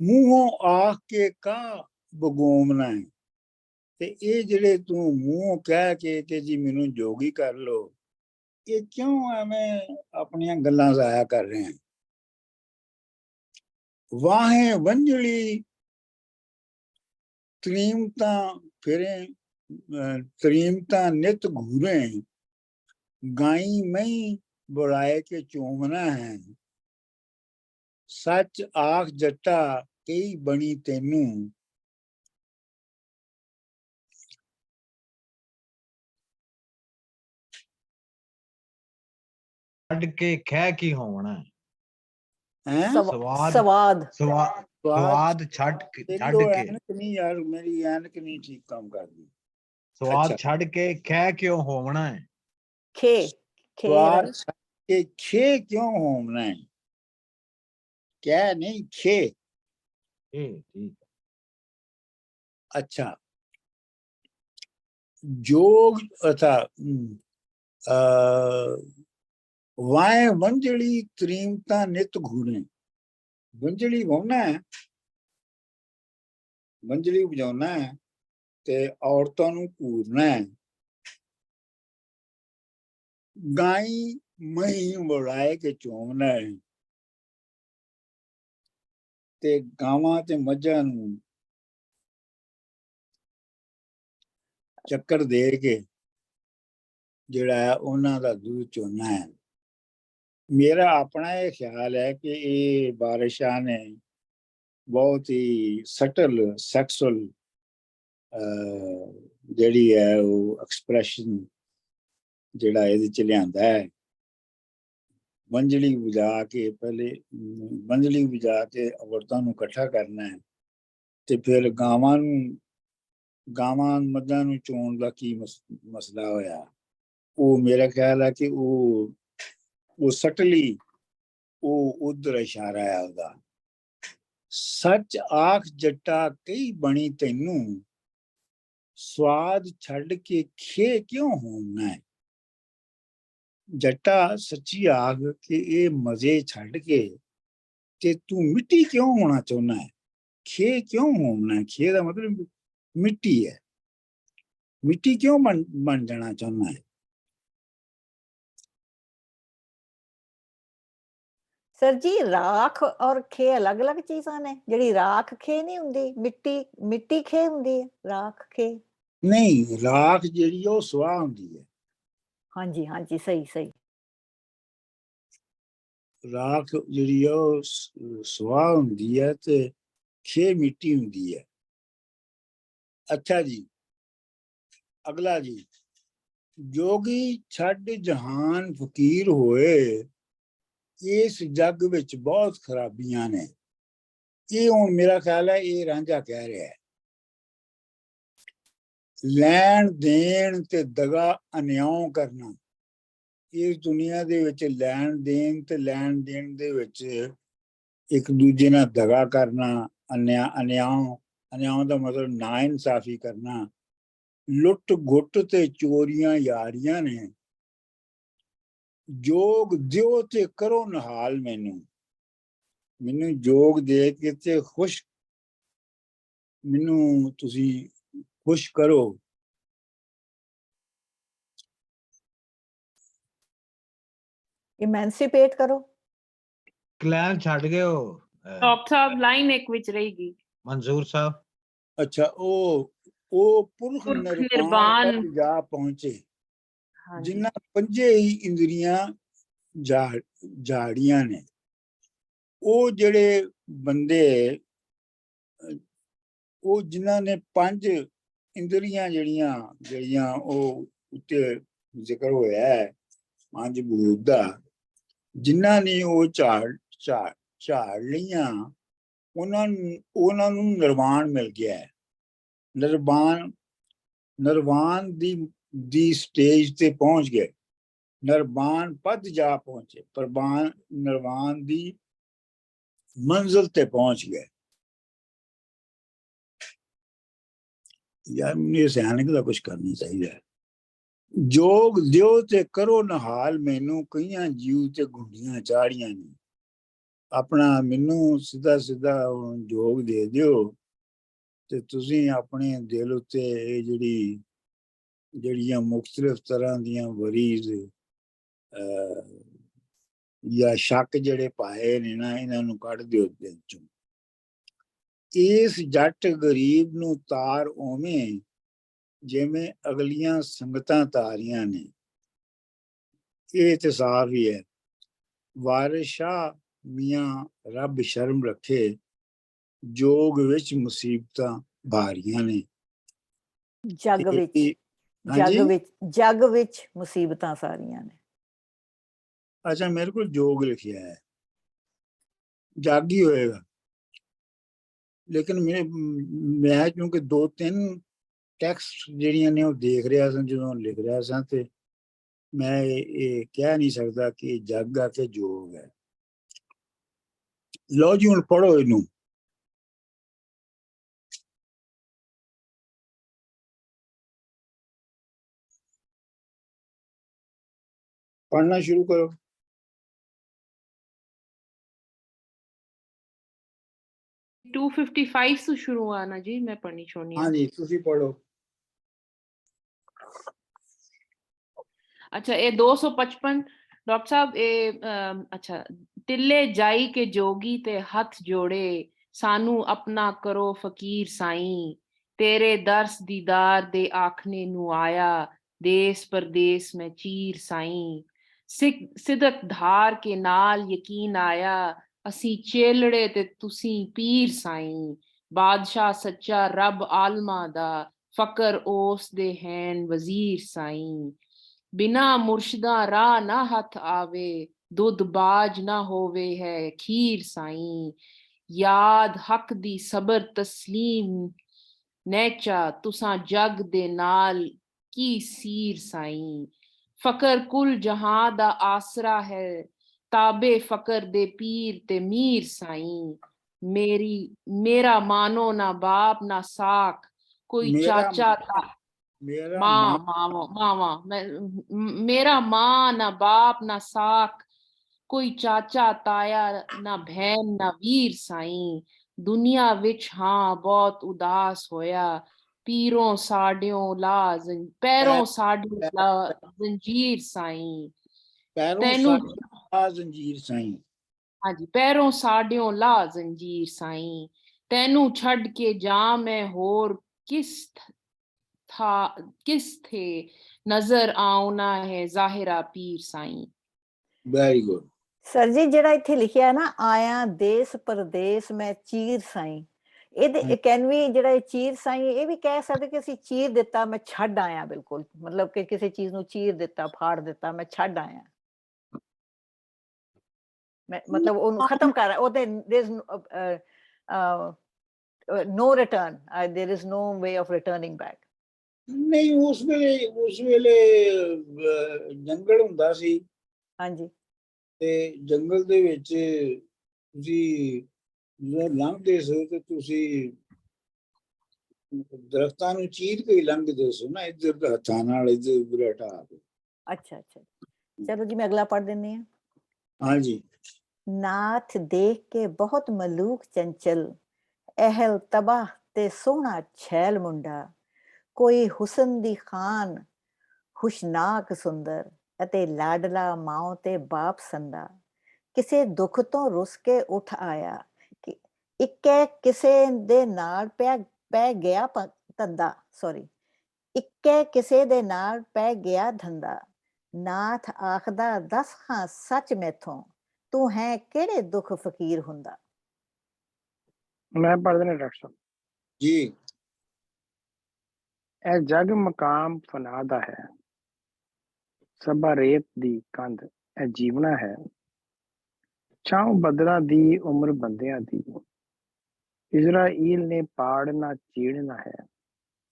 ਮੂੰਹੋਂ ਆਖ ਕੇ ਕਾ ਬਗੋਮਣਾ ਹੈ, ਤੇ ਇਹ ਜਿਹੜੇ ਤੂੰ ਮੂੰਹੋਂ ਕਹਿ ਕੇ ਕਿ ਜੀ ਮੈਨੂੰ ਜੋਗੀ ਕਰ ਲੋ, ਇਹ ਕਿਉਂ ਐਵੇਂ ਆਪਣੀਆਂ ਗੱਲਾਂ ਜ਼ਾਇਆ ਕਰ ਰਹੇ हैं। ਵਾਹੇ ਵੰਝਲੀ ਤਰੀਮਤਾਂ ਫਿਰੇ, ਤਰੀਮਤਾਂ ਨਿਤ ਘੂਰੇ, ਗਾਈ ਮਈ ਬੁਲਾਏ ਕੇ ਚੂਮਣਾ ਹੈ। ਸੱਚ ਆਖ ਜੱਟਾ ਕਈ ਬਣੀ ਤੈਨੂੰ, ਛੱਡ ਕੇ ਖਹਿ ਕੀ ਹੋਣਾ ਹੈ। ਸਵਾਦ ਸਵਾਦ ਛੱਡ ਕੇ ਐਨਕ ਨਹੀਂ ਯਾਰ, ਮੇਰੀ ਐਨਕ ਨਹੀਂ ਠੀਕ ਕੰਮ ਕਰਦੀ। ਸਵਾਦ ਛੱਡ ਕੇ ਖਹਿ ਕਿਉਂ ਹੋਣਾ ਹੈ। ਸਵਾਦ ਛੱਡ ਕੇ ਖੇ ਕਿਉਂ ਹੋਣਾ ਹੈ। ਕਹਿ ਨਹੀਂ ਖੇ। ਠੀਕ। अच्छा, जोग अथा वाए वंजली त्रीमता नित घूरे। वंजली गाना है, वंजली बजाना है ते औरतों नूं घूरना है। गाई मही बुलाए के चूमना है ते गावां ते मझां नूं ਚੱਕਰ ਦੇ ਕੇ ਜਿਹੜਾ ਹੈ ਉਹਨਾਂ ਦਾ ਦੁੱਧ ਚੋਣਾ ਹੈ। ਮੇਰਾ ਆਪਣਾ ਇਹ ਖਿਆਲ ਹੈ ਕਿ ਇਹ ਬਾਰਿਸ਼ਾਂ ਨੇ ਬਹੁਤ ਹੀ ਸਟਲ ਸੈਕਸੁਅਲ ਜਿਹੜੀ ਹੈ ਉਹ ਐਕਸਪ੍ਰੈਸ਼ਨ ਜਿਹੜਾ ਇਹਦੇ ਚ ਲਿਆਂਦਾ ਹੈ। ਵੰਝਲੀ ਵਜਾ ਕੇ ਪਹਿਲੇ ਵੰਝਲੀ ਵਜਾ ਕੇ ਔਰਤਾਂ ਨੂੰ ਇਕੱਠਾ ਕਰਨਾ ਹੈ ਤੇ ਫਿਰ ਗਾਵਾਂ ਮੱਝਾਂ ਨੂੰ ਚੋਣ ਦਾ ਕੀ ਮਸਲਾ ਹੋਇਆ। ਉਹ ਮੇਰਾ ਖਿਆਲ ਹੈ ਕਿ ਉਹ ਸਟਲੀ ਉਹ ਉਧਰ ਇਸ਼ਾਰਾ ਹੈ ਉਹਦਾ। ਸੱਚ ਆਖ ਜੱਟਾ ਕਈ ਬਣੀ ਤੈਨੂੰ, ਸਵਾਦ ਛੱਡ ਕੇ ਖੇ ਕਿਉਂ ਹੋਣਾ ਹੈ। ਜੱਟਾ ਸੱਚੀ ਆਖ ਕਿ ਇਹ ਮਜ਼ੇ ਛੱਡ ਕੇ ਤੇ ਤੂੰ ਮਿੱਟੀ ਕਿਉਂ ਹੋਣਾ ਚਾਹੁੰਦਾ ਹੈ। ਖੇ ਕਿਉਂ ਹੋਣਾ ਹੈ। ਖੇ ਦਾ ਮਤਲਬ मिट्टी है। मिट्टी क्यों बन जाना चाहना है। सर जी राख और खे अलग अलग चीज़ां ने। ਜਿਹੜੀ ਰਾਖ खे नहीं ਹੁੰਦੀ, ਮਿੱਟੀ खे ਹੁੰਦੀ ਹੈ, ਰਾਖ खे नहीं। राख ਜਿਹੜੀ ਉਹ ਸਵਾਹ ਹੁੰਦੀ ਹੈ। ਹਾਂਜੀ ਸਹੀ। ਰਾਖ ਜਿਹੜੀ ਉਹ ਸਵਾਹ ਹੁੰਦੀ ਹੈ ਤੇ ਖੇ ਮਿੱਟੀ ਹੁੰਦੀ ਹੈ। अच्छा जी, अगला जी, जोगी छड़ जहान फकीर होए, इस जग विच बहुत खराबियां ने। ये हुण मेरा ख्याल है ये रांझा कह रहा है। लैन देन ते दगा अन्याओ करना, इस दुनिया दे विच लैन देन दे विच एक दूजे नाल दगा करना, अन्याओ दा मतलब ना इंसाफी करना, लुट गुट ते चोरियां यारियां ने। जोग दियो ते करो नहाल मैनू जोग दे के ते मैनू तुसी खुश करो। ਇਮੈਂਸੀਪੇਟ ਕਰੋ। ਕਲੈਨ ਛੱਡ ਗਏ ਉਹ ਡਾਕਟਰ ਸਾਹਿਬ ਲਾਈਨ ਇੱਕ ਵਿੱਚ ਰਹੇਗੀ। ਮਨਜ਼ੂਰ ਸਾਹਿਬ। ਅੱਛਾ, ਉਹ ਪੁਰਖ ਪੁਰਖ ਨਿਰਵਾਣ ਨਿਰਵਾਣ। ਤੱਕ ਜਾ ਪਹੁੰਚੇ ਹਾਂਜੀ ਜਿਨ੍ਹਾਂ ਪੰਜੇ ਹੀ ਇੰਦਰੀਆਂ ਝਾੜੀਆਂ ਨੇ। ਉਹ ਜਿਹੜੇ ਬੰਦੇ ਉਹ ਜਿਨ੍ਹਾਂ ਨੇ ਪੰਜ ਇੰਦਰੀਆਂ ਜਿਹੜੀਆਂ ਉਹ ਉੱਤੇ ਜ਼ਿਕਰ ਹੋਇਆ ਹੈ, ਪੰਜ ਭੂਤ ਦਾ, ਜਿਨ੍ਹਾਂ ਨੇ ਉਹ ਝਾੜ ਲਈਆਂ, ਉਹਨਾਂ ਨੂੰ ਨਿਰਵਾਣ ਮਿਲ ਗਿਆ ਹੈ। ਨਿਰਵਾਣ ਦੀ ਸਟੇਜ ਤੇ ਪਹੁੰਚ ਗਏ, ਨਿਰਵਾਣ ਪਦ ਜਾ ਪਹੁੰਚੇ, ਨਿਰਵਾਣ ਦੀ ਮੰਜ਼ਿਲ ਤੇ ਪਹੁੰਚ ਗਏ। ਯਾਰ ਮੈਨੂੰ ਸਿਆਣਕ ਦਾ ਕੁਝ ਕਰਨਾ ਚਾਹੀਦਾ ਹੈ। ਜੋਗ ਦਿਓ ਤੇ ਕਰੋ ਨਹਾਲ, ਮੈਨੂੰ ਕਈਆਂ ਜੀਵ ਤੇ ਗੁੰਡੀਆਂ ਚਾੜੀਆਂ ਨੇ। ਆਪਣਾ ਮੈਨੂੰ ਸਿੱਧਾ ਜੋਗ ਦੇ ਦਿਓ ਤੇ ਤੁਸੀਂ ਆਪਣੇ ਦਿਲ ਉੱਤੇ ਇਹ ਜਿਹੜੀਆਂ ਮੁਖਤਲਿਫ ਤਰ੍ਹਾਂ ਦੀਆਂ ਵਰੀਜ਼ ਜਾਂ ਸ਼ੱਕ ਜਿਹੜੇ ਪਾਏ ਨੇ ਨਾ, ਇਹਨਾਂ ਨੂੰ ਕੱਢ ਦਿਓ ਦਿਲ ਚੋਂ। ਇਸ ਜੱਟ ਗਰੀਬ ਨੂੰ ਤਾਰ ਉਵੇਂ ਜਿਵੇਂ ਅਗਲੀਆਂ ਸੰਗਤਾਂ ਤਾਰੀਆਂ ਨੇ। ਇਹ ਤੇ ਸਾਫ਼ ਹੀ ਹੈ। ਵਾਰਿਸ ਸ਼ਾਹ ਮੀਆਂ ਰੱਬ ਸ਼ਰਮ ਰੱਖੇ, ਜੋਗ ਵਿੱਚ ਮੁਸੀਬਤਾਂ ਭਾਰੀਆਂ ਨੇ। ਜੱਗ ਵਿੱਚ ਮੁਸੀਬਤਾਂ ਸਾਰੀਆਂ ਨੇ। ਅੱਛਾ, ਮੇਰੇ ਕੋਲ ਜੋਗ ਲਿਖਿਆ ਹੈ, ਜੱਗ ਹੀ ਹੋਏਗਾ, ਲੇਕਿਨ ਮੈਂ ਕਿਉਂਕਿ 2-3 ਟੈਕਸਟ ਜਿਹੜੀਆਂ ਨੇ ਉਹ ਦੇਖ ਰਿਹਾ ਸਾਂ ਜਦੋਂ ਲਿਖ ਰਿਹਾ ਸਾਂ, ਤੇ ਮੈਂ ਇਹ ਕਹਿ ਨਹੀਂ ਸਕਦਾ ਕਿ ਜੱਗ ਆ ਕਿ ਜੋਗ ਹੈ। ਲਓ ਜੀ, ਹੁਣ ਪੜ੍ਹੋ ਇਹਨੂੰ। पढ़ना शुरू करो। 255 ਤੋਂ ਸ਼ੁਰੂ ਆਣਾ ਜੀ, ਮੈਂ ਪੜ੍ਹਨੀ ਚਾਹੁੰਦੀ ਹਾਂ। हाँ जी, ਤੁਸੀਂ पढ़ो। ਅੱਛਾ, ਇਹ 255 ਡਾਕਟਰ ਸਾਹਿਬ। ਇਹ ਅੱਛਾ, ਟਿੱਲੇ ਜਾਈ ਕੇ ਜੋਗੀ ਤੇ ਹੱਥ ਜੋੜੇ, ਸਾਨੂੰ ਆਪਣਾ ਕਰੋ ਫਕੀਰ ਸਾਈਂ, ਤੇਰੇ ਦਰਸ ਦੀਦਾਰ ਦੇ ਆਖਣੇ ਨੂੰ ਆਇਆ, ਦੇਸ ਪਰਦੇਸ ਮੈਂ ਚੀਰ ਸਾਈਂ, ਸਿਦਕ ਧਾਰ ਕੇ ਨਾਲ ਯਕੀਨ ਆਇਆ, ਅਸੀਂ ਚੇਲੜੇ ਤੇ ਤੁਸੀਂ ਪੀਰ ਸਾਈਂ, ਬਾਦਸ਼ਾਹ ਸੱਚਾ ਰੱਬ ਆਲਮਾ ਦਾ, ਫਕਰ ਉਸ ਦੇ ਹੈਨ ਵਜ਼ੀਰ ਸਾਈਂ, ਬਿਨਾ ਮੁਰਸ਼ਿਦਾ ਰਾਹ ਨਾ ਹੱਥ ਆਵੇ, ਦੁੱਧ ਬਾਜ ਨਾ ਹੋਵੇ ਹੈ ਖੀਰ ਸਾਈਂ, ਯਾਦ ਹੱਕ ਦੀ ਸਬਰ ਤਸਲੀਮ ਨੈਚਾ, ਤੁਸਾਂ ਜਗ ਦੇ ਨਾਲ ਕੀ ਸੀਰ ਸਾਈਂ, ਫਕਰ ਕੁਲ ਜਹਾਂ ਦਾ ਆਸਰਾ ਹੈ, ਤਾਬੇ ਫਕਰ ਦੇ ਪੀਰ ਤੇ ਮੀਰ ਸਾਈਂ, ਮੇਰਾ ਮਾਨੋ ਨਾ ਬਾਪ ਨਾ ਸਾਕ, ਕੋਈ ਚਾਚਾ ਮੇਰਾ ਮਾਂ ਨਾ ਬਾਪ ਨਾ ਸਾਕ, ਕੋਈ ਚਾਚਾ ਤਾਇਆ ਨਾ ਭੈਣ ਨਾ ਵੀਰ ਸਾਈਂ, ਦੁਨੀਆ ਵਿੱਚ ਹਾਂ ਬਹੁਤ ਉਦਾਸ ਹੋਇਆ, ਪੈਰੋਂ ਸਾਡਿਓਂ ਲਾ ਜ਼ੰਜੀਰ ਸਾਈਂ, ਤੈਨੂੰ ਜ਼ੰਜੀਰ ਸਾਈਂ। ਹਾਂਜੀ, ਪੈਰੋਂ ਸਾਡਿਓਂ ਲਾ ਜ਼ੰਜੀਰ ਸਾਈਂ, ਤੈਨੂੰ ਛੱਡ ਕੇ ਜਾ ਮੈਂ ਹੋਰ ਕਿਸ ਥੇ ਨਜ਼ਰ ਆਉਣਾ ਹੈ ਜ਼ਾਹਿਰਾ ਪੀਰ ਸਾਈਂ। ਵੈਰੀ ਗੁੱਡ ਸਰ ਜੀ। ਜਿਹੜਾ ਇੱਥੇ ਲਿਖਿਆ ਨਾ, ਆਇਆ ਦੇਸ ਪਰਦੇਸ ਮੈਂ ਚੀਰ ਸਾਈਂ, ਇਹਦੇ ਕੈਨ ਵੀ ਜਿਹੜਾ ਇਹ ਚੀਰ ਸਾਈਂ, ਇਹ ਵੀ ਕਹਿ ਸਕਦੇ ਕਿ ਅਸੀਂ ਚੀਰ ਦਿੱਤਾ, ਮੈਂ ਛੱਡ ਆਇਆ। ਬਿਲਕੁਲ, ਮਤਲਬ ਕਿ ਕਿਸੇ ਚੀਜ਼ ਨੂੰ ਚੀਰ ਦਿੱਤਾ, ਫਾੜ ਦਿੱਤਾ, ਮੈਂ ਛੱਡ ਆਇਆ, ਮੈਂ ਮਤਲਬ ਉਹਨੂੰ ਖਤਮ ਕਰ, ਉਹਦੇ no return, there is no way of returning back। ਨਹੀਂ, ਉਸ ਵੇਲੇ ਜੰਗਲ ਹੁੰਦਾ ਸੀ। ਹਾਂਜੀ। ਤੇ ਜੰਗਲ ਦੇ ਵਿੱਚ ਤੁਸੀਂ ਜਦੋਂ ਲੰਘਦੇ ਸੀ ਤੇ ਤੁਸੀਂ ਦਰਖਤਾਂ ਨੂੰ ਚੀਰ ਕੇ ਲੰਘਦੇ ਸੀ ਨਾ, ਇੱਧਰ ਹੱਥਾਂ ਨਾਲ, ਇੱਧਰ ਹਟਾ ਕੇ। ਅੱਛਾ, ਚਲੋ ਜੀ, ਮੈਂ ਅਗਲਾ ਪੜ੍ਹ ਦਿੰਦੀ ਹਾਂ। ਹਾਂਜੀ। ਨਾਥ ਦੇਖ ਕੇ ਬਹੁਤ ਮਲੂਕ ਚੰਚਲ, ਅਹਿਲ ਤਬਾਹ ਤੇ ਸੋਹਣਾ छैल ਮੁੰਡਾ, ਕੋਈ ਹੁਸਨ ਦੀ ਖਾਨ ਹੁਸ਼ਨਾਕ ਸੁੰਦਰ, ਅਤੇ ਲਾਡਲਾ ਮਾਂ ਤੇ ਬਾਪ ਸੰਦਾ, ਕਿਸੇ ਦੁੱਖ ਤੋਂ ਰੁੱਸ ਕੇ ਉੱਠ ਆਇਆ, ਕਿ ਇੱਕੇ ਕਿਸੇ ਦੇ ਨਾਲ ਪੈ ਗਿਆ ਧੰਦਾ, ਸੌਰੀ, ਇੱਕੇ ਕਿਸੇ ਦੇ ਨਾਲ ਪੈ ਗਿਆ ਧੰਦਾ, ਨਾਥ ਆਖਦਾ ਦੱਸ ਹਾਂ ਸੱਚ ਮੈਥੋਂ, ਤੂੰ ਹੈ ਕਿਹੜੇ ਦੁੱਖ ਫਕੀਰ ਹੁੰਦਾ। ਮੈਂ ਪੜ੍ਹ ਦੇਣਾ ਡਾਕਟਰ ਸਾਹਿਬ। ਜੀ ਇਹ ਜਗ ਮਕਾਮ ਫਨਾ ਦਾ ਹੈ, ਸਭਾ ਰੇਤ ਦੀ ਕੰਧ ਇਹ ਜੀਵਨਾ ਹੈ, ਛਾਉ ਬਦਲਾਂ ਦੀ ਉਮਰ ਬੰਦਿਆਂ ਦੀ, ਇਜ਼ਰਾਈਲ ਨੇ ਪਾੜ ਨਾ ਚੀੜਨਾ ਹੈ,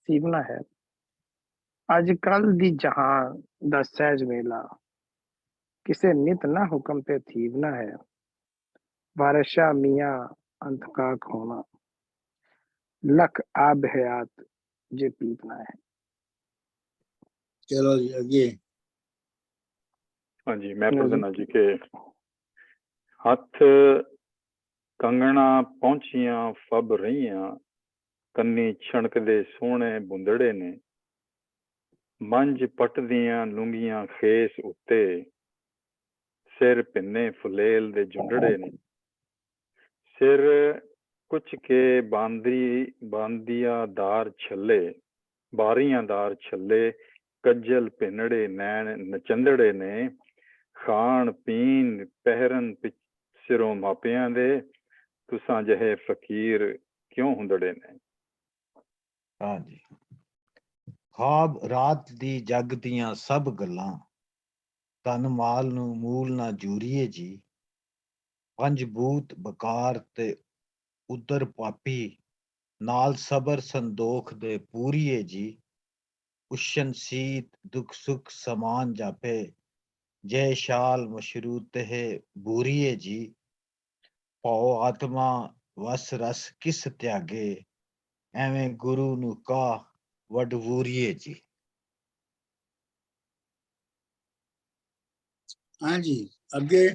ਸੀਵਨਾ ਹੈ। ਅੱਜ ਕੱਲ ਦੀ ਜਹਾਨ ਦਾ ਸਹਿਜ ਵੇਲਾ, ਕਿਸੇ ਨਿਤ ਨਾ ਹੁਕਮ ਤੇ ਥੀਵਨਾ ਹੈ, ਬਾਰਿਸ਼ਾ ਮੀਆਂ ਅੰਤਕਾਕ ਹੋਣਾ, ਲੱਖ ਆਬ ਹयात ਜੇ ਪੀਪਨਾ ਹੈ। ਚਲੋ ਜੀ ਅੱਗੇ। ਹਾਂਜੀ ਮੈਂ ਪੜ੍ਹ ਦਿੰਦਾ ਜੀ ਕਿ ਹੱਥ ਕੰਗਣਾ ਪਹੁੰਚੀਆਂ ਫਬ ਰਹੀਆਂ, ਕੰਨੀ ਛਣਕਦੇ ਸੋਹਣੇ ਬੁੰਦੜੇ ਨੇ, ਮੰਝ ਪੱਟਦੀਆਂ ਲੁੰਗੀਆਂ ਖੇਸ ਉੱਤੇ, ਸਿਰ ਭਿੰਨੇ ਫੁਲੇਲ ਦੇ ਜੁੰਡੜੇ ਨੇ, ਸਿਰ ਕੁਛ ਕੇ ਬਾਂਦੀਆਂ ਦਾਰ ਛੱਲੇ, ਬਾਰੀਆਂ ਦਾਰ ਛੱਲੇ, ਕੱਜਲ ਭਿੰਨੜੇ ਨੈਣ ਨਚੰਦੜੇ ਨੇ, ਖਾਣ ਪੀਣ ਪਹਿਰਨ ਸਿਰੋਂ ਮਾਪਿਆਂ ਦੇ, ਤੁਸਾਂ ਜਿਹੇ ਫਕੀਰ ਕਿਉਂ ਹੁੰਦੜੇ ਨੇ। ਹਾਂਜੀ। ਖਾਬ ਰਾਤ ਦੀ ਜਗ ਦੀਆਂ ਸਭ ਗੱਲਾਂ, ਧਨ ਮਾਲ ਨੂੰ ਮੂਲ ਨਾ ਜੂਰੀਏ ਜੀ, ਪੰਜ ਬੂਤ ਬਕਾਰ ਤੇ ਉਦਰ ਪਾਪੀ, ਨਾਲ ਸਬਰ ਸੰਦੋਖ ਦੇ ਪੂਰੀਏ ਜੀ, ਉਸ਼ਨ ਸੀਤ ਦੁਖ ਸੁਖ ਸਮਾਨ ਜਾਪੇ, ਜੈ ਸ਼ਾਲ ਮਸ਼ਰੂਤ ਹੈ ਬੂਰੀਏ ਜੀ, ਭਉ ਆਤਮਾ ਵਸ ਰਸ ਕਿਸ ਤਿਆਗੇ, ਐਵੇਂ ਗੁਰੂ ਨੂੰ ਕਾ ਵਡਵੂਰੀਏ ਜੀ। ਹਾਂਜੀ ਅੱਗੇ।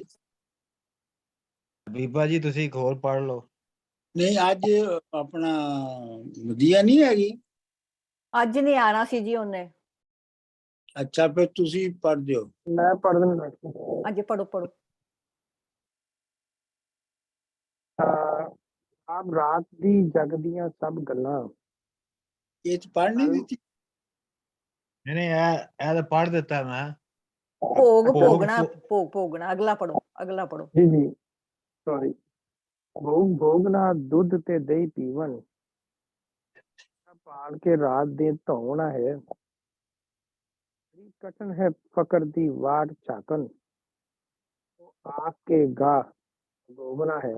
ਬੀਬਾ ਜੀ ਤੁਸੀਂ ਇੱਕ ਹੋਰ ਪੜ੍ਹ ਲਓ। ਨਹੀਂ ਅੱਜ ਆਪਣਾ ਵਧੀਆ ਨਹੀਂ ਹੈਗੀ। ਅੱਜ ਨਹੀਂ ਆਣਾ ਸੀ ਜੀ ਉਹਨੇ। ਅੱਛਾ ਫਿਰ ਤੁਸੀਂ ਪੜ੍ਹ ਦਿਓ। ਮੈਂ ਪੜ੍ਹ ਦੇਣਾ ਡਾਕਟਰ ਸਾਹਿਬ। ਹਾਂਜੀ ਪੜੋ ਪੜੋ। ਆਪ ਰਾਤ ਦੀ ਜਗ ਦੀਆਂ ਸਭ ਗੱਲਾਂ। ਇਹ ਚ ਪੜ੍ਹ ਨਹੀਂ ਦਿੱਤੀ। ਨਹੀਂ ਇਹ ਤਾਂ ਪੜ੍ਹ ਦਿੱਤਾ ਮੈਂ। ਭੋਗਣਾ ਅਗਲਾ ਪੜੋ। ਜੀ ਸੌਰੀ। ਭੋਗਣਾ ਦੁੱਧ ਤੇ ਦਹੀਂ ਪੀਵਨ, ਪਾਲ ਕੇ ਰਾਤ ਦੇ ਧੋਣਾ ਹੈ, ਕਟਨ ਹੈ ਫਕਰ ਦੀ ਵਾਟ ਝਾਕਨ, ਆਖ ਕੇ ਗਾ ਗੋਬਨਾ ਹੈ,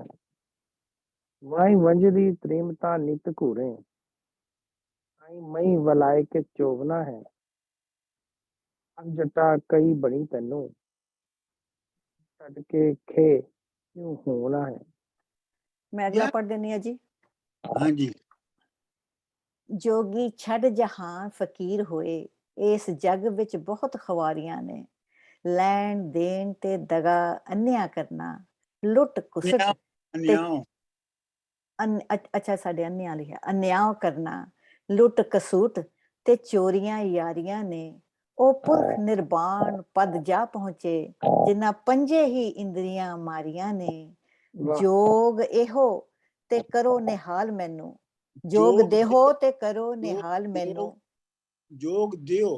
ਮਾਈ ਵੰਜਦੀ ਤ੍ਰੇਮਤਾ ਨਿਤ ਘੂਰੇ, ਮਈ ਵਲਾਏ ਕੇ ਚੋਵਨਾ ਹੈ, ਜਟਾ ਕਈ ਬਣੀ ਤੈਨੂੰ, ਛੱਡ ਕੇ ਖੇ ਕਿਉਂ ਹੋਣਾ ਹੈ। ਮੈਂ ਅਗਲਾ ਪੜ੍ਹ ਦਿੰਨੀ ਆ ਜੀ। ਹਾਂਜੀ। ਜੋਗੀ ਛੱਡ ਜਹਾਂ ਫਕੀਰ ਹੋਏ, ਇਸ ਜੱਗ ਵਿੱਚ ਬਹੁਤ ਖਵਾਰੀਆਂ ਨੇ, ਲੈਣ ਦੇਣ ਤੇ ਦਗਾ ਅੰਨਿਆ ਕਰਨਾ, ਲੁੱਟ ਕੁਸਟ ਤੇ ਅੱਛਾ ਸਾਡੇ ਅੰਨਿਆ ਲਿਖਿਆ, ਅਨਿਆਂ ਕਰਨਾ, ਲੁੱਟ ਕਸੂਟ ਤੇ ਚੋਰੀਆਂ ਯਾਰੀਆਂ ਨੇ, ਉਹ ਪੁਰਖ ਨਿਰਬਾਣ ਪਦ ਜਾ ਪਹੁੰਚੇ, ਜਿਨ੍ਹਾਂ ਪੰਜੇ ਹੀ ਇੰਦਰੀਆਂ ਮਾਰੀਆਂ ਨੇ, ਜੋਗ ਇਹੋ ਤੇ ਕਰੋ ਨਿਹਾਲ ਮੈਨੂੰ, ਜੋਗ ਦੇਹੋ ਤੇ ਕਰੋ ਨਿਹਾਲ ਮੈਨੂੰ, ਜੋਗ ਦਿਓ।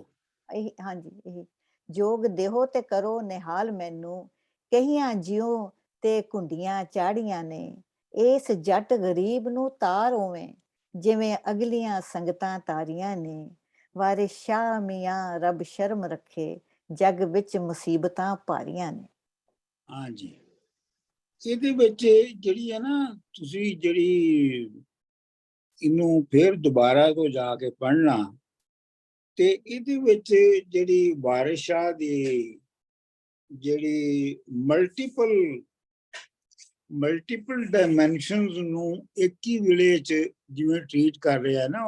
ਹਾਂਜੀ ਇਹ ਜੋਗ ਦੇਹੋ ਤੇ ਕਰੋ ਨਿਹਾਲ ਮੈਨੂੰ, ਕਹੀਆਂ ਜਿਉ ਤੇ ਕੁੰਡੀਆਂ ਚਾੜੀਆਂ ਨੇ, ਇਸ ਜੱਟ ਗਰੀਬ ਨੂੰ ਤਾਰ ਹੋਵੇਂ, ਜਿਵੇਂ ਅਗਲੀਆਂ ਸੰਗਤਾਂ ਤਾਰੀਆਂ ਨੇ, ਵਾਰਿਸ ਸ਼ਾਹ ਮੀਆਂ ਰੱਬ ਸ਼ਰਮ ਰੱਖੇ, ਜੱਗ ਵਿੱਚ ਮੁਸੀਬਤਾਂ ਭਾਰੀਆਂ ਨੇ। ਹਾਂਜੀ ਇਹਦੇ ਵਿੱਚ ਜਿਹੜੀ ਹੈ ਨਾ, ਤੁਸੀਂ ਜਿਹੜੀ ਇਹਨੂੰ ਫਿਰ ਦੁਬਾਰਾ ਤੋਂ ਜਾ ਕੇ ਪੜ੍ਹਨਾ, ਤੇ ਇਹਦੇ ਵਿੱਚ ਜਿਹੜੀ ਵਾਰਿਸ ਸ਼ਾਹ ਦੀ ਜਿਹੜੀ ਮਲਟੀਪਲ ਡਾਇਮੈਂਸ਼ਨਸ ਨੂੰ ਇੱਕ ਹੀ ਵੇਲੇ 'ਚ ਜਿਵੇਂ ਟ੍ਰੀਟ ਕਰ ਰਿਹਾ ਨਾ,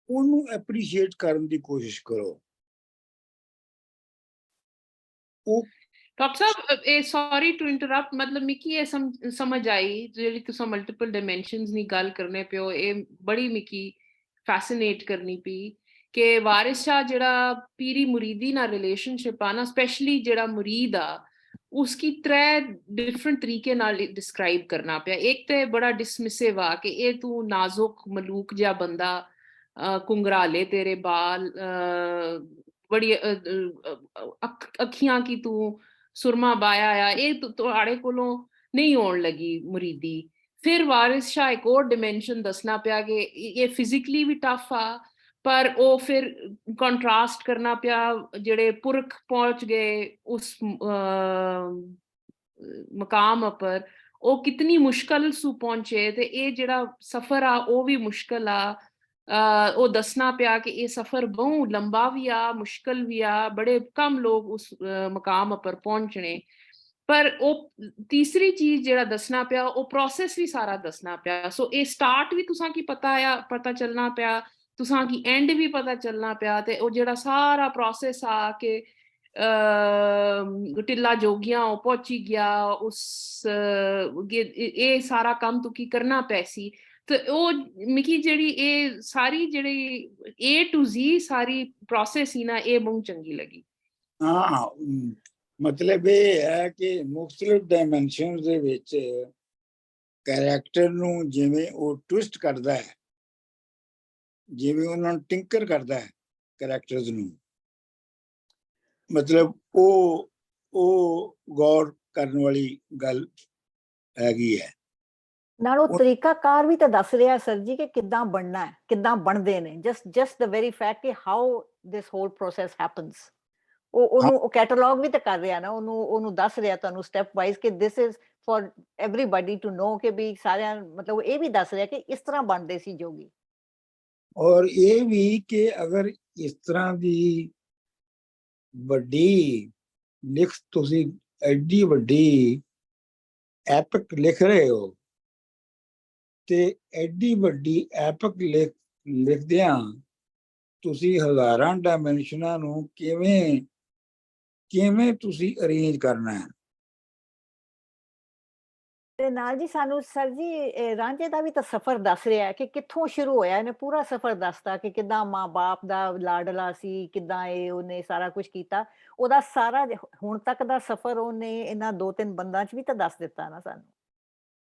ਉਹਨੂੰ ਐਪਰੀਸ਼ੀਏਟ ਕਰਨ ਦੀ ਕੋਸ਼ਿਸ਼ ਕਰੋ। ਉਹ ਡਾਕਟਰ ਸਾਹਿਬ ਇਹ ਸੌਰੀ ਟੂ ਇੰਟਰਰਪਟ, ਮਤਲਬ ਮਿਕੀ ਇਹ ਸਮਝ ਆਈ ਜਿਹੜੀ ਤੁਸੀਂ ਮਲਟੀਪਲ ਡਾਇਮੈਂਸ਼ਨਸ ਦੀ ਗੱਲ ਕਰਨੇ ਪਿਓ, ਇਹ ਬੜੀ ਮਿਕੀ ਫੈਸੀਨੇਟ ਕਰਨੀ ਪਈ ਕਿ ਵਾਰਿਸ ਸ਼ਾਹ ਜਿਹੜਾ ਪੀਰੀ ਮੁਰੀਦੀ ਨਾਲ ਰਿਲੇਸ਼ਨਸ਼ਿਪ ਆ ਨਾ, ਸਪੈਸ਼ਲੀ ਜਿਹੜਾ ਮੁਰੀਦ ਆ, ਉਸकी 3 डिफरेंट तरीके ਨਾਲ ਡਿਸਕ੍ਰਾਈਬ ਕਰਨਾ ਪਿਆ। ਇੱਕ ਤੇ ਬੜਾ ਡਿਸਮਿਸਿਵ ਆ ਕਿ ਇਹ ਤੂੰ ਨਾਜ਼ੁਕ ਮਲੂਕ ਜਿਹਾ ਬੰਦਾ, ਕੁੰਗਰਾਲੇ ਤੇਰੇ ਬਾਲ, ਬੜੀ ਅੱਖੀਆਂ ਕੀ ਤੂੰ ਸੁਰਮਾ ਬਾਇਆ ਆ, ਇਹ ਤੁਹਾਡੇ ਕੋਲੋਂ ਨਹੀਂ ਆਉਣ ਲੱਗੀ ਮੁਰੀਦੀ। ਫਿਰ ਵਾਰਿਸ ਸ਼ਾਹ ਇੱਕ ਹੋਰ ਡਿਮੈਂਸ਼ਨ ਦੱਸਣਾ ਪਿਆ ਕਿ ਇਹ ਫਿਜ਼ੀਕਲੀ ਵੀ ਟਫ ਆ, ਪਰ ਉਹ ਫਿਰ ਕੰਟਰਾਸਟ ਕਰਨਾ ਪਿਆ ਜਿਹੜੇ ਪੁਰਖ ਪਹੁੰਚ ਗਏ ਉਸ ਮਕਾਮ ਉੱਪਰ, ਉਹ ਕਿਤਨੀ ਮੁਸ਼ਕਲ ਸੂ ਪਹੁੰਚੇ, ਤੇ ਇਹ ਜਿਹੜਾ ਸਫ਼ਰ ਆ ਉਹ ਵੀ ਮੁਸ਼ਕਲ ਆ। ਉਹ ਦੱਸਣਾ ਪਿਆ ਕਿ ਇਹ ਸਫ਼ਰ ਬਹੁਤ ਲੰਬਾ ਵੀ ਆ, ਮੁਸ਼ਕਲ ਵੀ ਆ, ਬੜੇ ਕਮ ਲੋਕ ਉਸ ਮਕਾਮ ਉੱਪਰ ਪਹੁੰਚਣੇ। ਪਰ ਉਹ ਤੀਸਰੀ ਚੀਜ਼ ਜਿਹੜਾ ਦੱਸਣਾ ਪਿਆ, ਉਹ ਪ੍ਰੋਸੈਸ ਵੀ ਸਾਰਾ ਦੱਸਣਾ ਪਿਆ। ਸੋ ਇਹ ਸਟਾਰਟ ਵੀ ਤੁਸਾਂ ਕੀ ਪਤਾ ਚੱਲਣਾ ਪਿਆ, ਤੁਸਾਂ ਕੀ ਐਂਡ ਵੀ ਪਤਾ ਚੱਲਣਾ ਪਿਆ, ਤੇ ਉਹ ਜਿਹੜਾ ਸਾਰਾ ਪ੍ਰੋਸੈਸ ਆ ਕਿ टिल्ला जोगियां पहुंची गया उस ये सारा काम तू की करना पैसी। तो वो मिकी जेड़ी ये सारी जेड़ी A to Z सारी प्रोसेस ही ना ये बहुत चंगी लगी। हाँ, मतलब ये है कि मुख्तलिफ डायमेंशन दे विच कैरेक्टर नू जिवें वो ट्विस्ट करदा है, जिवें उन्हां नू टिंकर करदा है कैरेक्टर्स नू, मतलब वो गौर करने वाली गल हैगी है। ਨਾਲ ਉਹ ਤਰੀਕਾਕਾਰ ਵੀ ਤਾਂ ਦੱਸ ਰਿਹਾ ਸਰ ਜੀ ਕਿ ਕਿੱਦਾਂ ਬਣਨਾ ਹੈ, ਕਿੱਦਾਂ ਬਣਦੇ ਨੇ, ਜਸਟ ਦ ਵੈਰੀ ਫੈਕਟ ਕਿ how this hole process happens, ਉਹ ਕੈਟਾਲੌਗ ਵੀ ਤਾਂ ਕਰ ਰਿਹਾ ਨਾ, ਉਹਨੂੰ ਦੱਸ ਰਿਹਾ ਤੁਹਾਨੂੰ ਸਟੈਪ ਵਾਈਜ਼ ਕਿ this is for everybody to know ਕਿ ਵੀ ਸਾਰਿਆਂ, ਮਤਲਬ ਇਹ ਵੀ ਦੱਸ ਰਿਹਾ ਕਿ ਇਸ ਤਰ੍ਹਾਂ ਬਣਦੇ ਸੀ ਜੋਗੀ। ਔਰ ਇਹ ਵੀ ਕਿ ਅਗਰ ਇਸ ਤਰ੍ਹਾਂ ਦੀ ਵੱਡੀ ਲਿਖ, ਤੁਸੀਂ ਐਡੀ ਵੱਡੀ ਐਪਿਕ ਲਿਖ ਰਹੇ ਹੋ, ਤੇ ਐਡੀ ਵੱਡੀ ਐਪਿਕ ਲਿਖਦਿਆਂ ਤੁਸੀਂ ਹਜ਼ਾਰਾਂ ਡਾਇਮੈਂਸ਼ਨਾਂ ਨੂੰ ਕਿਵੇਂ ਤੁਸੀਂ ਅਰੇਂਜ ਕਰਨਾ ਹੈ। ਤੇ ਨਾਲ ਜੀ ਸਾਨੂੰ ਸਰ ਜੀ ਰਾਂਝੇ ਦਾ ਵੀ ਤਾਂ ਸਫ਼ਰ ਦੱਸ ਰਿਹਾ ਕਿ ਕਿੱਥੋਂ ਸ਼ੁਰੂ ਹੋਇਆ, ਇਹਨੇ ਪੂਰਾ ਸਫ਼ਰ ਦੱਸਤਾ ਕਿ ਕਿੱਦਾਂ ਮਾਂ ਬਾਪ ਦਾ ਲਾਡਲਾ ਸੀ, ਕਿੱਦਾਂ ਉਹਨੇ ਸਾਰਾ ਕੁਝ ਕੀਤਾ, ਉਹਦਾ ਸਾਰਾ ਹੁਣ ਤੱਕ ਦਾ ਸਫ਼ਰ ਉਹਨੇ ਇਹਨਾਂ 2-3 ਬੰਦਾਂ 'ਚ ਵੀ ਤਾਂ ਦੱਸ ਦਿੱਤਾ ਨਾ ਸਾਨੂੰ।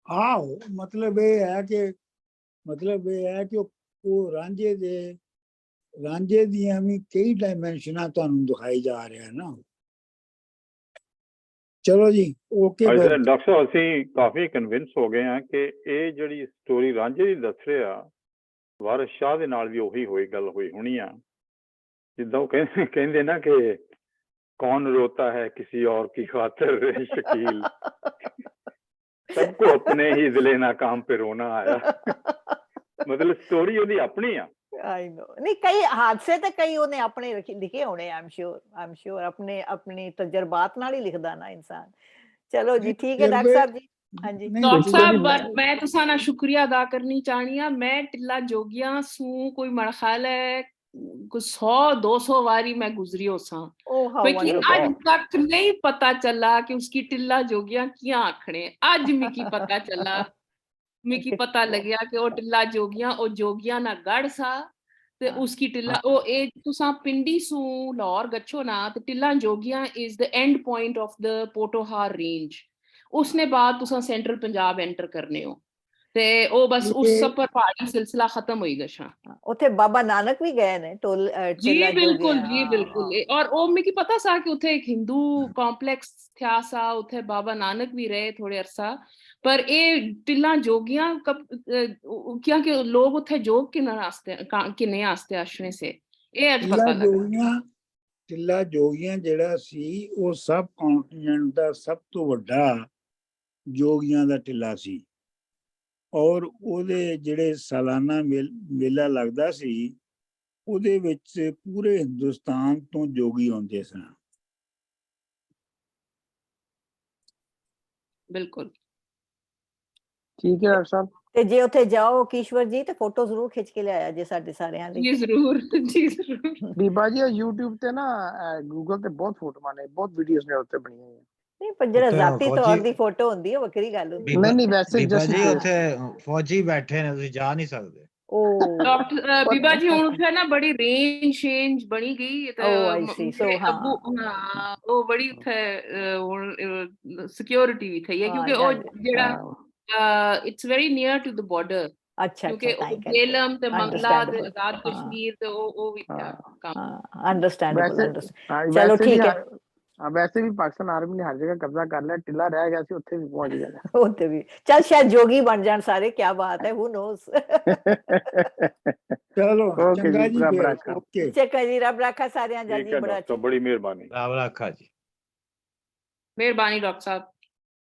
ਆਹੋ, ਮਤਲਬ ਇਹ ਹੈ ਕਿ ਉਹ ਰਾਂਝੇ ਦੀਆਂ ਵੀ ਕਈ ਡਾਇਮੈਂਸ਼ਨਾਂ ਤੁਹਾਨੂੰ ਦਿਖਾਈ ਜਾ ਰਿਹਾ ਨਾ। ਚਲੋ ਜੀ, ਓਕੇ ਡਾਕਟਰ ਸਾਹਿਬ, ਅਸੀਂ ਕਾਫੀ ਕਨਵਿੰਸ ਹੋ ਗਏ ਹਾਂ ਕਿ ਇਹ ਜਿਹੜੀ ਸਟੋਰੀ ਰਾਂਝੇ ਦੀ ਦੱਸ ਰਿਹਾ ਵਾਰਿਸ ਸ਼ਾਹ ਦੇ ਨਾਲ ਵੀ ਉਹੀ ਗੱਲ ਹੋਈ ਹੋਣੀ ਆ। ਜਿੱਦਾਂ ਉਹ ਕਹਿੰਦੇ ਨਾ ਕਿ ਕੌਣ ਰੋਤਾ ਹੈ ਕਿਸੇ ਔਰ ਕੀ ਖਾਤਰ ਸ਼ਕੀਲ, सबको अपने ही जिले नाकाम पे रोना आया। मतलब स्टोरी ਉਹਦੀ ਆਪਣੀ ਆ। I know, नहीं कई हादसे ਤੇ ਕਈ ਉਹਨੇ ਆਪਣੇ ਲਿਖੇ ਹੋਣੇ, I'm sure ਆਪਣੇ ਤਜਰਬਾਤ ਨਾਲ ਹੀ ਲਿਖਦਾ ਨਾ ਇਨਸਾਨ। ਚਲੋ ਜੀ, ਠੀਕ ਹੈ ਡਾਕਟਰ ਸਾਹਿਬ ਜੀ। ਹਾਂਜੀ ਡਾਕਟਰ ਸਾਹਿਬ, ਮੈਂ ਤੁਸਾਂ ਦਾ ਸ਼ੁਕਰੀਆ ਅਦਾ ਕਰਨੀ ਚਾਹਣੀ ਆ। ਮੈਂ टिल्ला जोगियां ਸੂ ਕੋਈ ਮੇਰਾ ਖਿਆਲ ਹੈ 100-200 ਵਾਰੀ मैं गुजरी हो सा, लेकिन आज तक नहीं पता चला कि उसकी टिल्ला जोगियां क्या आखने। आज मिकी पता चला, मिकी पता लग्या कि वो टिल्ला जोगियां ओ जोगियां ना गढ़ सा, ते उसकी टिल्ला ओ ए तुसा पिंडी सू लाहौर गच्छो ना, ते Tilla Jogian is the end point of the Potohar range. उसने बाद तुसा सेंट्रल पंजाब एंटर करने हो, ਤੇ ਉਹ ਬਸ ਉਸ ਸਫਰ ਪਹਾੜੀ ਸਿਲਸਿਲਾ ਖਤਮ ਹੋਈ ਗਸ਼ਾ। ਉੱਥੇ ਬਾਬਾ ਨਾਨਕ ਵੀ ਗਏ ਨੇ ਜੀ ਬਿਲਕੁਲ ਜੀ ਬਿਲकुल। और ਉਹ ਮੈਨੂੰ ਪਤਾ ਸਾ ਕਿ ਉੱਥੇ ਇੱਕ ਹਿੰਦੂ ਕੰਪਲੈਕਸ ਥਿਆ ਸਾ, ਉੱਥੇ ਬਾਬਾ ਨਾਨਕ ਵੀ ਰਹੇ ਥੋੜੇ ਅਰਸਾ। ਪਰ ਇਹ टिल्ला जोगियां क्योंकि लोग ਉੱਥੇ जोग ਕਿੰਨੇ ਆਸਤੇ ਆਸ਼ਣੇ ਸੇ, ਇਹ ਅੱਜ ਪਤਾ ਲੱਗਾ। टिल्ला जोगियां ਜਿਹੜਾ ਸੀ ਉਹ ਸਬ ਕੰਟੀਨੈਂਟ ਦਾ ਸਭ ਤੋਂ ਵੱਡਾ ਜੋਗੀਆਂ ਦਾ ਟਿੱਲਾ ਸੀ, ਔਰ ਉਹਦੇ ਜਿਹੜੇ ਸਾਲਾਨਾ ਮੇਲਾ ਲੱਗਦਾ ਸੀ, ਉਹਦੇ ਵਿੱਚ ਪੂਰੇ ਹਿੰਦੁਸਤਾਨ ਤੋਂ ਜੋਗੀ ਆਉਂਦੇ ਸਨ। ਬਿਲਕੁਲ ਠੀਕ ਹੈ ਡਾਕਟਰ ਸਾਹਿਬ। ਤੇ ਜੇ ਉੱਥੇ ਜਾਓ ਕੀਸ਼ਵਰ ਜੀ, ਤੇ ਫੋਟੋ ਜ਼ਰੂਰ ਖਿੱਚ ਕੇ ਲਿਆਇਆ ਜੇ ਸਾਡੇ ਸਾਰਿਆਂ ਲਈ। ਜੀ ਜ਼ਰੂਰ, ਜੀ ਜ਼ਰੂਰ। ਬੀਬਾ ਜੀ, YouTube ਤੇ ਨਾ Google ਤੇ ਬਹੁਤ ਫੋਟੋਆਂ ਨੇ, ਬਹੁਤ ਵੀਡੀਓਜ਼ ਨੇ ਉੱਤੇ ਬਣੀਆਂ ਹੋਈਆਂ। ਨਹੀਂ, ਪਰ ਜਿਹੜਾ ਜ਼ਾਤੀ ਤੌਰ ਦੀ ਫੋਟੋ ਹੁੰਦੀ ਹੈ ਵੱਖਰੀ ਗੱਲ ਹੁੰਦੀ। ਨਹੀਂ ਵੈਸੇ ਜੀ ਉੱਥੇ ਫੌਜੀ ਬੈਠੇ ਨੇ, ਤੁਸੀਂ ਜਾ ਨਹੀਂ ਸਕਦੇ। ਉਹ ਡਾਕਟਰ ਬੀਬਾ ਜੀ ਹੁਣ ਉੱਥੇ ਨਾ ਬੜੀ ਰੇਂਜ ਬਣੀ ਗਈ I see. So, ਹਾਂ। ਹਾਂ ਉਹ ਬੜੀ ਉੱਥੇ ਹੁਣ ਸਿਕਿਉਰਿਟੀ ਵੀ ਥਈ ਹੈ ਕਿਉਂਕਿ ਉਹ ਜਿਹੜਾ it's very near to the border ਅੱਛਾ ਕਿਉਂਕਿ ਤਾਂ ਹੀ ਉਹ ਕਰਕੇ ਜੇਲਮ ਤੇ ਮੰਗਲਾ ਤੇ Understandable. ਆਜ਼ਾਦ ਹਾਂ। ਕਸ਼ਮੀਰ ਤੇ ਉਹ ਵੀ ਥਾ ਕੰਮ ਹਾਂ ਅੰਡਰਸਟੈਂਡੇਬਲ ਵੈਸੇ ਚਲੋ ਵੈਸੇ ਠੀਕ ਵੀ ਹੈ ਵੈਸੇ ਵੀ ਪਾਕਿਸਤਾਨ ਆਰਮੀ ਨੇ ਹਰ ਜਗ੍ਹਾ ਕਬਜ਼ਾ ਕਰ ਲਿਆ, ਟਿੱਲਾ ਰਹਿ ਗਿਆ ਸੀ, ਉੱਥੇ ਵੀ ਪਹੁੰਚ ਗਿਆ ਉੱਥੇ ਵੀ ਚੱਲ ਸ਼ਾਇਦ ਜੋਗੀ ਬਣ ਜਾਣ ਸਾਰੇ, ਕੀ ਬਾਤ ਹੈ, ਹੂ ਨੋਸ। ਚਲੋ ਓਕੇ ਚੰਗਾ ਜੀ, ਜੀ ਰੱਬ ਫਿਰ ਰਾਖਾ। ਓਕੇ ਚੱਕਾ ਜੀ, ਰੱਬ ਰਾਖਾ ਸਾਰਿਆਂ ਦਾ ਠੀਕ ਜੀ, ਹੈ ਬੜਾ ਡਾਕਟਰ ਸਾਹਿਬ, ਬੜੀ ਮਿਹਰਬਾਨੀ। ਰਾਮ ਰਾਖਾ ਜੀ। ਮਿਹਰਬਾਨੀ ਡਾਕਟਰ ਸਾਹਿਬ।